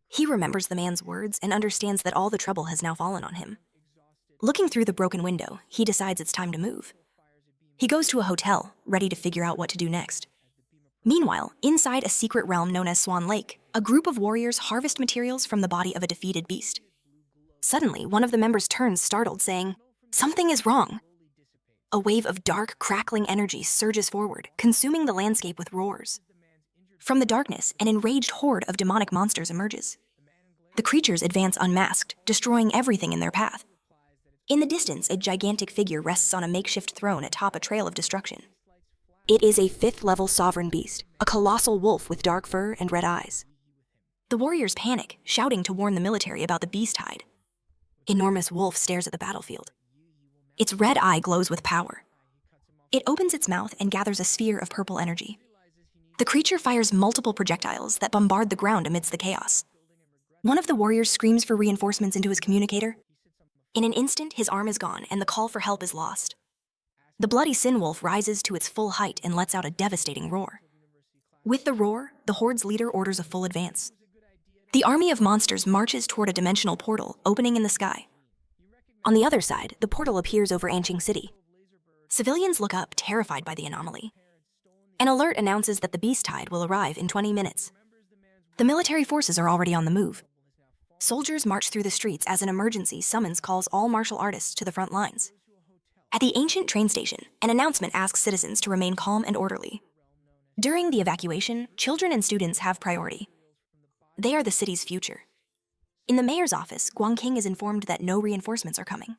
He remembers the man's words and understands that all the trouble has now fallen on him. Looking through the broken window, he decides it's time to move. He goes to a hotel, ready to figure out what to do next. Meanwhile, inside a secret realm known as Swan Lake, a group of warriors harvest materials from the body of a defeated beast. Suddenly, one of the members turns startled, saying, "Something is wrong." A wave of dark, crackling energy surges forward, consuming the landscape with roars. From the darkness, an enraged horde of demonic monsters emerges. The creatures advance unmasked, destroying everything in their path. In the distance, a gigantic figure rests on a makeshift throne atop a trail of destruction. It is a 5th-level sovereign beast, a colossal wolf with dark fur and red eyes. The warriors panic, shouting to warn the military about the beast hide. Enormous wolf stares at the battlefield. Its red eye glows with power. It opens its mouth and gathers a sphere of purple energy. The creature fires multiple projectiles that bombard the ground amidst the chaos. One of the warriors screams for reinforcements into his communicator. In an instant, his arm is gone and the call for help is lost. The bloody sin wolf rises to its full height and lets out a devastating roar. With the roar, the horde's leader orders a full advance. The army of monsters marches toward a dimensional portal opening in the sky. On the other side, the portal appears over Anqing City. Civilians look up, terrified by the anomaly. An alert announces that the beast tide will arrive in 20 minutes. The military forces are already on the move. Soldiers march through the streets as an emergency summons calls all martial artists to the front lines. At the ancient train station, an announcement asks citizens to remain calm and orderly. During the evacuation, children and students have priority. They are the city's future. In the mayor's office, Guangqing is informed that no reinforcements are coming.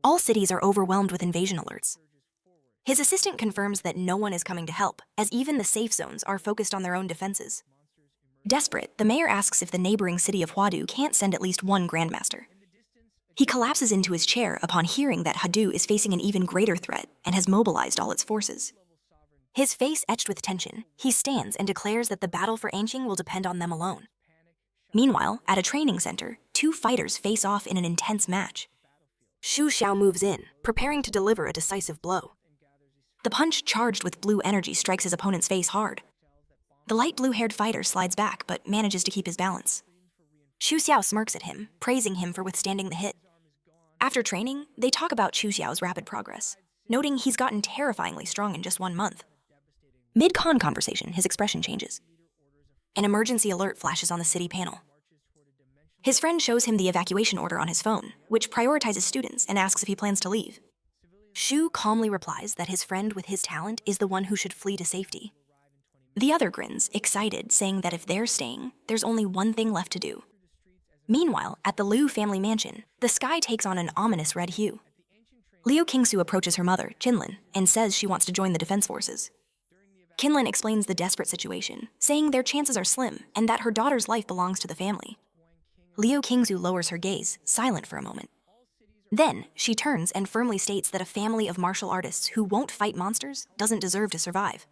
All cities are overwhelmed with invasion alerts. His assistant confirms that no one is coming to help, as even the safe zones are focused on their own defenses. Desperate, the mayor asks if the neighboring city of Huadu can't send at least one grandmaster. He collapses into his chair upon hearing that Huadu is facing an even greater threat and has mobilized all its forces. His face etched with tension, he stands and declares that the battle for Anqing will depend on them alone. Meanwhile, at a training center, two fighters face off in an intense match. Xu Xiao moves in, preparing to deliver a decisive blow. The punch charged with blue energy strikes his opponent's face hard. The light blue-haired fighter slides back but manages to keep his balance. Xu Xiao smirks at him, praising him for withstanding the hit. After training, they talk about Xu Xiao's rapid progress, noting he's gotten terrifyingly strong in just 1 month. Mid-con conversation, his expression changes. An emergency alert flashes on the city panel. His friend shows him the evacuation order on his phone, which prioritizes students and asks if he plans to leave. Xu calmly replies that his friend with his talent is the one who should flee to safety. The other grins, excited, saying that if they're staying, there's only one thing left to do. Meanwhile, at the Liu family mansion, the sky takes on an ominous red hue. Liu Qingsu approaches her mother, Qinlin, and says she wants to join the defense forces. Qinlin explains the desperate situation, saying their chances are slim and that her daughter's life belongs to the family. Liu Qingsu lowers her gaze, silent for a moment. Then, she turns and firmly states that a family of martial artists who won't fight monsters doesn't deserve to survive.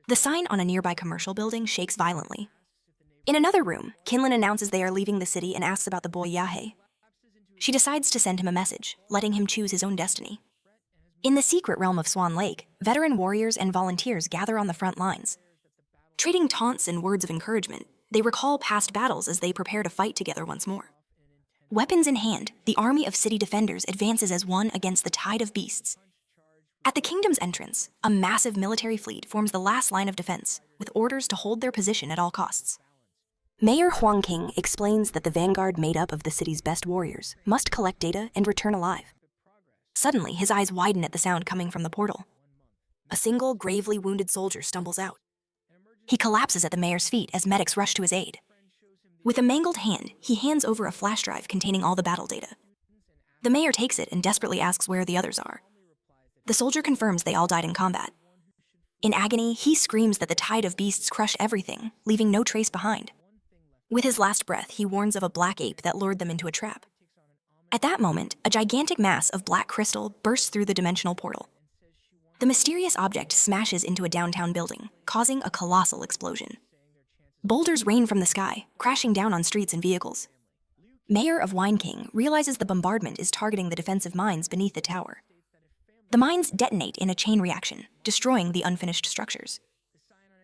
The sign on a nearby commercial building shakes violently. In another room, Qinlin announces they are leaving the city and asks about the boy Yahe. She decides to send him a message, letting him choose his own destiny. In the secret realm of Swan Lake, veteran warriors and volunteers gather on the front lines. Trading taunts and words of encouragement, they recall past battles as they prepare to fight together once more. Weapons in hand, the army of city defenders advances as one against the tide of beasts. At the kingdom's entrance, a massive military fleet forms the last line of defense, with orders to hold their position at all costs. Mayor Huang Qing explains that the vanguard made up of the city's best warriors must collect data and return alive. Suddenly, his eyes widen at the sound coming from the portal. A single, gravely wounded soldier stumbles out. He collapses at the mayor's feet as medics rush to his aid. With a mangled hand, he hands over a flash drive containing all the battle data. The mayor takes it and desperately asks where the others are. The soldier confirms they all died in combat. In agony, he screams that the tide of beasts crush everything, leaving no trace behind. With his last breath, he warns of a black ape that lured them into a trap. At that moment, a gigantic mass of black crystal bursts through the dimensional portal. The mysterious object smashes into a downtown building, causing a colossal explosion. Boulders rain from the sky, crashing down on streets and vehicles. Mayor of Wine realizes the bombardment is targeting the defensive mines beneath the tower. The mines detonate in a chain reaction, destroying the unfinished structures.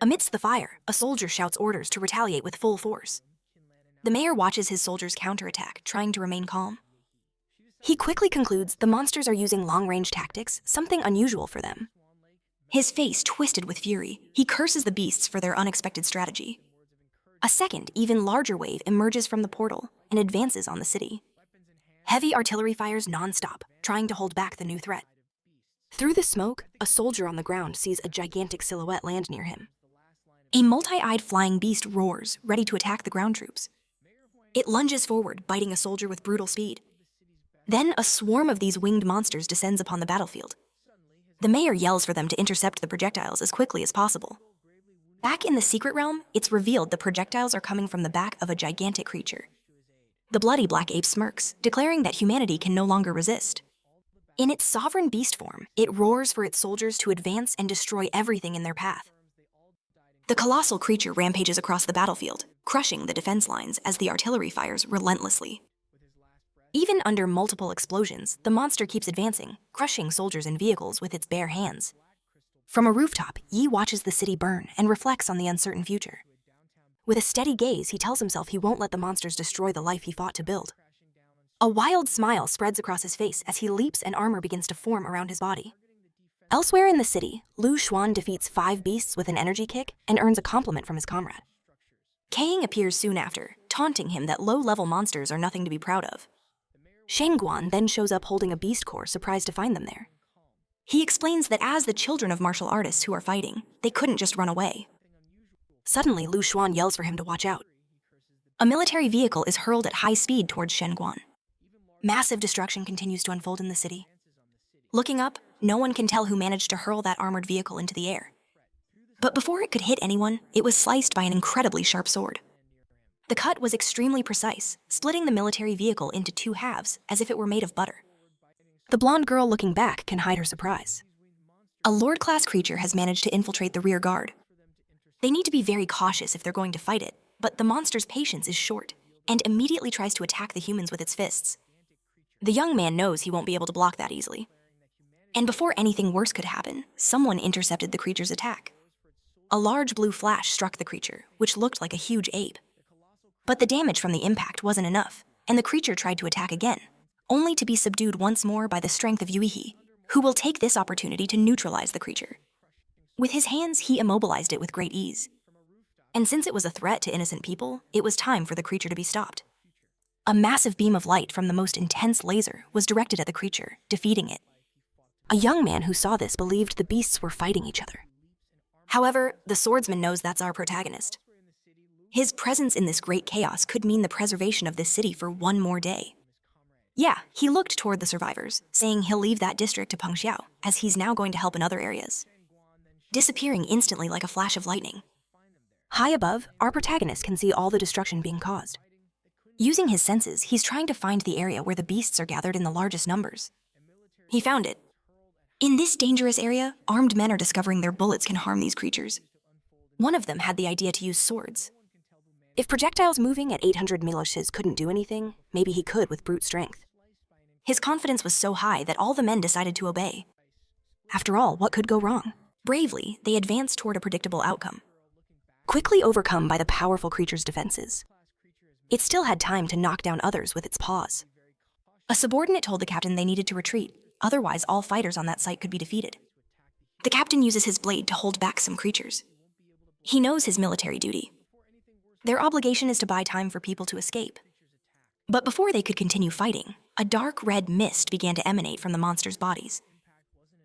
Amidst the fire, a soldier shouts orders to retaliate with full force. The mayor watches his soldiers counterattack, trying to remain calm. He quickly concludes the monsters are using long-range tactics, something unusual for them. His face twisted with fury, he curses the beasts for their unexpected strategy. A second, even larger wave emerges from the portal and advances on the city. Heavy artillery fires non-stop, trying to hold back the new threat. Through the smoke, a soldier on the ground sees a gigantic silhouette land near him. A multi-eyed flying beast roars, ready to attack the ground troops. It lunges forward, biting a soldier with brutal speed. Then a swarm of these winged monsters descends upon the battlefield. The mayor yells for them to intercept the projectiles as quickly as possible. Back in the secret realm, it's revealed the projectiles are coming from the back of a gigantic creature. The bloody black ape smirks, declaring that humanity can no longer resist. In its sovereign beast form, it roars for its soldiers to advance and destroy everything in their path. The colossal creature rampages across the battlefield, crushing the defense lines as the artillery fires relentlessly. Even under multiple explosions, the monster keeps advancing, crushing soldiers and vehicles with its bare hands. From a rooftop, Yi watches the city burn and reflects on the uncertain future. With a steady gaze, he tells himself he won't let the monsters destroy the life he fought to build. A wild smile spreads across his face as he leaps and armor begins to form around his body. Elsewhere in the city, Lu Xuan defeats 5 beasts with an energy kick and earns a compliment from his comrade. Kang appears soon after, taunting him that low-level monsters are nothing to be proud of. Sheng Guan then shows up holding a beast core, surprised to find them there. He explains that as the children of martial artists who are fighting, they couldn't just run away. Suddenly, Lu Xuan yells for him to watch out. A military vehicle is hurled at high speed towards Shenguan. Massive destruction continues to unfold in the city. Looking up, no one can tell who managed to hurl that armored vehicle into the air. But before it could hit anyone, it was sliced by an incredibly sharp sword. The cut was extremely precise, splitting the military vehicle into two halves as if it were made of butter. The blonde girl looking back can hide her surprise. A Lord-class creature has managed to infiltrate the rear guard. They need to be very cautious if they're going to fight it, but the monster's patience is short, and immediately tries to attack the humans with its fists. The young man knows he won't be able to block that easily. And before anything worse could happen, someone intercepted the creature's attack. A large blue flash struck the creature, which looked like a huge ape. But the damage from the impact wasn't enough, and the creature tried to attack again, only to be subdued once more by the strength of Yuihi, who will take this opportunity to neutralize the creature. With his hands, he immobilized it with great ease. And since it was a threat to innocent people, it was time for the creature to be stopped. A massive beam of light from the most intense laser was directed at the creature, defeating it. A young man who saw this believed the beasts were fighting each other. However, the swordsman knows that's our protagonist. His presence in this great chaos could mean the preservation of this city for one more day. Yeah, he looked toward the survivors, saying he'll leave that district to Pengxiao, as he's now going to help in other areas, disappearing instantly like a flash of lightning. High above, our protagonist can see all the destruction being caused. Using his senses, he's trying to find the area where the beasts are gathered in the largest numbers. He found it. In this dangerous area, armed men are discovering their bullets can harm these creatures. One of them had the idea to use swords. If projectiles moving at 800 miloshes couldn't do anything, maybe he could with brute strength. His confidence was so high that all the men decided to obey. After all, what could go wrong? Bravely, they advanced toward a predictable outcome. Quickly overcome by the powerful creature's defenses, it still had time to knock down others with its paws. A subordinate told the captain they needed to retreat, otherwise all fighters on that site could be defeated. The captain uses his blade to hold back some creatures. He knows his military duty. Their obligation is to buy time for people to escape. But before they could continue fighting, a dark red mist began to emanate from the monster's bodies.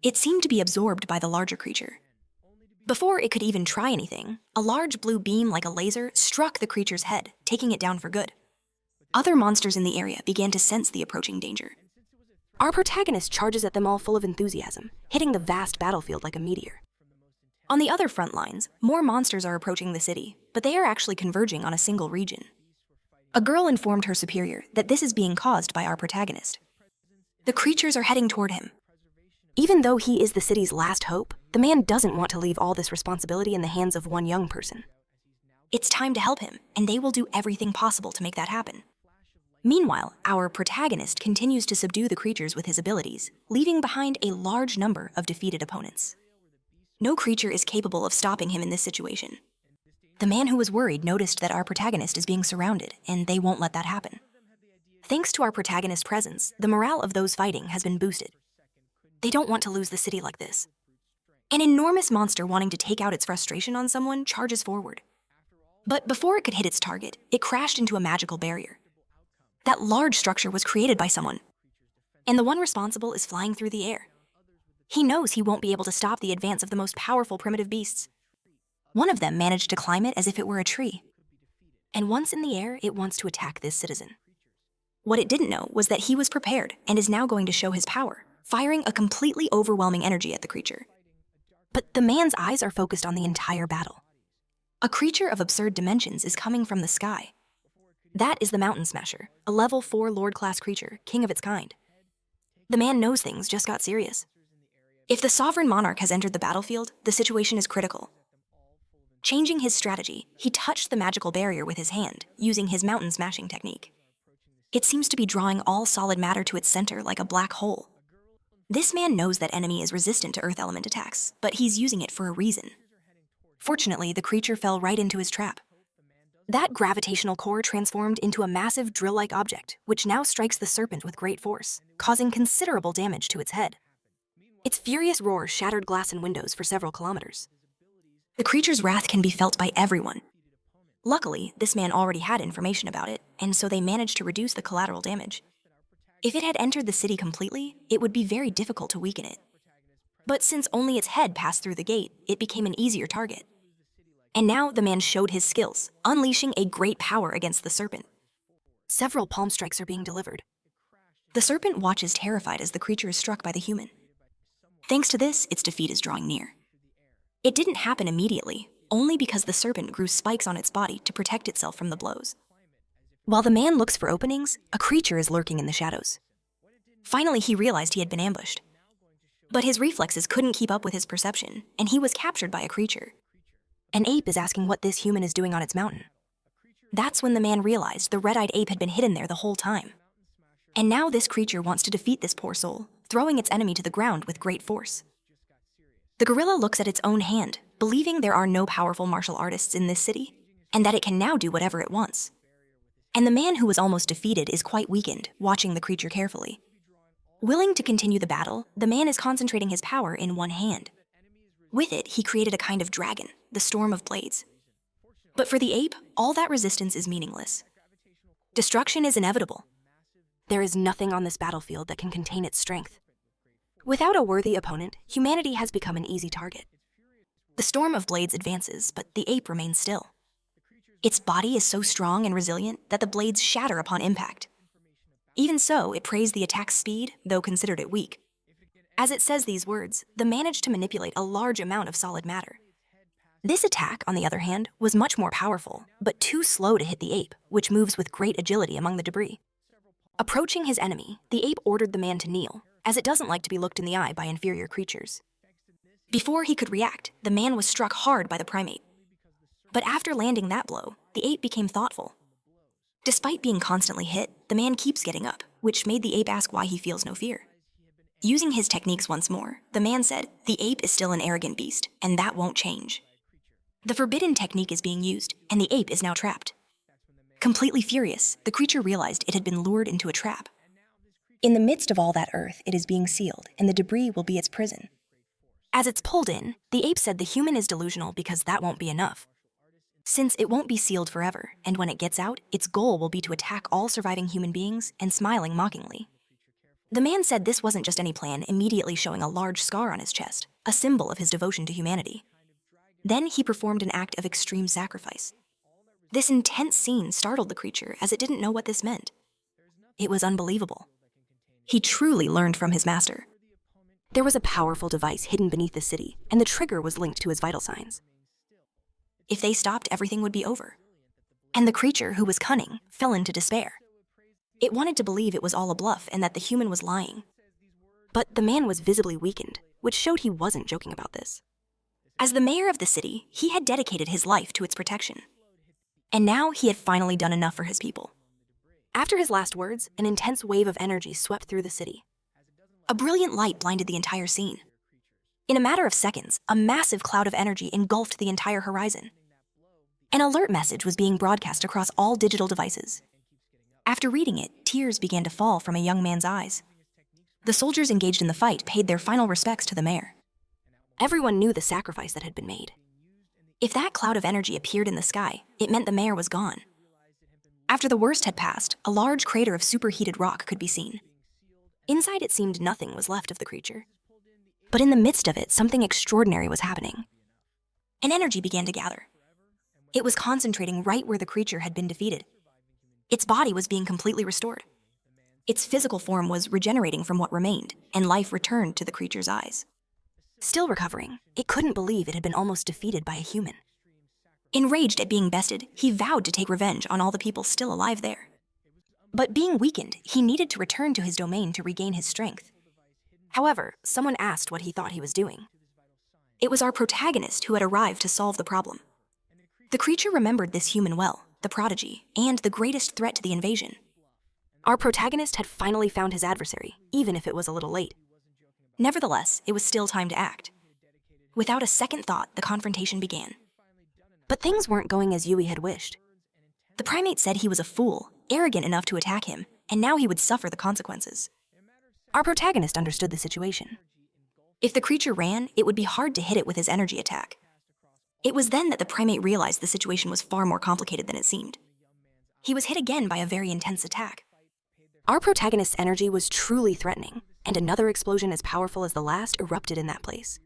It seemed to be absorbed by the larger creature. Before it could even try anything, a large blue beam like a laser struck the creature's head, taking it down for good. Other monsters in the area began to sense the approaching danger. Our protagonist charges at them all full of enthusiasm, hitting the vast battlefield like a meteor. On the other front lines, more monsters are approaching the city, but they are actually converging on a single region. A girl informed her superior that this is being caused by our protagonist. The creatures are heading toward him. Even though he is the city's last hope, the man doesn't want to leave all this responsibility in the hands of one young person. It's time to help him, and they will do everything possible to make that happen. Meanwhile, our protagonist continues to subdue the creatures with his abilities, leaving behind a large number of defeated opponents. No creature is capable of stopping him in this situation. The man who was worried noticed that our protagonist is being surrounded, and they won't let that happen. Thanks to our protagonist's presence, the morale of those fighting has been boosted. They don't want to lose the city like this. An enormous monster wanting to take out its frustration on someone charges forward. But before it could hit its target, it crashed into a magical barrier. That large structure was created by someone, and the one responsible is flying through the air. He knows he won't be able to stop the advance of the most powerful primitive beasts. One of them managed to climb it as if it were a tree. And once in the air, it wants to attack this citizen. What it didn't know was that he was prepared and is now going to show his power, firing a completely overwhelming energy at the creature. But the man's eyes are focused on the entire battle. A creature of absurd dimensions is coming from the sky. That is the Mountain Smasher, a level 4 Lord-class creature, king of its kind. The man knows things just got serious. If the sovereign monarch has entered the battlefield, the situation is critical. Changing his strategy, he touched the magical barrier with his hand, using his mountain smashing technique. It seems to be drawing all solid matter to its center like a black hole. This man knows that enemy is resistant to earth element attacks, but he's using it for a reason. Fortunately, the creature fell right into his trap. That gravitational core transformed into a massive drill-like object, which now strikes the serpent with great force, causing considerable damage to its head. Its furious roar shattered glass and windows for several kilometers. The creature's wrath can be felt by everyone. Luckily, this man already had information about it, and so they managed to reduce the collateral damage. If it had entered the city completely, it would be very difficult to weaken it. But since only its head passed through the gate, it became an easier target. And now the man showed his skills, unleashing a great power against the serpent. Several palm strikes are being delivered. The serpent watches terrified as the creature is struck by the human. Thanks to this, its defeat is drawing near. It didn't happen immediately, only because the serpent grew spikes on its body to protect itself from the blows. While the man looks for openings, a creature is lurking in the shadows. Finally, he realized he had been ambushed. But his reflexes couldn't keep up with his perception, and he was captured by a creature. An ape is asking what this human is doing on its mountain. That's when the man realized the red-eyed ape had been hidden there the whole time. And now this creature wants to defeat this poor soul, throwing its enemy to the ground with great force. The gorilla looks at its own hand, believing there are no powerful martial artists in this city, and that it can now do whatever it wants. And the man who was almost defeated is quite weakened, watching the creature carefully. Willing to continue the battle, the man is concentrating his power in one hand. With it, he created a kind of dragon, the storm of blades. But for the ape, all that resistance is meaningless. Destruction is inevitable. There is nothing on this battlefield that can contain its strength. Without a worthy opponent, humanity has become an easy target. The storm of blades advances, but the ape remains still. Its body is so strong and resilient that the blades shatter upon impact. Even so, it praised the attack's speed, though considered it weak. As it says these words, the managed to manipulate a large amount of solid matter. This attack, on the other hand, was much more powerful, but too slow to hit the ape, which moves with great agility among the debris. Approaching his enemy, the ape ordered the man to kneel, as it doesn't like to be looked in the eye by inferior creatures. Before he could react, the man was struck hard by the primate. But after landing that blow, the ape became thoughtful. Despite being constantly hit, the man keeps getting up, which made the ape ask why he feels no fear. Using his techniques once more, the man said, "The ape is still an arrogant beast, and that won't change." The forbidden technique is being used, and the ape is now trapped. Completely furious, the creature realized it had been lured into a trap. In the midst of all that earth, it is being sealed, and the debris will be its prison. As it's pulled in, the ape said the human is delusional because that won't be enough. Since it won't be sealed forever, and when it gets out, its goal will be to attack all surviving human beings and smiling mockingly. The man said this wasn't just any plan, immediately showing a large scar on his chest, a symbol of his devotion to humanity. Then he performed an act of extreme sacrifice. This intense scene startled the creature as it didn't know what this meant. It was unbelievable. He truly learned from his master. There was a powerful device hidden beneath the city, and the trigger was linked to his vital signs. If they stopped, everything would be over. And the creature, who was cunning, fell into despair. It wanted to believe it was all a bluff and that the human was lying. But the man was visibly weakened, which showed he wasn't joking about this. As the mayor of the city, he had dedicated his life to its protection. And now he had finally done enough for his people. After his last words, an intense wave of energy swept through the city. A brilliant light blinded the entire scene. In a matter of seconds, a massive cloud of energy engulfed the entire horizon. An alert message was being broadcast across all digital devices. After reading it, tears began to fall from a young man's eyes. The soldiers engaged in the fight paid their final respects to the mayor. Everyone knew the sacrifice that had been made. If that cloud of energy appeared in the sky, it meant the mayor was gone. After the worst had passed, a large crater of superheated rock could be seen. Inside it seemed nothing was left of the creature. But in the midst of it, something extraordinary was happening. An energy began to gather. It was concentrating right where the creature had been defeated. Its body was being completely restored. Its physical form was regenerating from what remained, and life returned to the creature's eyes. Still recovering, it couldn't believe it had been almost defeated by a human. Enraged at being bested, he vowed to take revenge on all the people still alive there. But being weakened, he needed to return to his domain to regain his strength. However, someone asked what he thought he was doing. It was our protagonist who had arrived to solve the problem. The creature remembered this human well, the prodigy, and the greatest threat to the invasion. Our protagonist had finally found his adversary, even if it was a little late. Nevertheless, it was still time to act. Without a second thought, the confrontation began. But things weren't going as Yui had wished. The primate said he was a fool, arrogant enough to attack him, and now he would suffer the consequences. Our protagonist understood the situation. If the creature ran, it would be hard to hit it with his energy attack. It was then that the primate realized the situation was far more complicated than it seemed. He was hit again by a very intense attack. Our protagonist's energy was truly threatening, and another explosion as powerful as the last erupted in that place.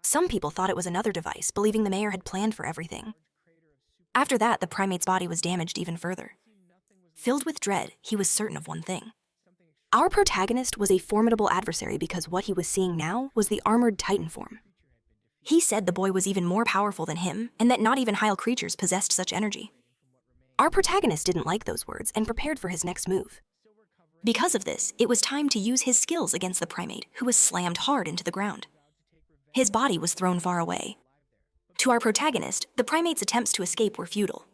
Some people thought it was another device, believing the mayor had planned for everything. After that, the primate's body was damaged even further. Filled with dread, he was certain of one thing. Our protagonist was a formidable adversary because what he was seeing now was the armored Titan form. He said the boy was even more powerful than him, and that not even Hyle creatures possessed such energy. Our protagonist didn't like those words and prepared for his next move. Because of this, it was time to use his skills against the primate, who was slammed hard into the ground. His body was thrown far away. To our protagonist, the primate's attempts to escape were futile.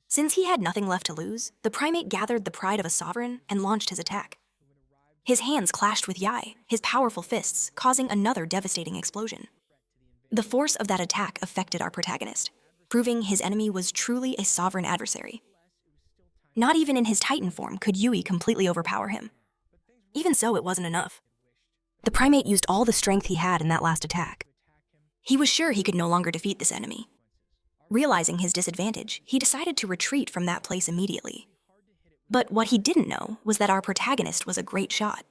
Since he had nothing left to lose, the primate gathered the pride of a sovereign and launched his attack. His hands clashed with Yai, his powerful fists, causing another devastating explosion. The force of that attack affected our protagonist, proving his enemy was truly a sovereign adversary. Not even in his Titan form could Yui completely overpower him. Even so, it wasn't enough. The primate used all the strength he had in that last attack. He was sure he could no longer defeat this enemy. Realizing his disadvantage, he decided to retreat from that place immediately. But what he didn't know was that our protagonist was a great shot.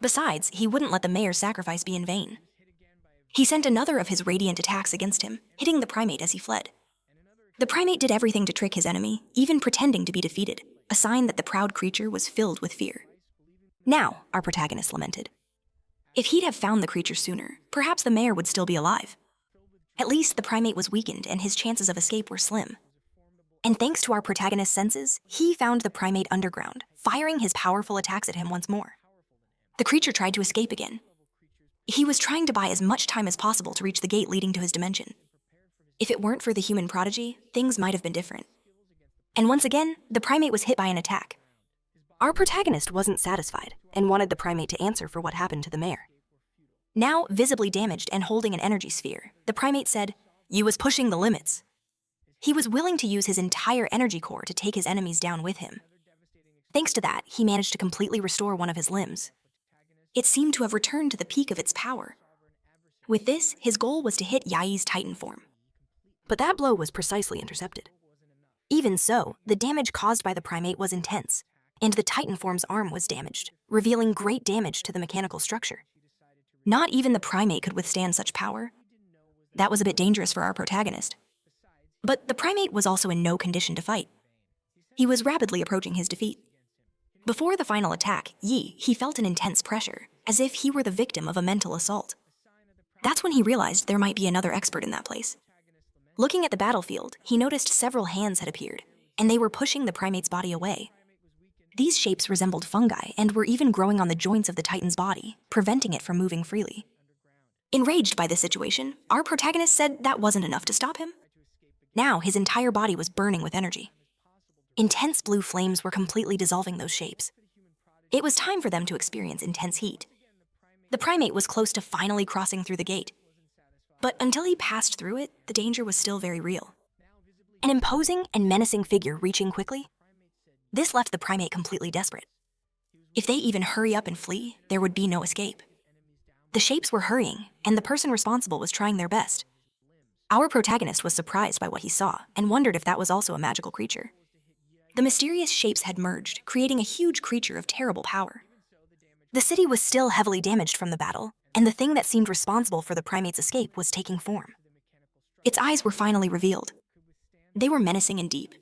Besides, he wouldn't let the mayor's sacrifice be in vain. He sent another of his radiant attacks against him, hitting the primate as he fled. The primate did everything to trick his enemy, even pretending to be defeated, a sign that the proud creature was filled with fear. Now, our protagonist lamented. If he'd have found the creature sooner, perhaps the mayor would still be alive. At least the primate was weakened and his chances of escape were slim. And thanks to our protagonist's senses, he found the primate underground, firing his powerful attacks at him once more. The creature tried to escape again. He was trying to buy as much time as possible to reach the gate leading to his dimension. If it weren't for the human prodigy, things might have been different. And once again, the primate was hit by an attack. Our protagonist wasn't satisfied and wanted the primate to answer for what happened to the mayor. Now, visibly damaged and holding an energy sphere, the primate said, "You was pushing the limits." He was willing to use his entire energy core to take his enemies down with him. Thanks to that, he managed to completely restore one of his limbs. It seemed to have returned to the peak of its power. With this, his goal was to hit Yai's Titan form. But that blow was precisely intercepted. Even so, the damage caused by the primate was intense, and the Titan form's arm was damaged, revealing great damage to the mechanical structure. Not even the primate could withstand such power. That was a bit dangerous for our protagonist. But the primate was also in no condition to fight. He was rapidly approaching his defeat. Before the final attack, he felt an intense pressure, as if he were the victim of a mental assault. That's when he realized there might be another expert in that place. Looking at the battlefield, he noticed several hands had appeared, and they were pushing the primate's body away. These shapes resembled fungi and were even growing on the joints of the Titan's body, preventing it from moving freely. Enraged by this situation, our protagonist said that wasn't enough to stop him. Now his entire body was burning with energy. Intense blue flames were completely dissolving those shapes. It was time for them to experience intense heat. The primate was close to finally crossing through the gate. But until he passed through it, the danger was still very real. An imposing and menacing figure reaching quickly. This left the primate completely desperate. If they even hurry up and flee, there would be no escape. The shapes were hurrying, and the person responsible was trying their best. Our protagonist was surprised by what he saw and wondered if that was also a magical creature. The mysterious shapes had merged, creating a huge creature of terrible power. The city was still heavily damaged from the battle, and the thing that seemed responsible for the primate's escape was taking form. Its eyes were finally revealed. They were menacing and deep.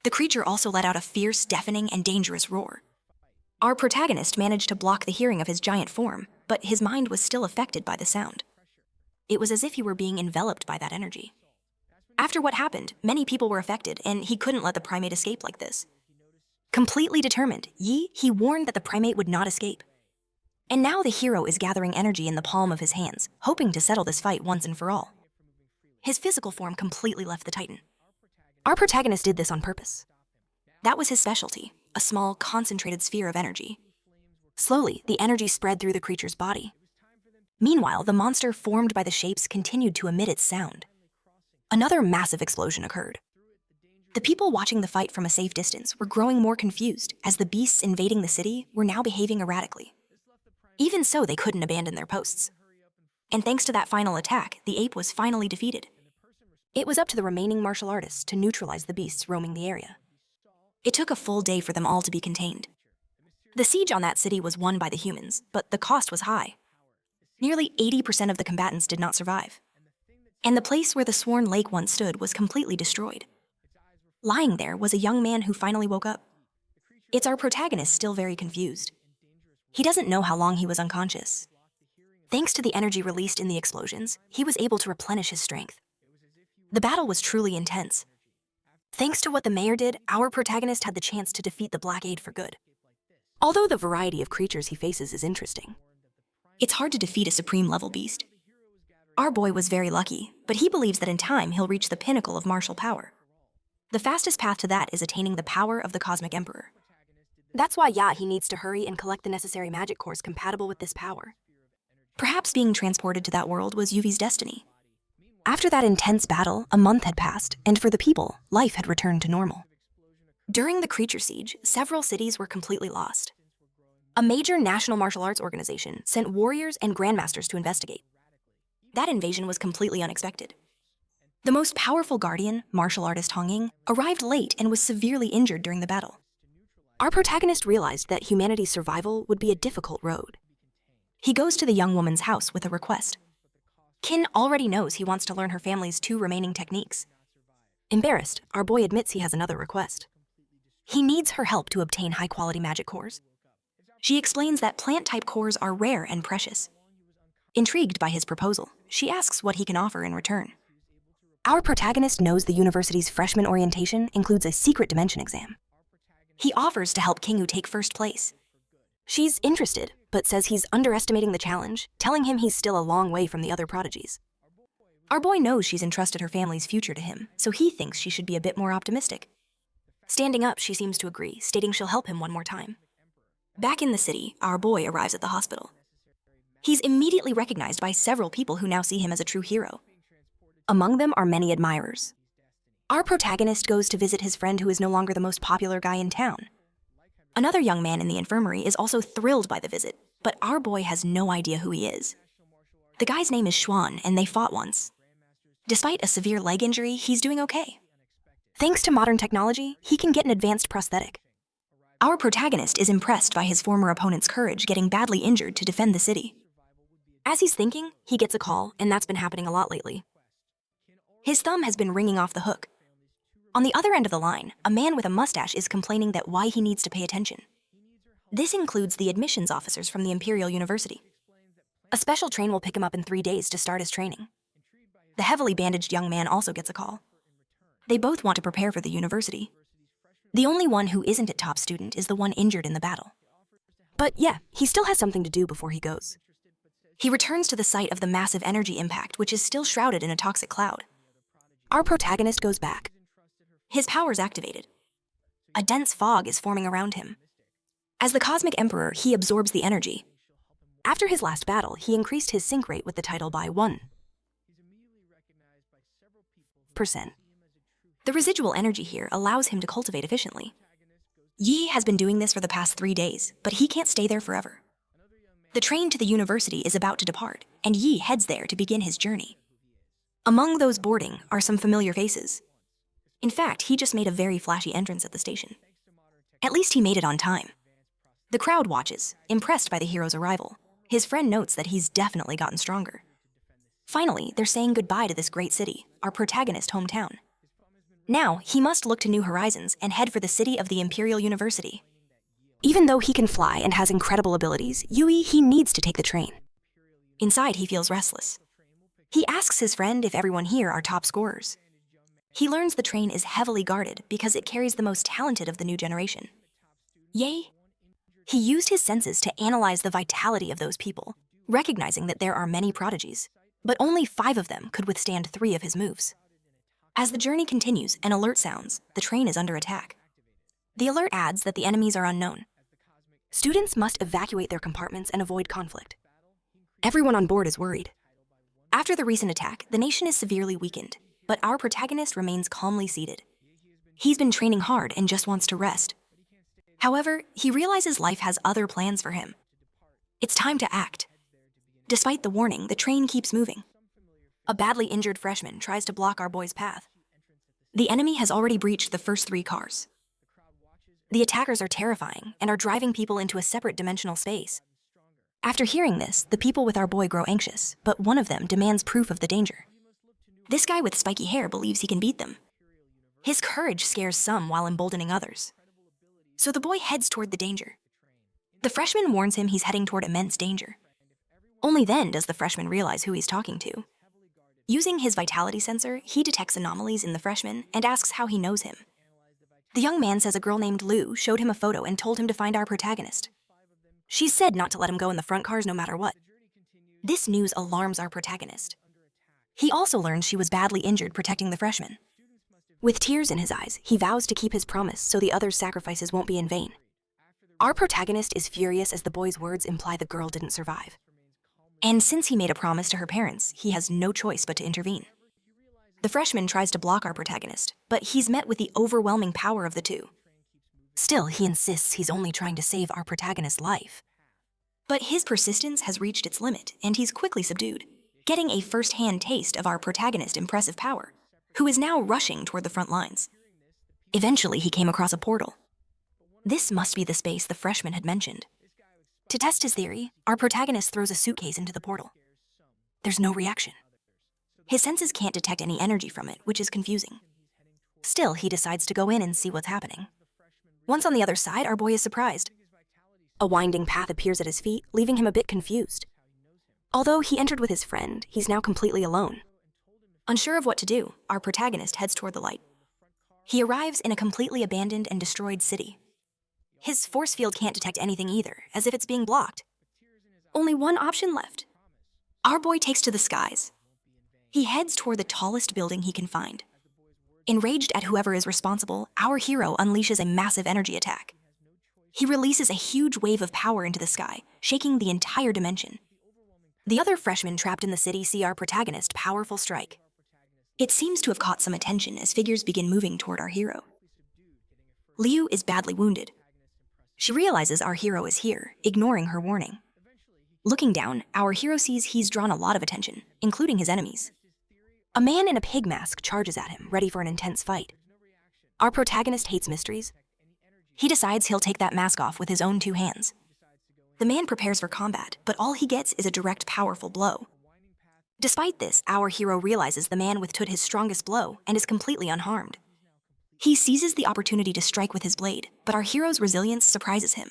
The creature also let out a fierce, deafening, and dangerous roar. Our protagonist managed to block the hearing of his giant form, but his mind was still affected by the sound. It was as if he were being enveloped by that energy. After what happened, many people were affected, and he couldn't let the primate escape like this. Completely determined, he warned that the primate would not escape. And now the hero is gathering energy in the palm of his hands, hoping to settle this fight once and for all. His physical form completely left the Titan. Our protagonist did this on purpose. That was his specialty, a small, concentrated sphere of energy. Slowly, the energy spread through the creature's body. Meanwhile, the monster formed by the shapes continued to emit its sound. Another massive explosion occurred. The people watching the fight from a safe distance were growing more confused as the beasts invading the city were now behaving erratically. Even so, they couldn't abandon their posts. And thanks to that final attack, the ape was finally defeated. It was up to the remaining martial artists to neutralize the beasts roaming the area. It took a full day for them all to be contained. The siege on that city was won by the humans, but the cost was high. Nearly 80% of the combatants did not survive. And the place where the sworn lake once stood was completely destroyed. Lying there was a young man who finally woke up. It's our protagonist still very confused. He doesn't know how long he was unconscious. Thanks to the energy released in the explosions, he was able to replenish his strength. The battle was truly intense. Thanks to what the mayor did, our protagonist had the chance to defeat the Black Aid for good. Although the variety of creatures he faces is interesting, it's hard to defeat a supreme-level beast. Our boy was very lucky, but he believes that in time he'll reach the pinnacle of martial power. The fastest path to that is attaining the power of the Cosmic Emperor. That's why he needs to hurry and collect the necessary magic cores compatible with this power. Perhaps being transported to that world was Yuvi's destiny. After that intense battle, a month had passed, and for the people, life had returned to normal. During the creature siege, several cities were completely lost. A major national martial arts organization sent warriors and grandmasters to investigate. That invasion was completely unexpected. The most powerful guardian, martial artist Hong Ying, arrived late and was severely injured during the battle. Our protagonist realized that humanity's survival would be a difficult road. He goes to the young woman's house with a request. Kin already knows he wants to learn her family's 2 remaining techniques. Embarrassed, our boy admits he has another request. He needs her help to obtain high-quality magic cores. She explains that plant-type cores are rare and precious. Intrigued by his proposal, she asks what he can offer in return. Our protagonist knows the university's freshman orientation includes a secret dimension exam. He offers to help Kingu take first place. She's interested, but says he's underestimating the challenge, telling him he's still a long way from the other prodigies. Our boy knows she's entrusted her family's future to him, so he thinks she should be a bit more optimistic. Standing up, she seems to agree, stating she'll help him one more time. Back in the city, our boy arrives at the hospital. He's immediately recognized by several people who now see him as a true hero. Among them are many admirers. Our protagonist goes to visit his friend who is no longer the most popular guy in town. Another young man in the infirmary is also thrilled by the visit, but our boy has no idea who he is. The guy's name is Xuan, and they fought once. Despite a severe leg injury, he's doing okay. Thanks to modern technology, he can get an advanced prosthetic. Our protagonist is impressed by his former opponent's courage getting badly injured to defend the city. As he's thinking, he gets a call, and that's been happening a lot lately. His thumb has been ringing off the hook. On the other end of the line, a man with a mustache is complaining that why he needs to pay attention. This includes the admissions officers from the Imperial University. A special train will pick him up in 3 days to start his training. The heavily bandaged young man also gets a call. They both want to prepare for the university. The only one who isn't a top student is the one injured in the battle. But he still has something to do before he goes. He returns to the site of the massive energy impact, which is still shrouded in a toxic cloud. Our protagonist goes back. His power's activated. A dense fog is forming around him. As the Cosmic Emperor, he absorbs the energy. After his last battle, he increased his sync rate with the title by 1%. The residual energy here allows him to cultivate efficiently. Yi has been doing this for the past 3 days, but he can't stay there forever. The train to the university is about to depart, and Yi heads there to begin his journey. Among those boarding are some familiar faces. In fact, he just made a very flashy entrance at the station. At least he made it on time. The crowd watches, impressed by the hero's arrival. His friend notes that he's definitely gotten stronger. Finally, they're saying goodbye to this great city, our protagonist's hometown. Now, he must look to new horizons and head for the city of the Imperial University. Even though he can fly and has incredible abilities, he needs to take the train. Inside, he feels restless. He asks his friend if everyone here are top scorers. He learns the train is heavily guarded because it carries the most talented of the new generation. Yay! He used his senses to analyze the vitality of those people, recognizing that there are many prodigies, but only 5 of them could withstand 3 of his moves. As the journey continues, an alert sounds. The train is under attack. The alert adds that the enemies are unknown. Students must evacuate their compartments and avoid conflict. Everyone on board is worried. After the recent attack, the nation is severely weakened, but our protagonist remains calmly seated. He's been training hard and just wants to rest. However, he realizes life has other plans for him. It's time to act. Despite the warning, the train keeps moving. A badly injured freshman tries to block our boy's path. The enemy has already breached the first 3 cars. The attackers are terrifying and are driving people into a separate dimensional space. After hearing this, the people with our boy grow anxious, but one of them demands proof of the danger. This guy with spiky hair believes he can beat them. His courage scares some while emboldening others. So the boy heads toward the danger. The freshman warns him he's heading toward immense danger. Only then does the freshman realize who he's talking to. Using his vitality sensor, he detects anomalies in the freshman and asks how he knows him. The young man says a girl named Lou showed him a photo and told him to find our protagonist. She said not to let him go in the front cars no matter what. This news alarms our protagonist. He also learns she was badly injured protecting the freshman. With tears in his eyes, he vows to keep his promise so the others' sacrifices won't be in vain. Our protagonist is furious as the boy's words imply the girl didn't survive. And since he made a promise to her parents, he has no choice but to intervene. The freshman tries to block our protagonist, but he's met with the overwhelming power of the two. Still, he insists he's only trying to save our protagonist's life. But his persistence has reached its limit, and he's quickly subdued, getting a first-hand taste of our protagonist's impressive power, who is now rushing toward the front lines. Eventually, he came across a portal. This must be the space the freshman had mentioned. To test his theory, our protagonist throws a suitcase into the portal. There's no reaction. His senses can't detect any energy from it, which is confusing. Still, he decides to go in and see what's happening. Once on the other side, our boy is surprised. A winding path appears at his feet, leaving him a bit confused. Although he entered with his friend, he's now completely alone. Unsure of what to do, our protagonist heads toward the light. He arrives in a completely abandoned and destroyed city. His force field can't detect anything either, as if it's being blocked. Only one option left. Our boy takes to the skies. He heads toward the tallest building he can find. Enraged at whoever is responsible, our hero unleashes a massive energy attack. He releases a huge wave of power into the sky, shaking the entire dimension. The other freshmen trapped in the city see our protagonist's powerful strike. It seems to have caught some attention as figures begin moving toward our hero. Liu is badly wounded. She realizes our hero is here, ignoring her warning. Looking down, our hero sees he's drawn a lot of attention, including his enemies. A man in a pig mask charges at him, ready for an intense fight. Our protagonist hates mysteries. He decides he'll take that mask off with his own 2 hands. The man prepares for combat, but all he gets is a direct, powerful blow. Despite this, our hero realizes the man withstood his strongest blow and is completely unharmed. He seizes the opportunity to strike with his blade, but our hero's resilience surprises him.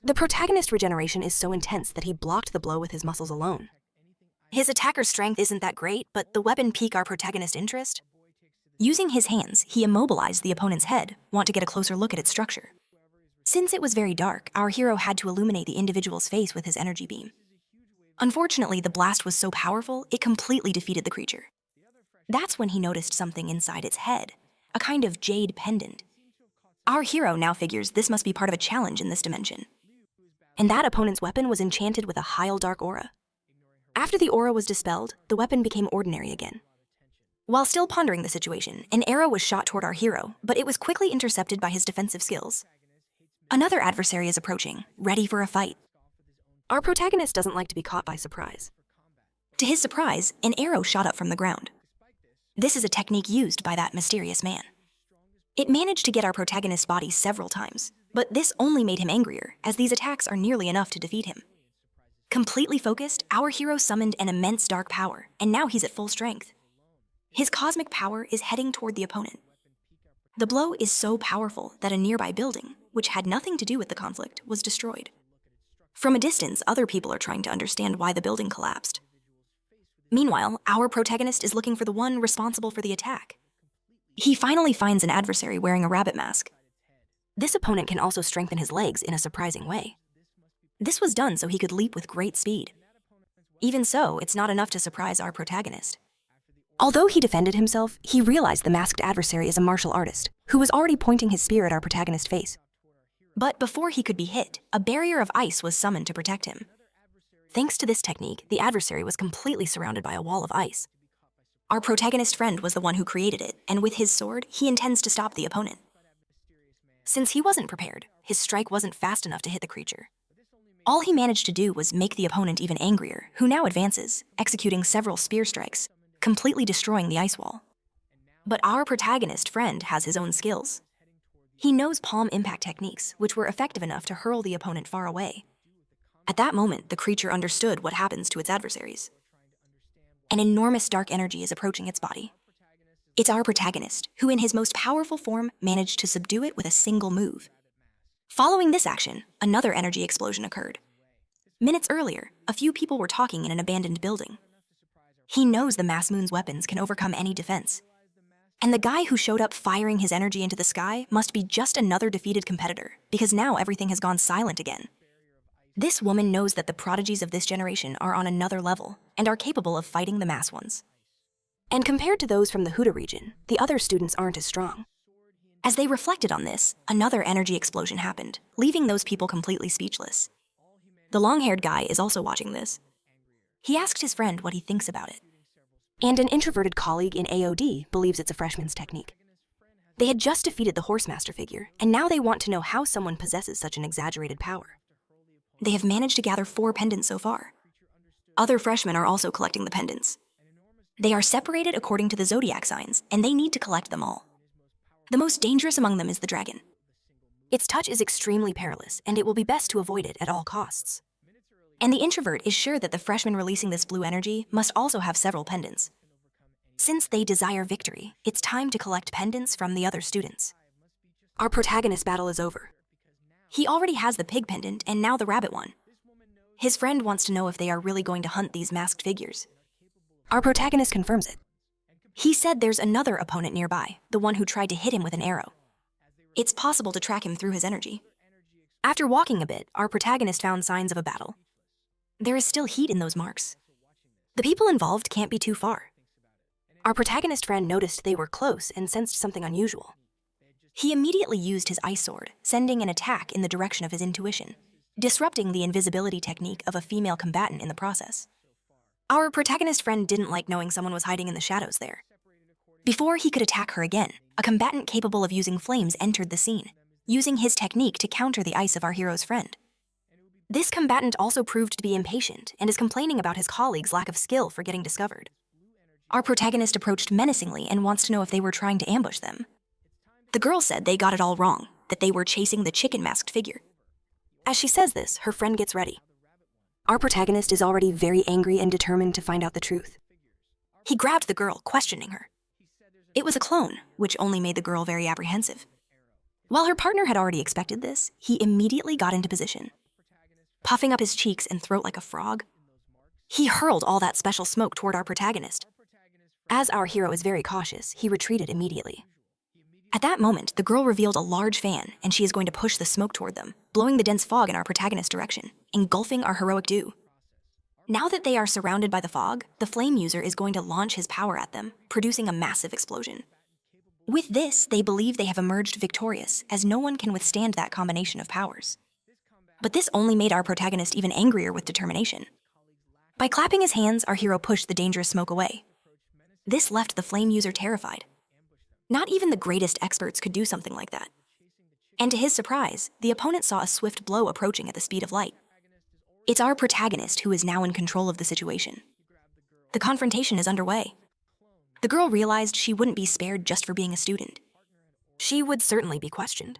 The protagonist's regeneration is so intense that he blocked the blow with his muscles alone. His attacker's strength isn't that great, but the weapon piqued our protagonist's interest. Using his hands, he immobilized the opponent's head, want to get a closer look at its structure. Since it was very dark, our hero had to illuminate the individual's face with his energy beam. Unfortunately, the blast was so powerful, it completely defeated the creature. That's when he noticed something inside its head, a kind of jade pendant. Our hero now figures this must be part of a challenge in this dimension. And that opponent's weapon was enchanted with a high dark aura. After the aura was dispelled, the weapon became ordinary again. While still pondering the situation, an arrow was shot toward our hero, but it was quickly intercepted by his defensive skills. Another adversary is approaching, ready for a fight. Our protagonist doesn't like to be caught by surprise. To his surprise, an arrow shot up from the ground. This is a technique used by that mysterious man. It managed to get our protagonist's body several times, but this only made him angrier, as these attacks are nearly enough to defeat him. Completely focused, our hero summoned an immense dark power, and now he's at full strength. His cosmic power is heading toward the opponent. The blow is so powerful that a nearby building, which had nothing to do with the conflict, was destroyed. From a distance, other people are trying to understand why the building collapsed. Meanwhile, our protagonist is looking for the one responsible for the attack. He finally finds an adversary wearing a rabbit mask. This opponent can also strengthen his legs in a surprising way. This was done so he could leap with great speed. Even so, it's not enough to surprise our protagonist. Although he defended himself, he realized the masked adversary is a martial artist, who was already pointing his spear at our protagonist's face. But before he could be hit, a barrier of ice was summoned to protect him. Thanks to this technique, the adversary was completely surrounded by a wall of ice. Our protagonist friend was the one who created it, and with his sword, he intends to stop the opponent. Since he wasn't prepared, his strike wasn't fast enough to hit the creature. All he managed to do was make the opponent even angrier, who now advances, executing several spear strikes, completely destroying the ice wall. But our protagonist friend has his own skills. He knows palm impact techniques, which were effective enough to hurl the opponent far away. At that moment, the creature understood what happens to its adversaries. An enormous dark energy is approaching its body. It's our protagonist, who in his most powerful form managed to subdue it with a single move. Following this action, another energy explosion occurred. Minutes earlier, a few people were talking in an abandoned building. He knows the Mass Moon's weapons can overcome any defense. And the guy who showed up firing his energy into the sky must be just another defeated competitor, because now everything has gone silent again. This woman knows that the prodigies of this generation are on another level and are capable of fighting the mass ones. And compared to those from the Huda region, the other students aren't as strong. As they reflected on this, another energy explosion happened, leaving those people completely speechless. The long-haired guy is also watching this. He asked his friend what he thinks about it. And an introverted colleague in AOD believes it's a freshman's technique. They had just defeated the Horsemaster figure, and now they want to know how someone possesses such an exaggerated power. They have managed to gather 4 pendants so far. Other freshmen are also collecting the pendants. They are separated according to the zodiac signs, and they need to collect them all. The most dangerous among them is the dragon. Its touch is extremely perilous, and it will be best to avoid it at all costs. And the introvert is sure that the freshman releasing this blue energy must also have several pendants. Since they desire victory, it's time to collect pendants from the other students. Our protagonist's battle is over. He already has the pig pendant and now the rabbit one. His friend wants to know if they are really going to hunt these masked figures. Our protagonist confirms it. He said there's another opponent nearby, the one who tried to hit him with an arrow. It's possible to track him through his energy. After walking a bit, our protagonist found signs of a battle. There is still heat in those marks. The people involved can't be too far. Our protagonist friend noticed they were close and sensed something unusual. He immediately used his ice sword, sending an attack in the direction of his intuition, disrupting the invisibility technique of a female combatant in the process. Our protagonist friend didn't like knowing someone was hiding in the shadows there. Before he could attack her again, a combatant capable of using flames entered the scene, using his technique to counter the ice of our hero's friend. This combatant also proved to be impatient and is complaining about his colleagues' lack of skill for getting discovered. Our protagonist approached menacingly and wants to know if they were trying to ambush them. The girl said they got it all wrong, that they were chasing the chicken-masked figure. As she says this, her friend gets ready. Our protagonist is already very angry and determined to find out the truth. He grabbed the girl, questioning her. It was a clone, which only made the girl very apprehensive. While her partner had already expected this, he immediately got into position. Puffing up his cheeks and throat like a frog, he hurled all that special smoke toward our protagonist. As our hero is very cautious, he retreated immediately. At that moment, the girl revealed a large fan, and she is going to push the smoke toward them, blowing the dense fog in our protagonist's direction, engulfing our heroic duo. Now that they are surrounded by the fog, the flame user is going to launch his power at them, producing a massive explosion. With this, they believe they have emerged victorious, as no one can withstand that combination of powers. But this only made our protagonist even angrier with determination. By clapping his hands, our hero pushed the dangerous smoke away. This left the flame user terrified. Not even the greatest experts could do something like that. And to his surprise, the opponent saw a swift blow approaching at the speed of light. It's our protagonist who is now in control of the situation. The confrontation is underway. The girl realized she wouldn't be spared just for being a student. She would certainly be questioned.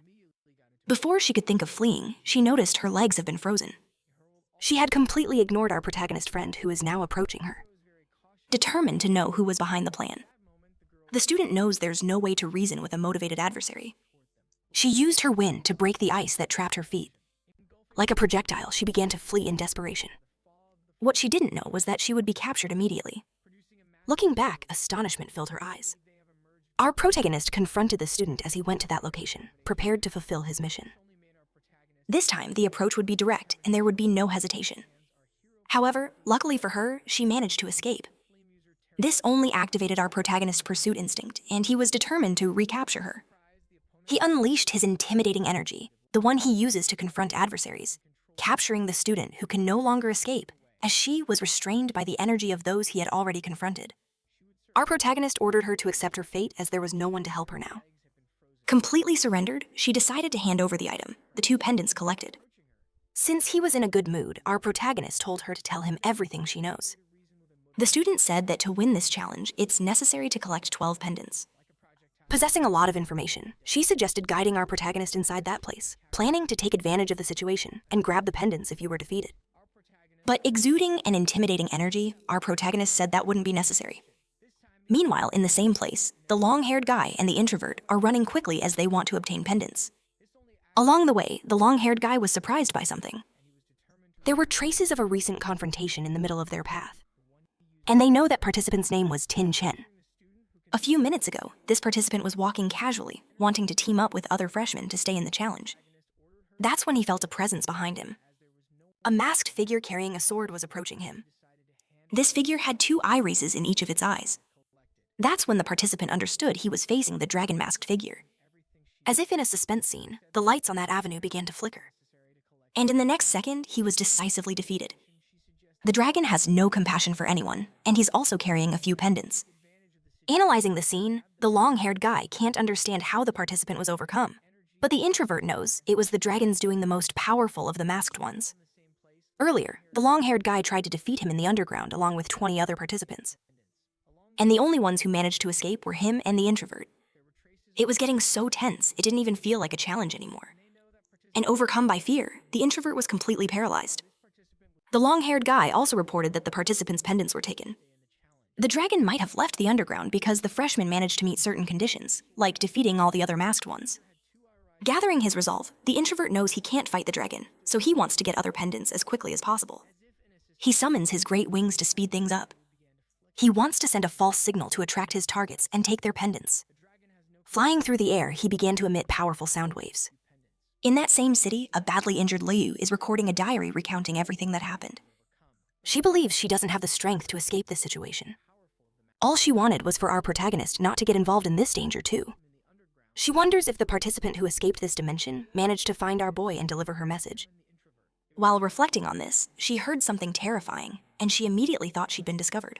Before she could think of fleeing, she noticed her legs have been frozen. She had completely ignored our protagonist friend who is now approaching her. Determined to know who was behind the plan, the student knows there's no way to reason with a motivated adversary. She used her wind to break the ice that trapped her feet. Like a projectile, she began to flee in desperation. What she didn't know was that she would be captured immediately. Looking back, astonishment filled her eyes. Our protagonist confronted the student as he went to that location, prepared to fulfill his mission. This time, the approach would be direct, and there would be no hesitation. However, luckily for her, she managed to escape. This only activated our protagonist's pursuit instinct, and he was determined to recapture her. He unleashed his intimidating energy, the one he uses to confront adversaries, capturing the student who can no longer escape, as she was restrained by the energy of those he had already confronted. Our protagonist ordered her to accept her fate as there was no one to help her now. Completely surrendered, she decided to hand over the item, the 2 pendants collected. Since he was in a good mood, our protagonist told her to tell him everything she knows. The student said that to win this challenge, it's necessary to collect 12 pendants. Possessing a lot of information, she suggested guiding our protagonist inside that place, planning to take advantage of the situation and grab the pendants if you were defeated. But exuding an intimidating energy, our protagonist said that wouldn't be necessary. Meanwhile, in the same place, the long-haired guy and the introvert are running quickly as they want to obtain pendants. Along the way, the long-haired guy was surprised by something. There were traces of a recent confrontation in the middle of their path. And they know that participant's name was Tin Chen. A few minutes ago, this participant was walking casually, wanting to team up with other freshmen to stay in the challenge. That's when he felt a presence behind him. A masked figure carrying a sword was approaching him. This figure had 2 irises in each of its eyes. That's when the participant understood he was facing the dragon-masked figure. As if in a suspense scene, the lights on that avenue began to flicker. And in the next second, he was decisively defeated. The dragon has no compassion for anyone, and he's also carrying a few pendants. Analyzing the scene, the long-haired guy can't understand how the participant was overcome. But the introvert knows it was the dragons doing the most powerful of the masked ones. Earlier, the long-haired guy tried to defeat him in the underground along with 20 other participants. And the only ones who managed to escape were him and the introvert. It was getting so tense, it didn't even feel like a challenge anymore. And overcome by fear, the introvert was completely paralyzed. The long-haired guy also reported that the participants' pendants were taken. The dragon might have left the underground because the freshmen managed to meet certain conditions, like defeating all the other masked ones. Gathering his resolve, the introvert knows he can't fight the dragon, so he wants to get other pendants as quickly as possible. He summons his great wings to speed things up. He wants to send a false signal to attract his targets and take their pendants. Flying through the air, he began to emit powerful sound waves. In that same city, a badly injured Liu is recording a diary recounting everything that happened. She believes she doesn't have the strength to escape this situation. All she wanted was for our protagonist not to get involved in this danger too. She wonders if the participant who escaped this dimension managed to find our boy and deliver her message. While reflecting on this, she heard something terrifying, and she immediately thought she'd been discovered.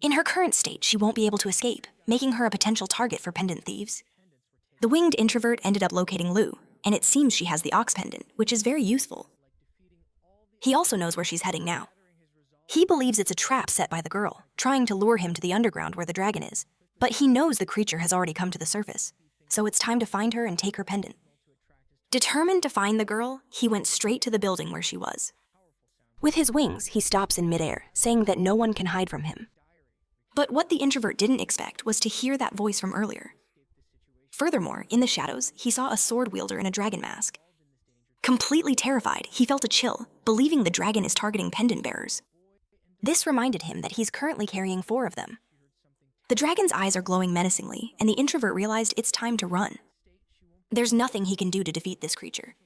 In her current state, she won't be able to escape, making her a potential target for pendant thieves. The winged introvert ended up locating Liu, and it seems she has the ox pendant, which is very useful. He also knows where she's heading now. He believes it's a trap set by the girl, trying to lure him to the underground where the dragon is, but he knows the creature has already come to the surface, so it's time to find her and take her pendant. Determined to find the girl, he went straight to the building where she was. With his wings, he stops in midair, saying that no one can hide from him. But what the introvert didn't expect was to hear that voice from earlier. Furthermore, in the shadows, he saw a sword wielder in a dragon mask. Completely terrified, he felt a chill, believing the dragon is targeting pendant bearers. This reminded him that he's currently carrying 4 of them. The dragon's eyes are glowing menacingly, and the introvert realized it's time to run. There's nothing he can do to defeat this creature.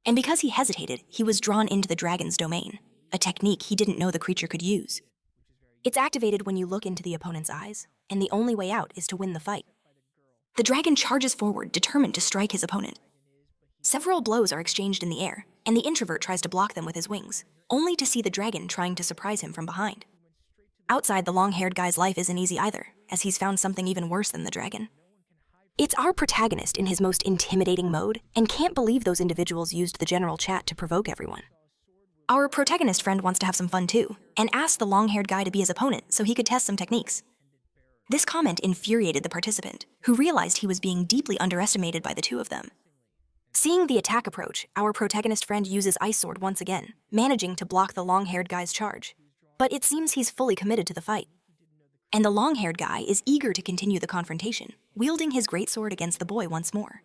And because he hesitated, he was drawn into the dragon's domain, a technique he didn't know the creature could use. It's activated when you look into the opponent's eyes, and the only way out is to win the fight. The dragon charges forward, determined to strike his opponent. Several blows are exchanged in the air, and the introvert tries to block them with his wings, only to see the dragon trying to surprise him from behind. Outside, the long-haired guy's life isn't easy either, as he's found something even worse than the dragon. It's our protagonist in his most intimidating mode, and can't believe those individuals used the general chat to provoke everyone. Our protagonist friend wants to have some fun too, and asked the long-haired guy to be his opponent so he could test some techniques. This comment infuriated the participant, who realized he was being deeply underestimated by the 2 of them. Seeing the attack approach, our protagonist friend uses Ice Sword once again, managing to block the long-haired guy's charge. But it seems he's fully committed to the fight. And the long-haired guy is eager to continue the confrontation, wielding his greatsword against the boy once more.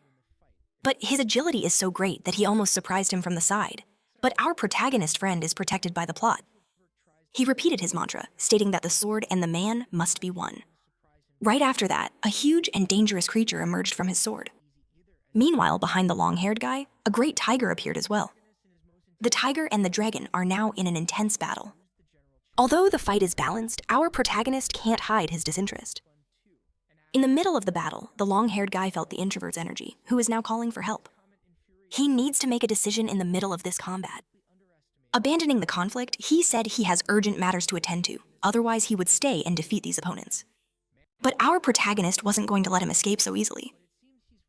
But his agility is so great that he almost surprised him from the side. But our protagonist friend is protected by the plot. He repeated his mantra, stating that the sword and the man must be one. Right after that, a huge and dangerous creature emerged from his sword. Meanwhile, behind the long-haired guy, a great tiger appeared as well. The tiger and the dragon are now in an intense battle. Although the fight is balanced, our protagonist can't hide his disinterest. In the middle of the battle, the long-haired guy felt the introvert's energy, who is now calling for help. He needs to make a decision in the middle of this combat. Abandoning the conflict, he said he has urgent matters to attend to, otherwise he would stay and defeat these opponents. But our protagonist wasn't going to let him escape so easily.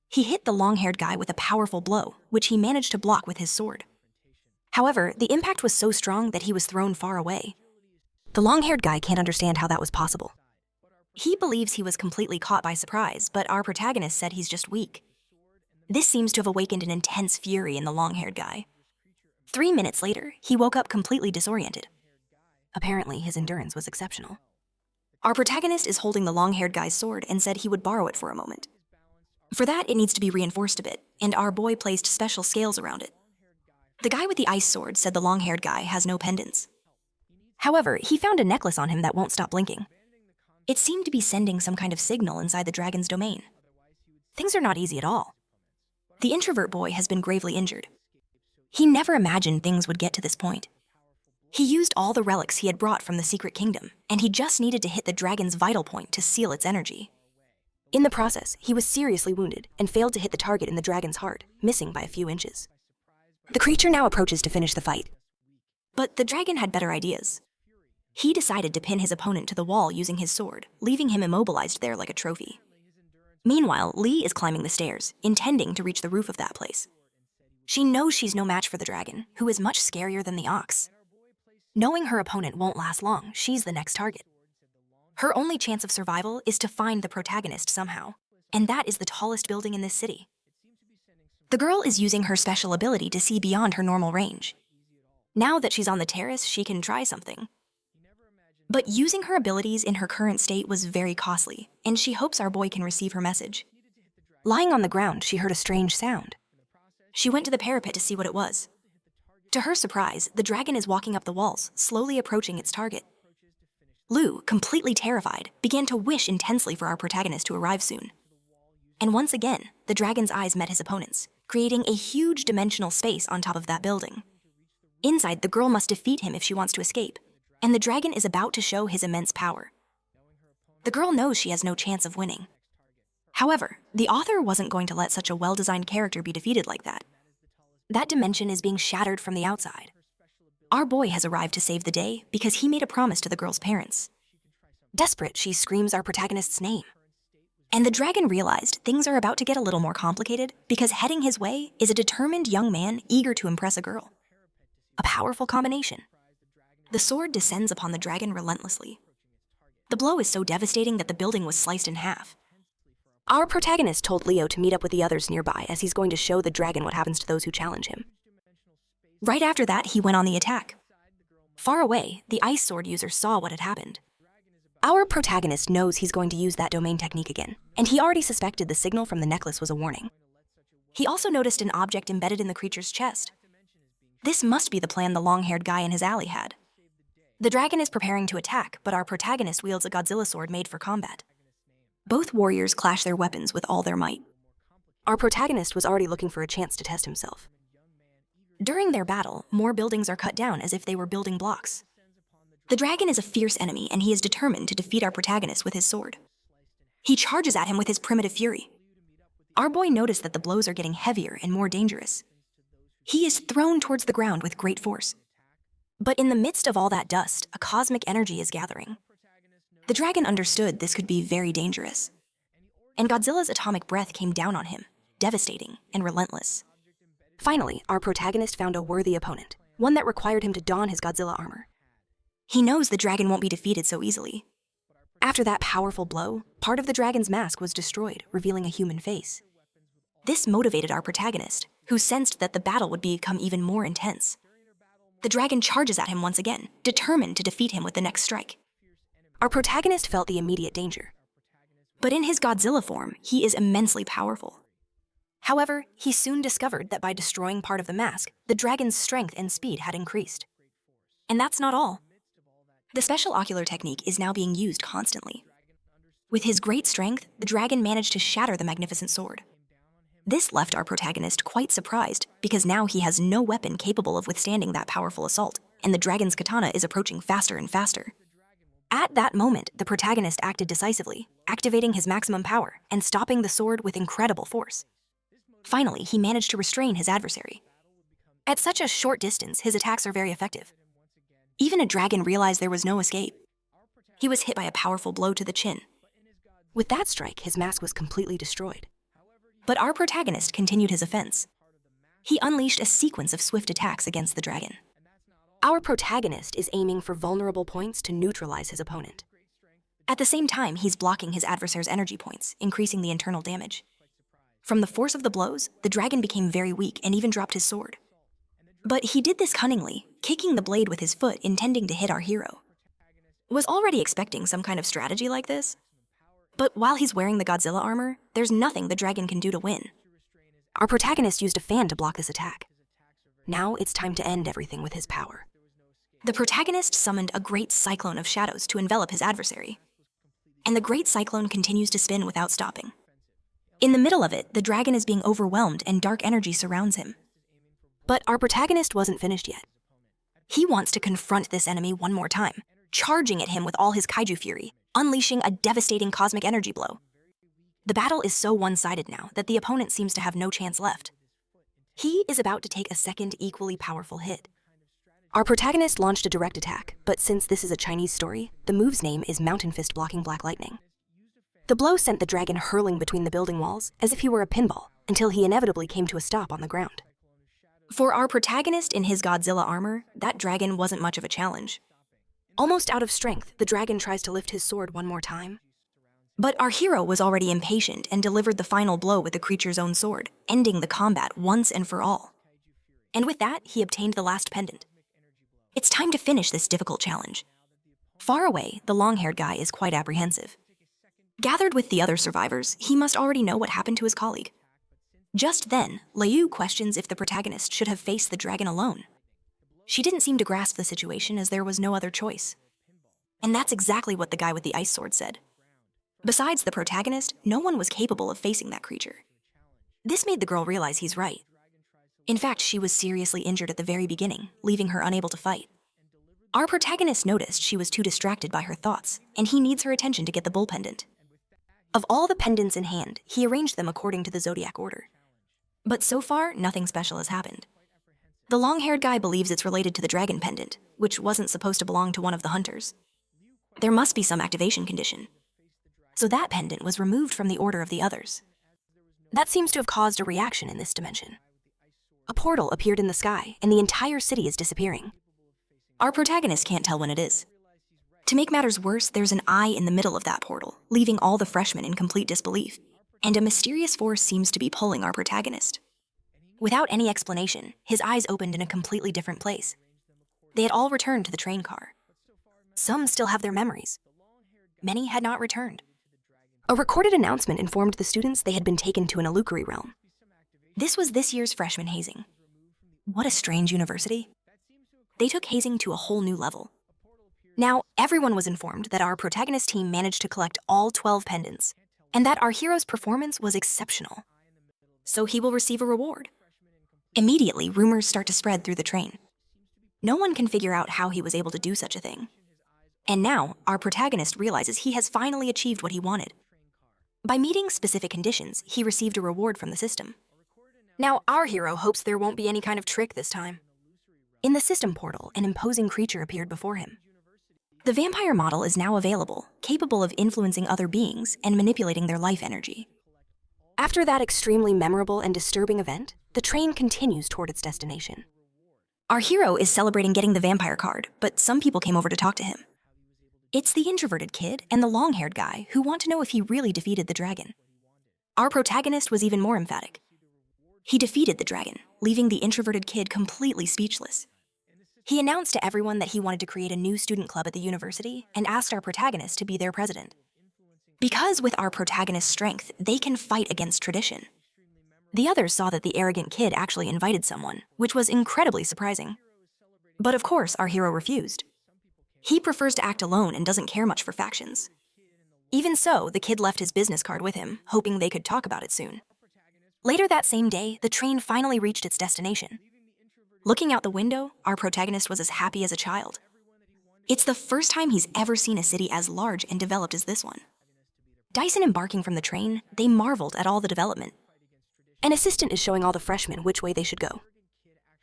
He hit the long-haired guy with a powerful blow, which he managed to block with his sword. However, the impact was so strong that he was thrown far away. The long-haired guy can't understand how that was possible. He believes he was completely caught by surprise, but our protagonist said he's just weak. This seems to have awakened an intense fury in the long-haired guy. 3 minutes later, he woke up completely disoriented. Apparently, his endurance was exceptional. Our protagonist is holding the long-haired guy's sword and said he would borrow it for a moment. For that, it needs to be reinforced a bit, and our boy placed special scales around it. The guy with the ice sword said the long-haired guy has no pendants. However, he found a necklace on him that won't stop blinking. It seemed to be sending some kind of signal inside the dragon's domain. Things are not easy at all. The introvert boy has been gravely injured. He never imagined things would get to this point. He used all the relics he had brought from the secret kingdom, and he just needed to hit the dragon's vital point to seal its energy. In the process, he was seriously wounded and failed to hit the target in the dragon's heart, missing by a few inches. The creature now approaches to finish the fight. But the dragon had better ideas. He decided to pin his opponent to the wall using his sword, leaving him immobilized there like a trophy. Meanwhile, Lee is climbing the stairs, intending to reach the roof of that place. She knows she's no match for the dragon, who is much scarier than the ox. Knowing her opponent won't last long, she's the next target. Her only chance of survival is to find the protagonist somehow, and that is the tallest building in this city. The girl is using her special ability to see beyond her normal range. Now that she's on the terrace, she can try something. But using her abilities in her current state was very costly, and she hopes our boy can receive her message. Lying on the ground, she heard a strange sound. She went to the parapet to see what it was. To her surprise, the dragon is walking up the walls, slowly approaching its target. Lou, completely terrified, began to wish intensely for our protagonist to arrive soon. And once again, the dragon's eyes met his opponent's, creating a huge dimensional space on top of that building. Inside, the girl must defeat him if she wants to escape, and the dragon is about to show his immense power. The girl knows she has no chance of winning. However, the author wasn't going to let such a well-designed character be defeated like that. That dimension is being shattered from the outside. Our boy has arrived to save the day because he made a promise to the girl's parents. Desperate, she screams our protagonist's name. And the dragon realized things are about to get a little more complicated because heading his way is a determined young man eager to impress a girl. A powerful combination. The sword descends upon the dragon relentlessly. The blow is so devastating that the building was sliced in half. Our protagonist told Leo to meet up with the others nearby as he's going to show the dragon what happens to those who challenge him. Right after that, he went on the attack. Far away, the ice sword user saw what had happened. Our protagonist knows he's going to use that domain technique again, and he already suspected the signal from the necklace was a warning. He also noticed an object embedded in the creature's chest. This must be the plan the long-haired guy in his alley had. The dragon is preparing to attack, but our protagonist wields a Godzilla sword made for combat. Both warriors clash their weapons with all their might. Our protagonist was already looking for a chance to test himself. During their battle, more buildings are cut down as if they were building blocks. The dragon is a fierce enemy, and he is determined to defeat our protagonist with his sword. He charges at him with his primitive fury. Our boy noticed that the blows are getting heavier and more dangerous. He is thrown towards the ground with great force. But in the midst of all that dust, a cosmic energy is gathering. The dragon understood this could be very dangerous. And Godzilla's atomic breath came down on him, devastating and relentless. Finally, our protagonist found a worthy opponent, one that required him to don his Godzilla armor. He knows the dragon won't be defeated so easily. After that powerful blow, part of the dragon's mask was destroyed, revealing a human face. This motivated our protagonist, who sensed that the battle would become even more intense. The dragon charges at him once again, determined to defeat him with the next strike. Our protagonist felt the immediate danger. But in his Godzilla form, he is immensely powerful. However, he soon discovered that by destroying part of the mask, the dragon's strength and speed had increased. And that's not all. The special ocular technique is now being used constantly. With his great strength, the dragon managed to shatter the magnificent sword. This left our protagonist quite surprised, because now he has no weapon capable of withstanding that powerful assault, and the dragon's katana is approaching faster and faster. At that moment, the protagonist acted decisively, activating his maximum power and stopping the sword with incredible force. Finally, he managed to restrain his adversary. At such a short distance, his attacks are very effective. Even a dragon realized there was no escape. He was hit by a powerful blow to the chin. With that strike, his mask was completely destroyed. But our protagonist continued his offense. He unleashed a sequence of swift attacks against the dragon. Our protagonist is aiming for vulnerable points to neutralize his opponent. At the same time, he's blocking his adversary's energy points, increasing the internal damage. From the force of the blows, the dragon became very weak and even dropped his sword. But he did this cunningly, kicking the blade with his foot, intending to hit our hero. Was already expecting some kind of strategy like this. But while he's wearing the Godzilla armor, there's nothing the dragon can do to win. Our protagonist used a fan to block this attack. Now it's time to end everything with his power. The protagonist summoned a great cyclone of shadows to envelop his adversary. And the great cyclone continues to spin without stopping. In the middle of it, the dragon is being overwhelmed and dark energy surrounds him. But our protagonist wasn't finished yet. He wants to confront this enemy one more time, charging at him with all his kaiju fury, unleashing a devastating cosmic energy blow. The battle is so one-sided now that the opponent seems to have no chance left. He is about to take a second equally powerful hit. Our protagonist launched a direct attack, but since this is a Chinese story, the move's name is Mountain Fist blocking Black Lightning. The blow sent the dragon hurling between the building walls as if he were a pinball, until he inevitably came to a stop on the ground. For our protagonist in his Godzilla armor, that dragon wasn't much of a challenge. Almost out of strength, the dragon tries to lift his sword one more time. But our hero was already impatient and delivered the final blow with the creature's own sword, ending the combat once and for all. And with that, he obtained the last pendant. It's time to finish this difficult challenge. Far away, the long-haired guy is quite apprehensive. Gathered with the other survivors, he must already know what happened to his colleague. Just then, Liu questions if the protagonist should have faced the dragon alone. She didn't seem to grasp the situation as there was no other choice. And that's exactly what the guy with the ice sword said. Besides the protagonist, no one was capable of facing that creature. This made the girl realize he's right. In fact, she was seriously injured at the very beginning, leaving her unable to fight. Our protagonist noticed she was too distracted by her thoughts, and he needs her attention to get the bull pendant. Of all the pendants in hand, he arranged them according to the zodiac order. But so far, nothing special has happened. The long-haired guy believes it's related to the dragon pendant, which wasn't supposed to belong to one of the hunters. There must be some activation condition. So that pendant was removed from the order of the others. That seems to have caused a reaction in this dimension. A portal appeared in the sky, and the entire city is disappearing. Our protagonist can't tell when it is. To make matters worse, there's an eye in the middle of that portal, leaving all the freshmen in complete disbelief, and a mysterious force seems to be pulling our protagonist. Without any explanation, his eyes opened in a completely different place. They had all returned to the train car. Some still have their memories. Many had not returned. A recorded announcement informed the students they had been taken to an illusory realm. This was this year's freshman hazing. What a strange university. They took hazing to a whole new level. Now, everyone was informed that our protagonist team managed to collect all 12 pendants, and that our hero's performance was exceptional. So he will receive a reward. Immediately, rumors start to spread through the train. No one can figure out how he was able to do such a thing. And now, our protagonist realizes he has finally achieved what he wanted. By meeting specific conditions, he received a reward from the system. Now, our hero hopes there won't be any kind of trick this time. In the system portal, an imposing creature appeared before him. The vampire model is now available, capable of influencing other beings and manipulating their life energy. After that extremely memorable and disturbing event, the train continues toward its destination. Our hero is celebrating getting the vampire card, but some people came over to talk to him. It's the introverted kid and the long-haired guy who want to know if he really defeated the dragon. Our protagonist was even more emphatic. He defeated the dragon, leaving the introverted kid completely speechless. He announced to everyone that he wanted to create a new student club at the university and asked our protagonist to be their president. Because with our protagonist's strength, they can fight against tradition. The others saw that the arrogant kid actually invited someone, which was incredibly surprising. But of course, our hero refused. He prefers to act alone and doesn't care much for factions. Even so, the kid left his business card with him, hoping they could talk about it soon. Later that same day, the train finally reached its destination. Looking out the window, our protagonist was as happy as a child. It's the first time he's ever seen a city as large and developed as this one. Dyson embarking from the train, they marveled at all the development. An assistant is showing all the freshmen which way they should go.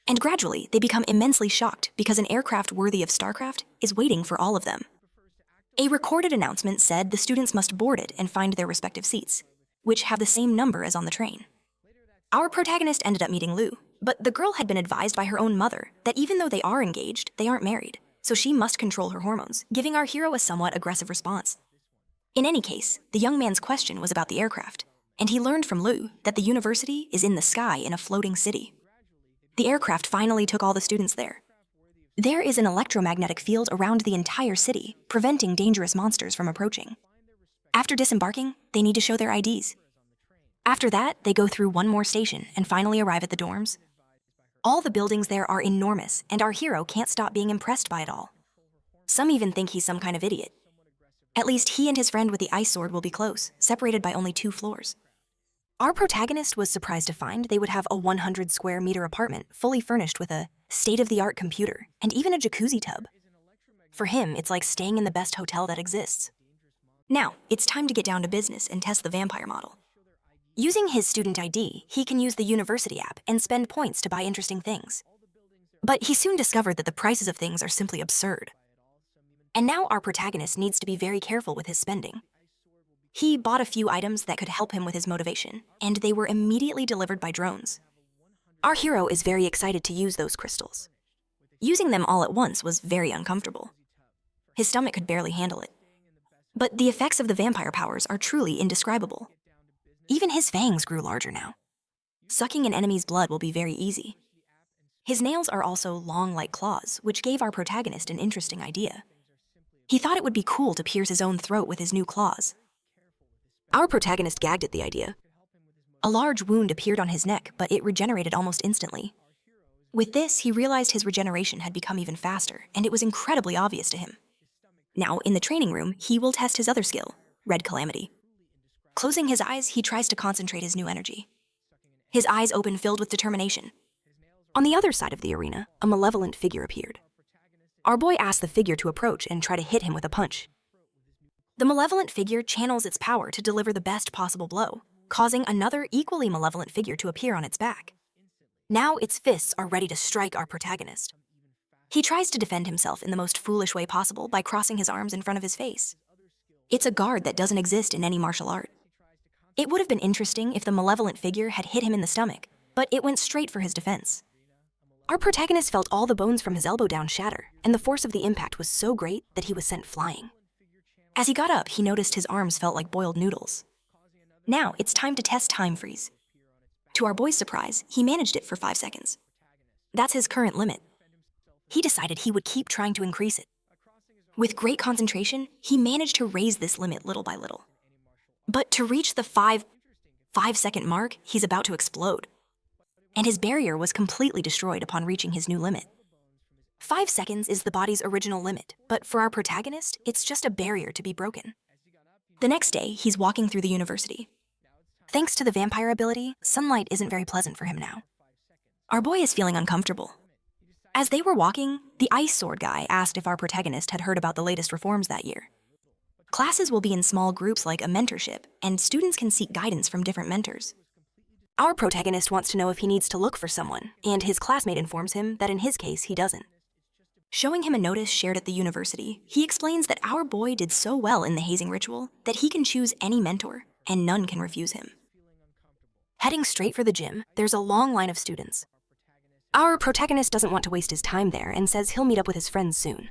And gradually, they become immensely shocked because an aircraft worthy of StarCraft is waiting for all of them. A recorded announcement said the students must board it and find their respective seats, which have the same number as on the train. Our protagonist ended up meeting Lou, but the girl had been advised by her own mother that even though they are engaged, they aren't married, so she must control her hormones, giving our hero a somewhat aggressive response. In any case, the young man's question was about the aircraft, and he learned from Lu that the university is in the sky in a floating city. The aircraft finally took all the students there. There is an electromagnetic field around the entire city, preventing dangerous monsters from approaching. After disembarking, they need to show their IDs. After that, they go through one more station and finally arrive at the dorms. All the buildings there are enormous, and our hero can't stop being impressed by it all. Some even think he's some kind of idiot. At least he and his friend with the ice sword will be close, separated by only 2 floors. Our protagonist was surprised to find they would have a 100 square meter apartment fully furnished with a state-of-the-art computer and even a jacuzzi tub. For him, it's like staying in the best hotel that exists. Now, it's time to get down to business and test the vampire model. Using his student ID, he can use the university app and spend points to buy interesting things. But he soon discovered that the prices of things are simply absurd. And now our protagonist needs to be very careful with his spending. He bought a few items that could help him with his motivation, and they were immediately delivered by drones. Our hero is very excited to use those crystals. Using them all at once was very uncomfortable. His stomach could barely handle it. But the effects of the vampire powers are truly indescribable. Even his fangs grew larger now. Sucking an enemy's blood will be very easy. His nails are also long like claws, which gave our protagonist an interesting idea. He thought it would be cool to pierce his own throat with his new claws. Our protagonist gagged at the idea. A large wound appeared on his neck, but it regenerated almost instantly. With this, he realized his regeneration had become even faster, and it was incredibly obvious to him. Now, in the training room, he will test his other skill, Red Calamity. Closing his eyes, he tries to concentrate his new energy. His eyes open, filled with determination. On the other side of the arena, a malevolent figure appeared. Our boy asked the figure to approach and try to hit him with a punch. The malevolent figure channels its power to deliver the best possible blow, causing another equally malevolent figure to appear on its back. Now its fists are ready to strike our protagonist. He tries to defend himself in the most foolish way possible by crossing his arms in front of his face. It's a guard that doesn't exist in any martial art. It would have been interesting if the malevolent figure had hit him in the stomach, but it went straight for his defense. Our protagonist felt all the bones from his elbow down shatter, and the force of the impact was so great that he was sent flying. As he got up, he noticed his arms felt like boiled noodles. Now, it's time to test time freeze. To our boy's surprise, he managed it for 5 seconds. That's his current limit. He decided he would keep trying to increase it. With great concentration, he managed to raise this limit little by little. But to reach the 5-second mark, he's about to explode. And his barrier was completely destroyed upon reaching his new limit. 5 seconds is the body's original limit, but for our protagonist, it's just a barrier to be broken. The next day, he's walking through the university. Thanks to the vampire ability, sunlight isn't very pleasant for him now. Our boy is feeling uncomfortable. As they were walking, the ice sword guy asked if our protagonist had heard about the latest reforms that year. Classes will be in small groups like a mentorship, and students can seek guidance from different mentors. Our protagonist wants to know if he needs to look for someone, and his classmate informs him that in his case, he doesn't. Showing him a notice shared at the university, he explains that our boy did so well in the hazing ritual that he can choose any mentor, and none can refuse him. Heading straight for the gym, there's a long line of students. Our protagonist doesn't want to waste his time there and says he'll meet up with his friends soon.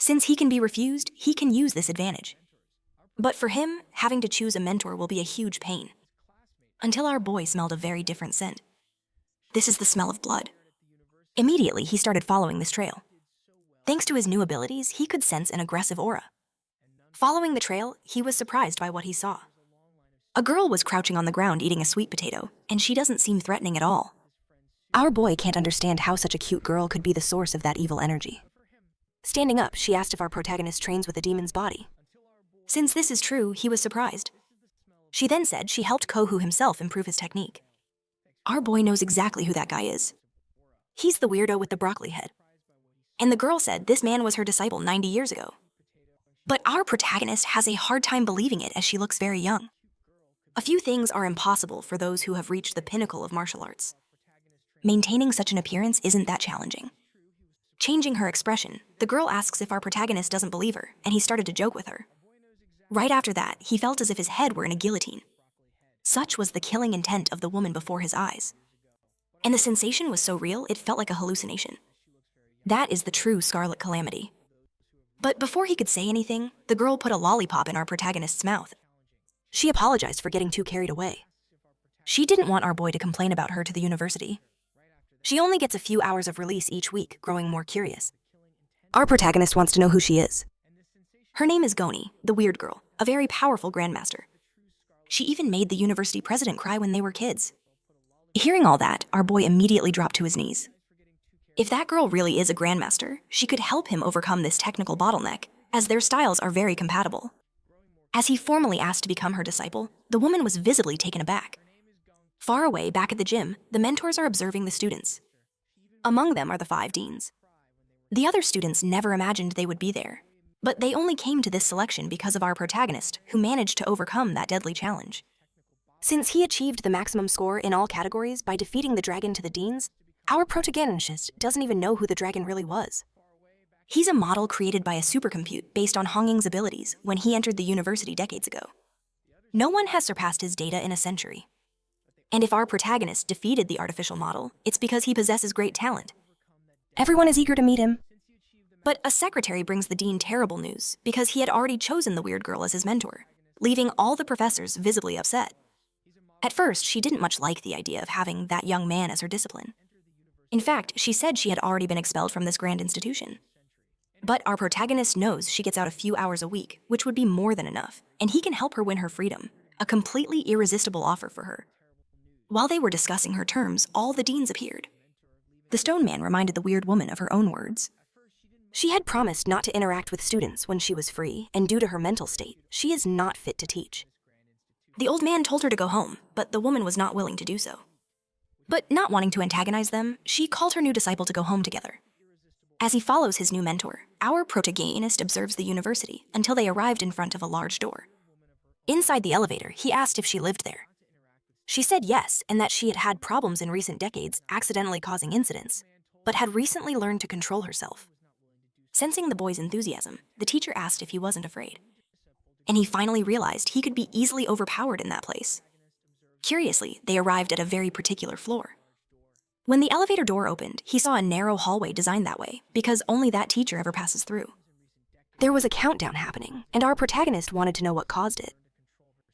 Since he can be refused, he can use this advantage. But for him, having to choose a mentor will be a huge pain. Until our boy smelled a very different scent. This is the smell of blood. Immediately, he started following this trail. Thanks to his new abilities, he could sense an aggressive aura. Following the trail, he was surprised by what he saw. A girl was crouching on the ground eating a sweet potato, and she doesn't seem threatening at all. Our boy can't understand how such a cute girl could be the source of that evil energy. Standing up, she asked if our protagonist trains with a demon's body. Since this is true, he was surprised. She then said she helped Kohu himself improve his technique. Our boy knows exactly who that guy is. He's the weirdo with the broccoli head. And the girl said this man was her disciple 90 years ago. But our protagonist has a hard time believing it as she looks very young. A few things are impossible for those who have reached the pinnacle of martial arts. Maintaining such an appearance isn't that challenging. Changing her expression, the girl asks if our protagonist doesn't believe her, and he started to joke with her. Right after that, he felt as if his head were in a guillotine. Such was the killing intent of the woman before his eyes. And the sensation was so real, it felt like a hallucination. That is the true Scarlet Calamity. But before he could say anything, the girl put a lollipop in our protagonist's mouth. She apologized for getting too carried away. She didn't want our boy to complain about her to the university. She only gets a few hours of release each week, growing more curious. Our protagonist wants to know who she is. Her name is Goni, the weird girl, a very powerful grandmaster. She even made the university president cry when they were kids. Hearing all that, our boy immediately dropped to his knees. If that girl really is a grandmaster, she could help him overcome this technical bottleneck, as their styles are very compatible. As he formally asked to become her disciple, the woman was visibly taken aback. Far away, back at the gym, the mentors are observing the students. Among them are the 5 deans. The other students never imagined they would be there, but they only came to this selection because of our protagonist, who managed to overcome that deadly challenge. Since he achieved the maximum score in all categories by defeating the dragon to the deans, our protagonist doesn't even know who the dragon really was. He's a model created by a supercompute based on Honging's abilities when he entered the university decades ago. No one has surpassed his data in a century. And if our protagonist defeated the artificial model, it's because he possesses great talent. Everyone is eager to meet him. But a secretary brings the dean terrible news because he had already chosen the weird girl as his mentor, leaving all the professors visibly upset. At first, she didn't much like the idea of having that young man as her discipline. In fact, she said she had already been expelled from this grand institution. But our protagonist knows she gets out a few hours a week, which would be more than enough, and he can help her win her freedom, a completely irresistible offer for her. While they were discussing her terms, all the deans appeared. The stone man reminded the weird woman of her own words. She had promised not to interact with students when she was free, and due to her mental state, she is not fit to teach. The old man told her to go home, but the woman was not willing to do so. But not wanting to antagonize them, she called her new disciple to go home together. As he follows his new mentor, our protagonist observes the university until they arrived in front of a large door. Inside the elevator, he asked if she lived there. She said yes, and that she had had problems in recent decades, accidentally causing incidents, but had recently learned to control herself. Sensing the boy's enthusiasm, the teacher asked if he wasn't afraid. And he finally realized he could be easily overpowered in that place. Curiously, they arrived at a very particular floor. When the elevator door opened, he saw a narrow hallway designed that way, because only that teacher ever passes through. There was a countdown happening, and our protagonist wanted to know what caused it.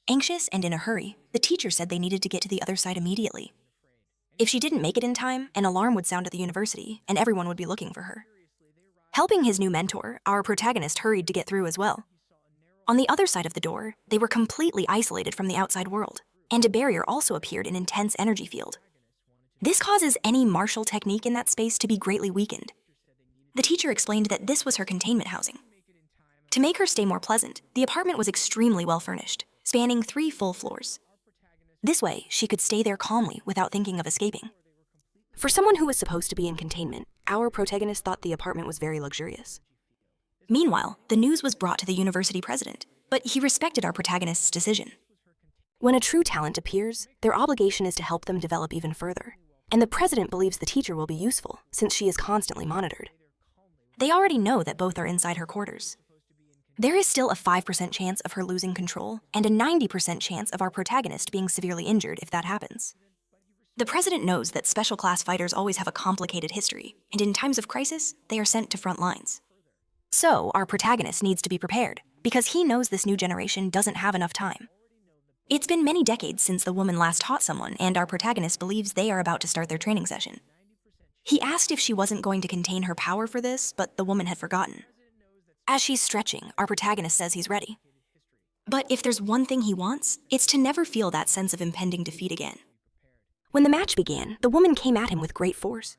Anxious and in a hurry, the teacher said they needed to get to the other side immediately. If she didn't make it in time, an alarm would sound at the university, and everyone would be looking for her. Helping his new mentor, our protagonist hurried to get through as well. On the other side of the door, they were completely isolated from the outside world, and a barrier also appeared in intense energy field. This causes any martial technique in that space to be greatly weakened. The teacher explained that this was her containment housing. To make her stay more pleasant, the apartment was extremely well furnished, spanning 3 full floors. This way, she could stay there calmly without thinking of escaping. For someone who was supposed to be in containment, our protagonist thought the apartment was very luxurious. Meanwhile, the news was brought to the university president, but he respected our protagonist's decision. When a true talent appears, their obligation is to help them develop even further, and the president believes the teacher will be useful since she is constantly monitored. They already know that both are inside her quarters. There is still a 5% chance of her losing control and a 90% chance of our protagonist being severely injured if that happens. The president knows that special class fighters always have a complicated history, and in times of crisis, they are sent to front lines. So, our protagonist needs to be prepared, because he knows this new generation doesn't have enough time. It's been many decades since the woman last taught someone, and our protagonist believes they are about to start their training session. He asked if she wasn't going to contain her power for this, but the woman had forgotten. As she's stretching, our protagonist says he's ready. But if there's one thing he wants, it's to never feel that sense of impending defeat again. When the match began, the woman came at him with great force.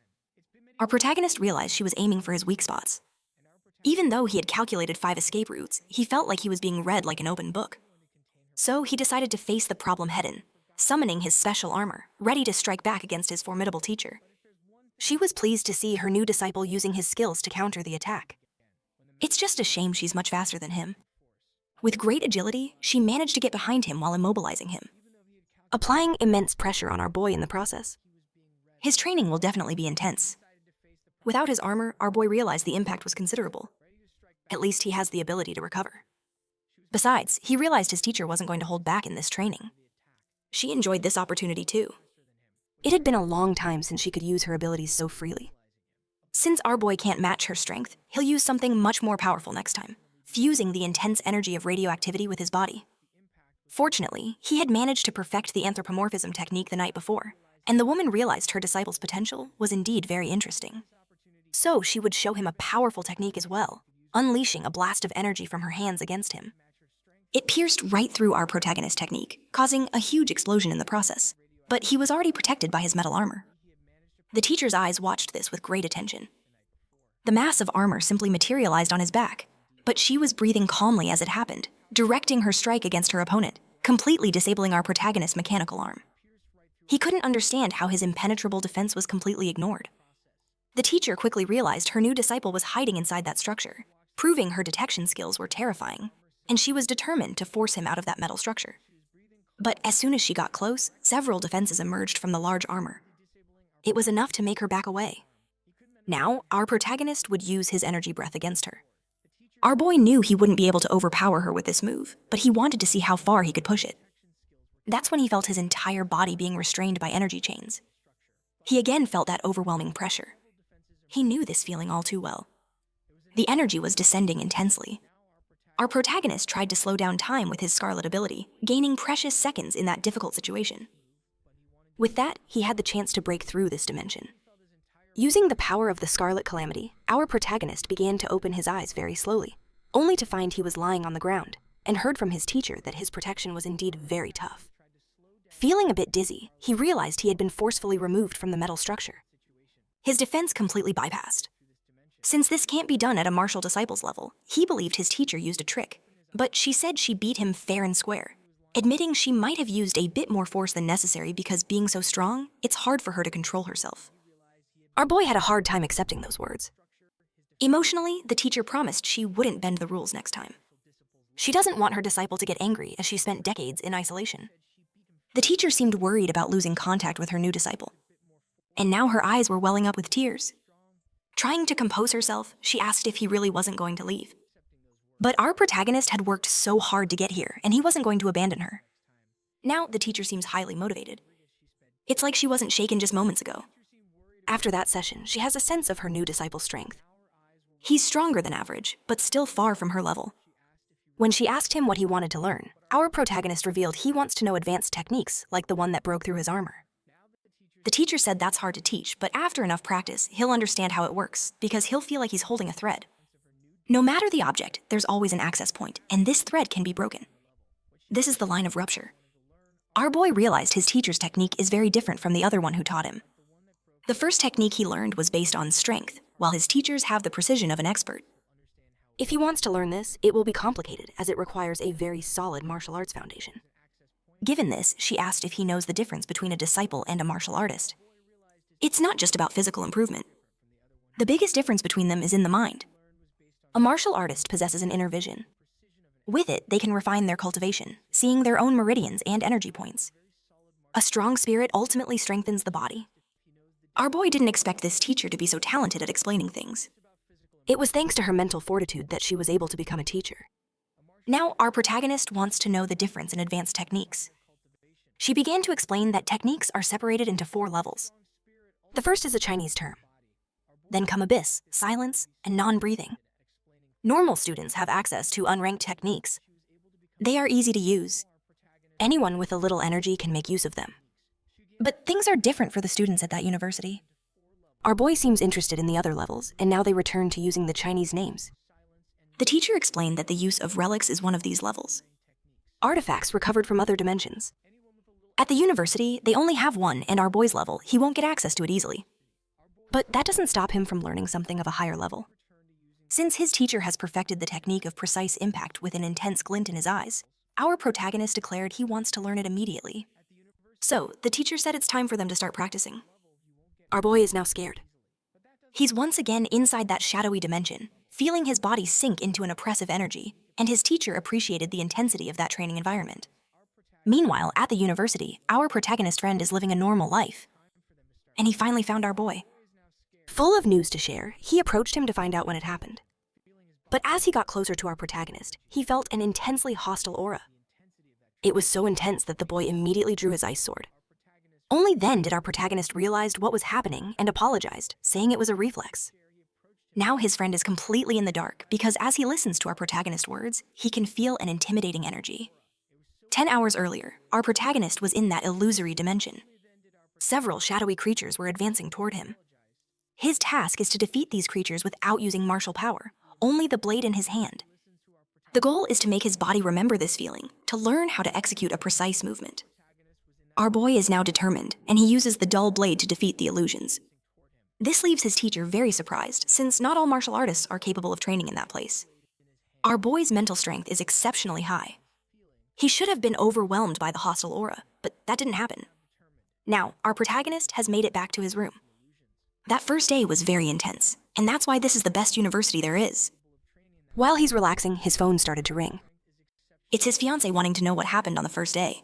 Our protagonist realized she was aiming for his weak spots. Even though he had calculated 5 escape routes, he felt like he was being read like an open book. So he decided to face the problem head-on, summoning his special armor, ready to strike back against his formidable teacher. She was pleased to see her new disciple using his skills to counter the attack. It's just a shame she's much faster than him. With great agility, she managed to get behind him while immobilizing him, applying immense pressure on our boy in the process. His training will definitely be intense. Without his armor, our boy realized the impact was considerable. At least he has the ability to recover. Besides, he realized his teacher wasn't going to hold back in this training. She enjoyed this opportunity too. It had been a long time since she could use her abilities so freely. Since our boy can't match her strength, he'll use something much more powerful next time, fusing the intense energy of radioactivity with his body. Fortunately, he had managed to perfect the anthropomorphism technique the night before, and the woman realized her disciple's potential was indeed very interesting. So she would show him a powerful technique as well, unleashing a blast of energy from her hands against him. It pierced right through our protagonist's technique, causing a huge explosion in the process, but he was already protected by his metal armor. The teacher's eyes watched this with great attention. The mass of armor simply materialized on his back, but she was breathing calmly as it happened, directing her strike against her opponent, completely disabling our protagonist's mechanical arm. He couldn't understand how his impenetrable defense was completely ignored. The teacher quickly realized her new disciple was hiding inside that structure, proving her detection skills were terrifying, and she was determined to force him out of that metal structure. But as soon as she got close, several defenses emerged from the large armor. It was enough to make her back away. Now, our protagonist would use his energy breath against her. Our boy knew he wouldn't be able to overpower her with this move, but he wanted to see how far he could push it. That's when he felt his entire body being restrained by energy chains. He again felt that overwhelming pressure. He knew this feeling all too well. The energy was descending intensely. Our protagonist tried to slow down time with his Scarlet ability, gaining precious seconds in that difficult situation. With that, he had the chance to break through this dimension. Using the power of the Scarlet Calamity, our protagonist began to open his eyes very slowly, only to find he was lying on the ground, and heard from his teacher that his protection was indeed very tough. Feeling a bit dizzy, he realized he had been forcefully removed from the metal structure. His defense completely bypassed. Since this can't be done at a martial disciple's level, he believed his teacher used a trick, but she said she beat him fair and square, admitting she might have used a bit more force than necessary because being so strong, it's hard for her to control herself. Our boy had a hard time accepting those words. Emotionally, the teacher promised she wouldn't bend the rules next time. She doesn't want her disciple to get angry as she spent decades in isolation. The teacher seemed worried about losing contact with her new disciple, and now her eyes were welling up with tears. Trying to compose herself, she asked if he really wasn't going to leave. But our protagonist had worked so hard to get here, and he wasn't going to abandon her. Now the teacher seems highly motivated. It's like she wasn't shaken just moments ago. After that session, she has a sense of her new disciple's strength. He's stronger than average, but still far from her level. When she asked him what he wanted to learn, our protagonist revealed he wants to know advanced techniques like the one that broke through his armor. The teacher said that's hard to teach, but after enough practice, he'll understand how it works, because he'll feel like he's holding a thread. No matter the object, there's always an access point, and this thread can be broken. This is the line of rupture. Our boy realized his teacher's technique is very different from the other one who taught him. The first technique he learned was based on strength, while his teachers have the precision of an expert. If he wants to learn this, it will be complicated as it requires a very solid martial arts foundation. Given this, she asked if he knows the difference between a disciple and a martial artist. It's not just about physical improvement. The biggest difference between them is in the mind. A martial artist possesses an inner vision. With it, they can refine their cultivation, seeing their own meridians and energy points. A strong spirit ultimately strengthens the body. Our boy didn't expect this teacher to be so talented at explaining things. It was thanks to her mental fortitude that she was able to become a teacher. Now, our protagonist wants to know the difference in advanced techniques. She began to explain that techniques are separated into 4 levels. The first is a Chinese term. Then come abyss, silence, and non-breathing. Normal students have access to unranked techniques. They are easy to use. Anyone with a little energy can make use of them. But things are different for the students at that university. Our boy seems interested in the other levels, and now they return to using the Chinese names. The teacher explained that the use of relics is one of these levels. Artifacts recovered from other dimensions. At the university, they only have one, and our boy's level, he won't get access to it easily. But that doesn't stop him from learning something of a higher level. Since his teacher has perfected the technique of precise impact with an intense glint in his eyes, our protagonist declared he wants to learn it immediately. So, the teacher said it's time for them to start practicing. Our boy is now scared. He's once again inside that shadowy dimension, feeling his body sink into an oppressive energy, and his teacher appreciated the intensity of that training environment. Meanwhile, at the university, our protagonist friend is living a normal life. And he finally found our boy. Full of news to share, he approached him to find out when it happened. But as he got closer to our protagonist, he felt an intensely hostile aura. It was so intense that the boy immediately drew his ice sword. Only then did our protagonist realize what was happening and apologized, saying it was a reflex. Now his friend is completely in the dark because as he listens to our protagonist's words, he can feel an intimidating energy. 10 hours earlier, our protagonist was in that illusory dimension. Several shadowy creatures were advancing toward him. His task is to defeat these creatures without using martial power, only the blade in his hand. The goal is to make his body remember this feeling, to learn how to execute a precise movement. Our boy is now determined, and he uses the dull blade to defeat the illusions. This leaves his teacher very surprised, since not all martial artists are capable of training in that place. Our boy's mental strength is exceptionally high. He should have been overwhelmed by the hostile aura, but that didn't happen. Now, our protagonist has made it back to his room. That first day was very intense, and that's why this is the best university there is. While he's relaxing, his phone started to ring. It's his fiancée wanting to know what happened on the first day.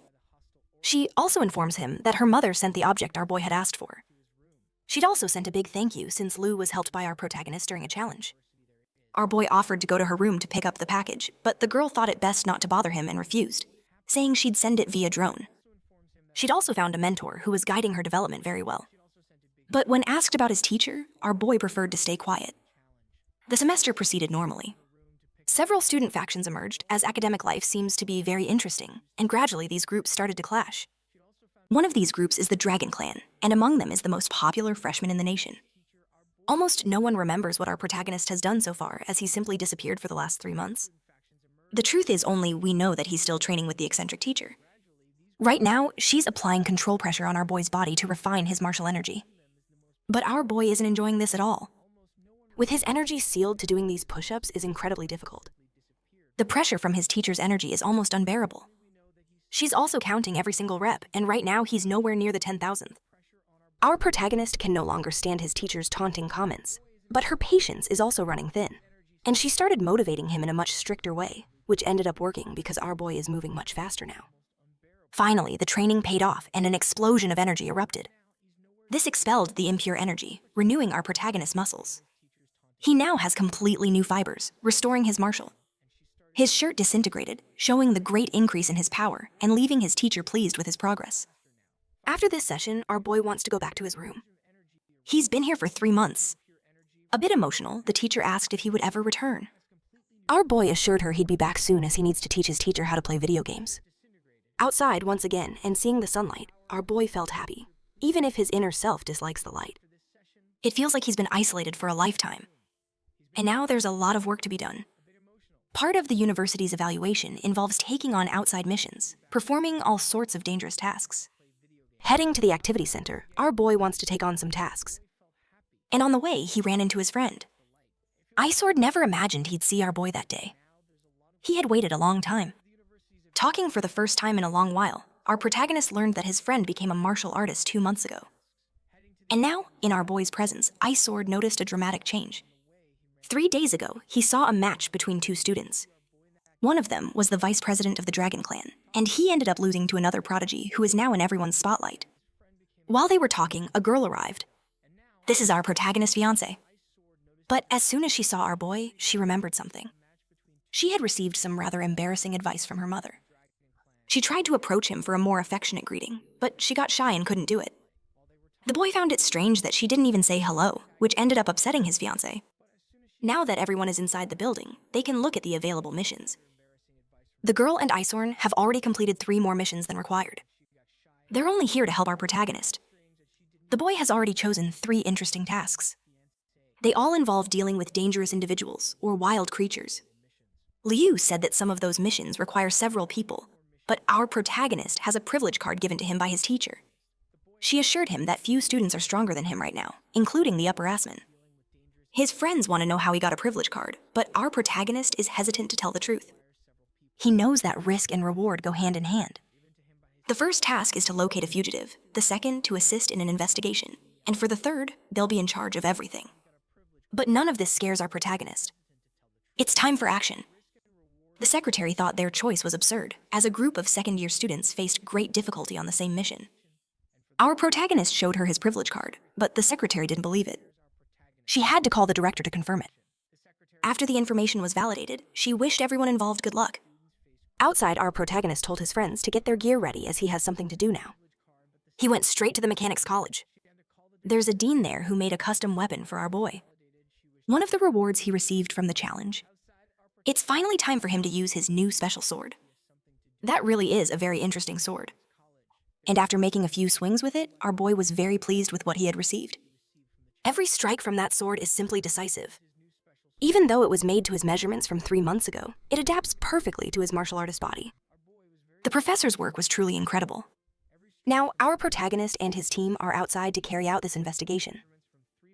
She also informs him that her mother sent the object our boy had asked for. She'd also sent a big thank you since Lou was helped by our protagonist during a challenge. Our boy offered to go to her room to pick up the package, but the girl thought it best not to bother him and refused, saying she'd send it via drone. She'd also found a mentor who was guiding her development very well. But when asked about his teacher, our boy preferred to stay quiet. The semester proceeded normally. Several student factions emerged as academic life seems to be very interesting, and gradually these groups started to clash. One of these groups is the Dragon Clan, and among them is the most popular freshman in the nation. Almost no one remembers what our protagonist has done so far, as he simply disappeared for the last 3 months. The truth is only we know that he's still training with the eccentric teacher. Right now, she's applying control pressure on our boy's body to refine his martial energy. But our boy isn't enjoying this at all. With his energy sealed to doing these push-ups is incredibly difficult. The pressure from his teacher's energy is almost unbearable. She's also counting every single rep, and right now he's nowhere near the 10,000th. Our protagonist can no longer stand his teacher's taunting comments, but her patience is also running thin, and she started motivating him in a much stricter way, which ended up working because our boy is moving much faster now. Finally, the training paid off and an explosion of energy erupted. This expelled the impure energy, renewing our protagonist's muscles. He now has completely new fibers, restoring his martial. His shirt disintegrated, showing the great increase in his power and leaving his teacher pleased with his progress. After this session, our boy wants to go back to his room. He's been here for 3 months. A bit emotional, the teacher asked if he would ever return. Our boy assured her he'd be back soon as he needs to teach his teacher how to play video games. Outside once again and seeing the sunlight, our boy felt happy, even if his inner self dislikes the light. It feels like he's been isolated for a lifetime. And now there's a lot of work to be done. Part of the university's evaluation involves taking on outside missions, performing all sorts of dangerous tasks. Heading to the activity center, our boy wants to take on some tasks. And on the way, he ran into his friend. Isord never imagined he'd see our boy that day. He had waited a long time. Talking for the first time in a long while, our protagonist learned that his friend became a martial artist 2 months ago. And now, in our boy's presence, Isord noticed a dramatic change. 3 days ago, he saw a match between 2 students. One of them was the vice president of the Dragon Clan, and he ended up losing to another prodigy who is now in everyone's spotlight. While they were talking, a girl arrived. This is our protagonist's fiancé. But as soon as she saw our boy, she remembered something. She had received some rather embarrassing advice from her mother. She tried to approach him for a more affectionate greeting, but she got shy and couldn't do it. The boy found it strange that she didn't even say hello, which ended up upsetting his fiancé. Now that everyone is inside the building, they can look at the available missions. The girl and Isorn have already completed 3 more missions than required. They're only here to help our protagonist. The boy has already chosen 3 interesting tasks. They all involve dealing with dangerous individuals or wild creatures. Liu said that some of those missions require several people, but our protagonist has a privilege card given to him by his teacher. She assured him that few students are stronger than him right now, including the upperclassmen. His friends want to know how he got a privilege card, but our protagonist is hesitant to tell the truth. He knows that risk and reward go hand in hand. The first task is to locate a fugitive, the second to assist in an investigation, and for the third, they'll be in charge of everything. But none of this scares our protagonist. It's time for action. The secretary thought their choice was absurd, as a group of second-year students faced great difficulty on the same mission. Our protagonist showed her his privilege card, but the secretary didn't believe it. She had to call the director to confirm it. After the information was validated, she wished everyone involved good luck. Outside, our protagonist told his friends to get their gear ready as he has something to do now. He went straight to the mechanics college. There's a dean there who made a custom weapon for our boy. one of the rewards he received from the challenge. It's finally time for him to use his new special sword. That really is a very interesting sword. And after making a few swings with it, our boy was very pleased with what he had received. Every strike from that sword is simply decisive. Even though it was made to his measurements from 3 months ago, it adapts perfectly to his martial artist body. The professor's work was truly incredible. Now, our protagonist and his team are outside to carry out this investigation.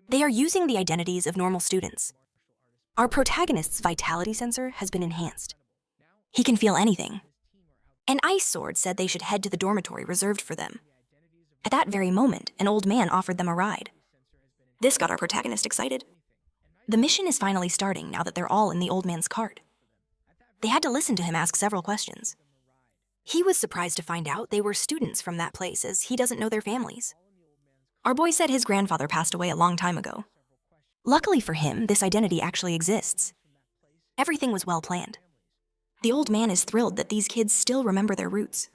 They are using the identities of normal students. Our protagonist's vitality sensor has been enhanced. He can feel anything. An ice sword said they should head to the dormitory reserved for them. At that very moment, an old man offered them a ride. This got our protagonist excited. The mission is finally starting now that they're all in the old man's cart. They had to listen to him ask several questions. He was surprised to find out they were students from that place, as he doesn't know their families. Our boy said his grandfather passed away a long time ago. Luckily for him, this identity actually exists. Everything was well planned. The old man is thrilled that these kids still remember their roots.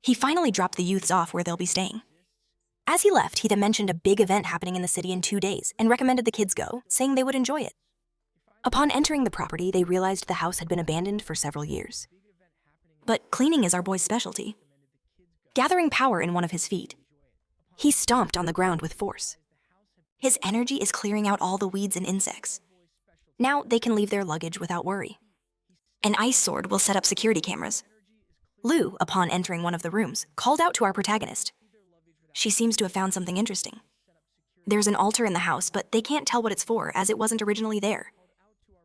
He finally dropped the youths off where they'll be staying. As he left, he then mentioned a big event happening in the city in 2 days and recommended the kids go, saying they would enjoy it. Upon entering the property, they realized the house had been abandoned for several years. But cleaning is our boy's specialty. Gathering power in one of his feet, he stomped on the ground with force. His energy is clearing out all the weeds and insects. Now they can leave their luggage without worry. An ice sword will set up security cameras. Lou, upon entering one of the rooms, called out to our protagonist. She seems to have found something interesting. There's an altar in the house, but they can't tell what it's for, as it wasn't originally there.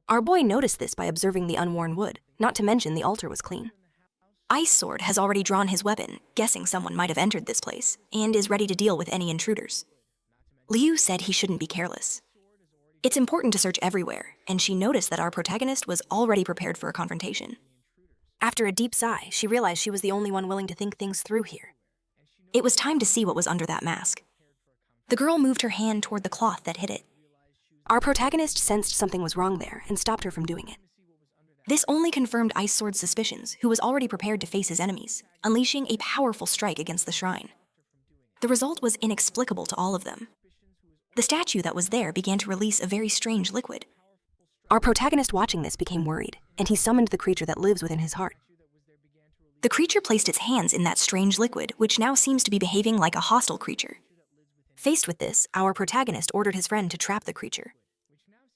Our boy noticed this by observing the unworn wood, not to mention the altar was clean. Ice Sword has already drawn his weapon, guessing someone might have entered this place, and is ready to deal with any intruders. Liu said he shouldn't be careless. It's important to search everywhere, and she noticed that our protagonist was already prepared for a confrontation. After a deep sigh, she realized she was the only one willing to think things through here. It was time to see what was under that mask. The girl moved her hand toward the cloth that hid it. Our protagonist sensed something was wrong there and stopped her from doing it. This only confirmed Ice Sword's suspicions, who was already prepared to face his enemies, unleashing a powerful strike against the shrine. The result was inexplicable to all of them. The statue that was there began to release a very strange liquid. Our protagonist watching this became worried, and he summoned the creature that lives within his heart. The creature placed its hands in that strange liquid, which now seems to be behaving like a hostile creature. Faced with this, our protagonist ordered his friend to trap the creature.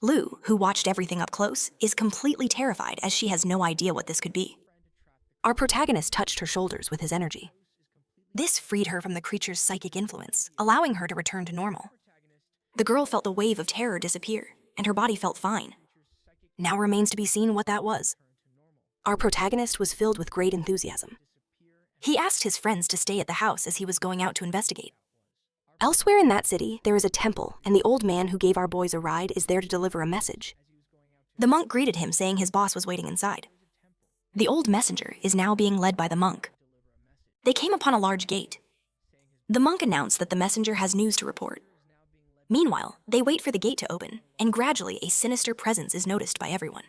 Lou, who watched everything up close, is completely terrified as she has no idea what this could be. Our protagonist touched her shoulders with his energy. This freed her from the creature's psychic influence, allowing her to return to normal. The girl felt the wave of terror disappear, and her body felt fine. Now remains to be seen what that was. Our protagonist was filled with great enthusiasm. He asked his friends to stay at the house as he was going out to investigate. Elsewhere in that city, there is a temple, and the old man who gave our boys a ride is there to deliver a message. The monk greeted him, saying his boss was waiting inside. The old messenger is now being led by the monk. They came upon a large gate. The monk announced that the messenger has news to report. Meanwhile, they wait for the gate to open, and gradually a sinister presence is noticed by everyone.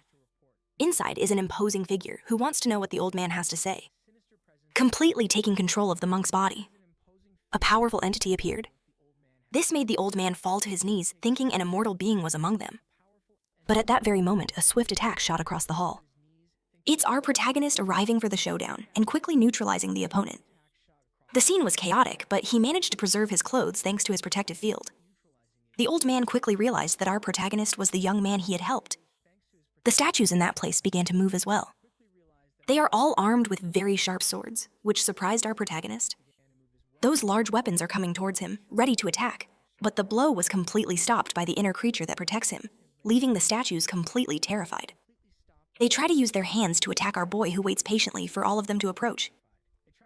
Inside is an imposing figure who wants to know what the old man has to say. Completely taking control of the monk's body, a powerful entity appeared. This made the old man fall to his knees, thinking an immortal being was among them. But at that very moment, a swift attack shot across the hall. It's our protagonist arriving for the showdown and quickly neutralizing the opponent. The scene was chaotic, but he managed to preserve his clothes thanks to his protective field. The old man quickly realized that our protagonist was the young man he had helped. The statues in that place began to move as well. They are all armed with very sharp swords, which surprised our protagonist. Those large weapons are coming towards him, ready to attack, but the blow was completely stopped by the inner creature that protects him, leaving the statues completely terrified. They try to use their hands to attack our boy, who waits patiently for all of them to approach,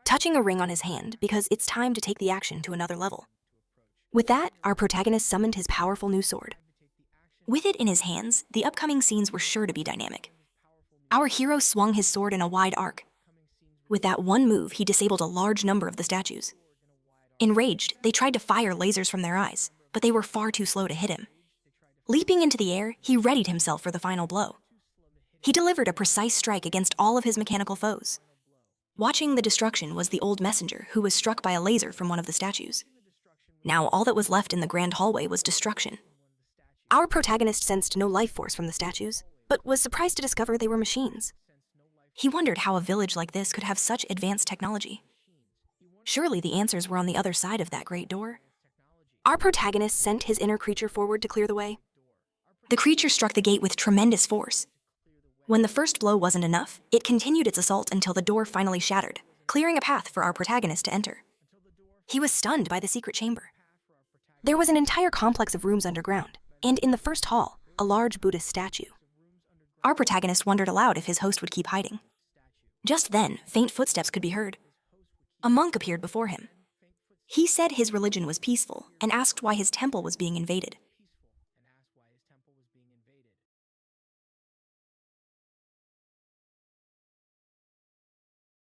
touching a ring on his hand because it's time to take the action to another level. With that, our protagonist summoned his powerful new sword. With it in his hands, the upcoming scenes were sure to be dynamic. Our hero swung his sword in a wide arc. With that one move, he disabled a large number of the statues. Enraged, they tried to fire lasers from their eyes, but they were far too slow to hit him. Leaping into the air, he readied himself for the final blow. He delivered a precise strike against all of his mechanical foes. Watching the destruction was the old messenger, who was struck by a laser from one of the statues. Now all that was left in the grand hallway was destruction. Our protagonist sensed no life force from the statues, but was surprised to discover they were machines. He wondered how a village like this could have such advanced technology. Surely the answers were on the other side of that great door. Our protagonist sent his inner creature forward to clear the way. The creature struck the gate with tremendous force. When the first blow wasn't enough, it continued its assault until the door finally shattered, clearing a path for our protagonist to enter. He was stunned by the secret chamber. There was an entire complex of rooms underground, and in the first hall, a large Buddhist statue. Our protagonist wondered aloud if his host would keep hiding. Just then, faint footsteps could be heard. A monk appeared before him. He said his religion was peaceful and asked why his temple was being invaded.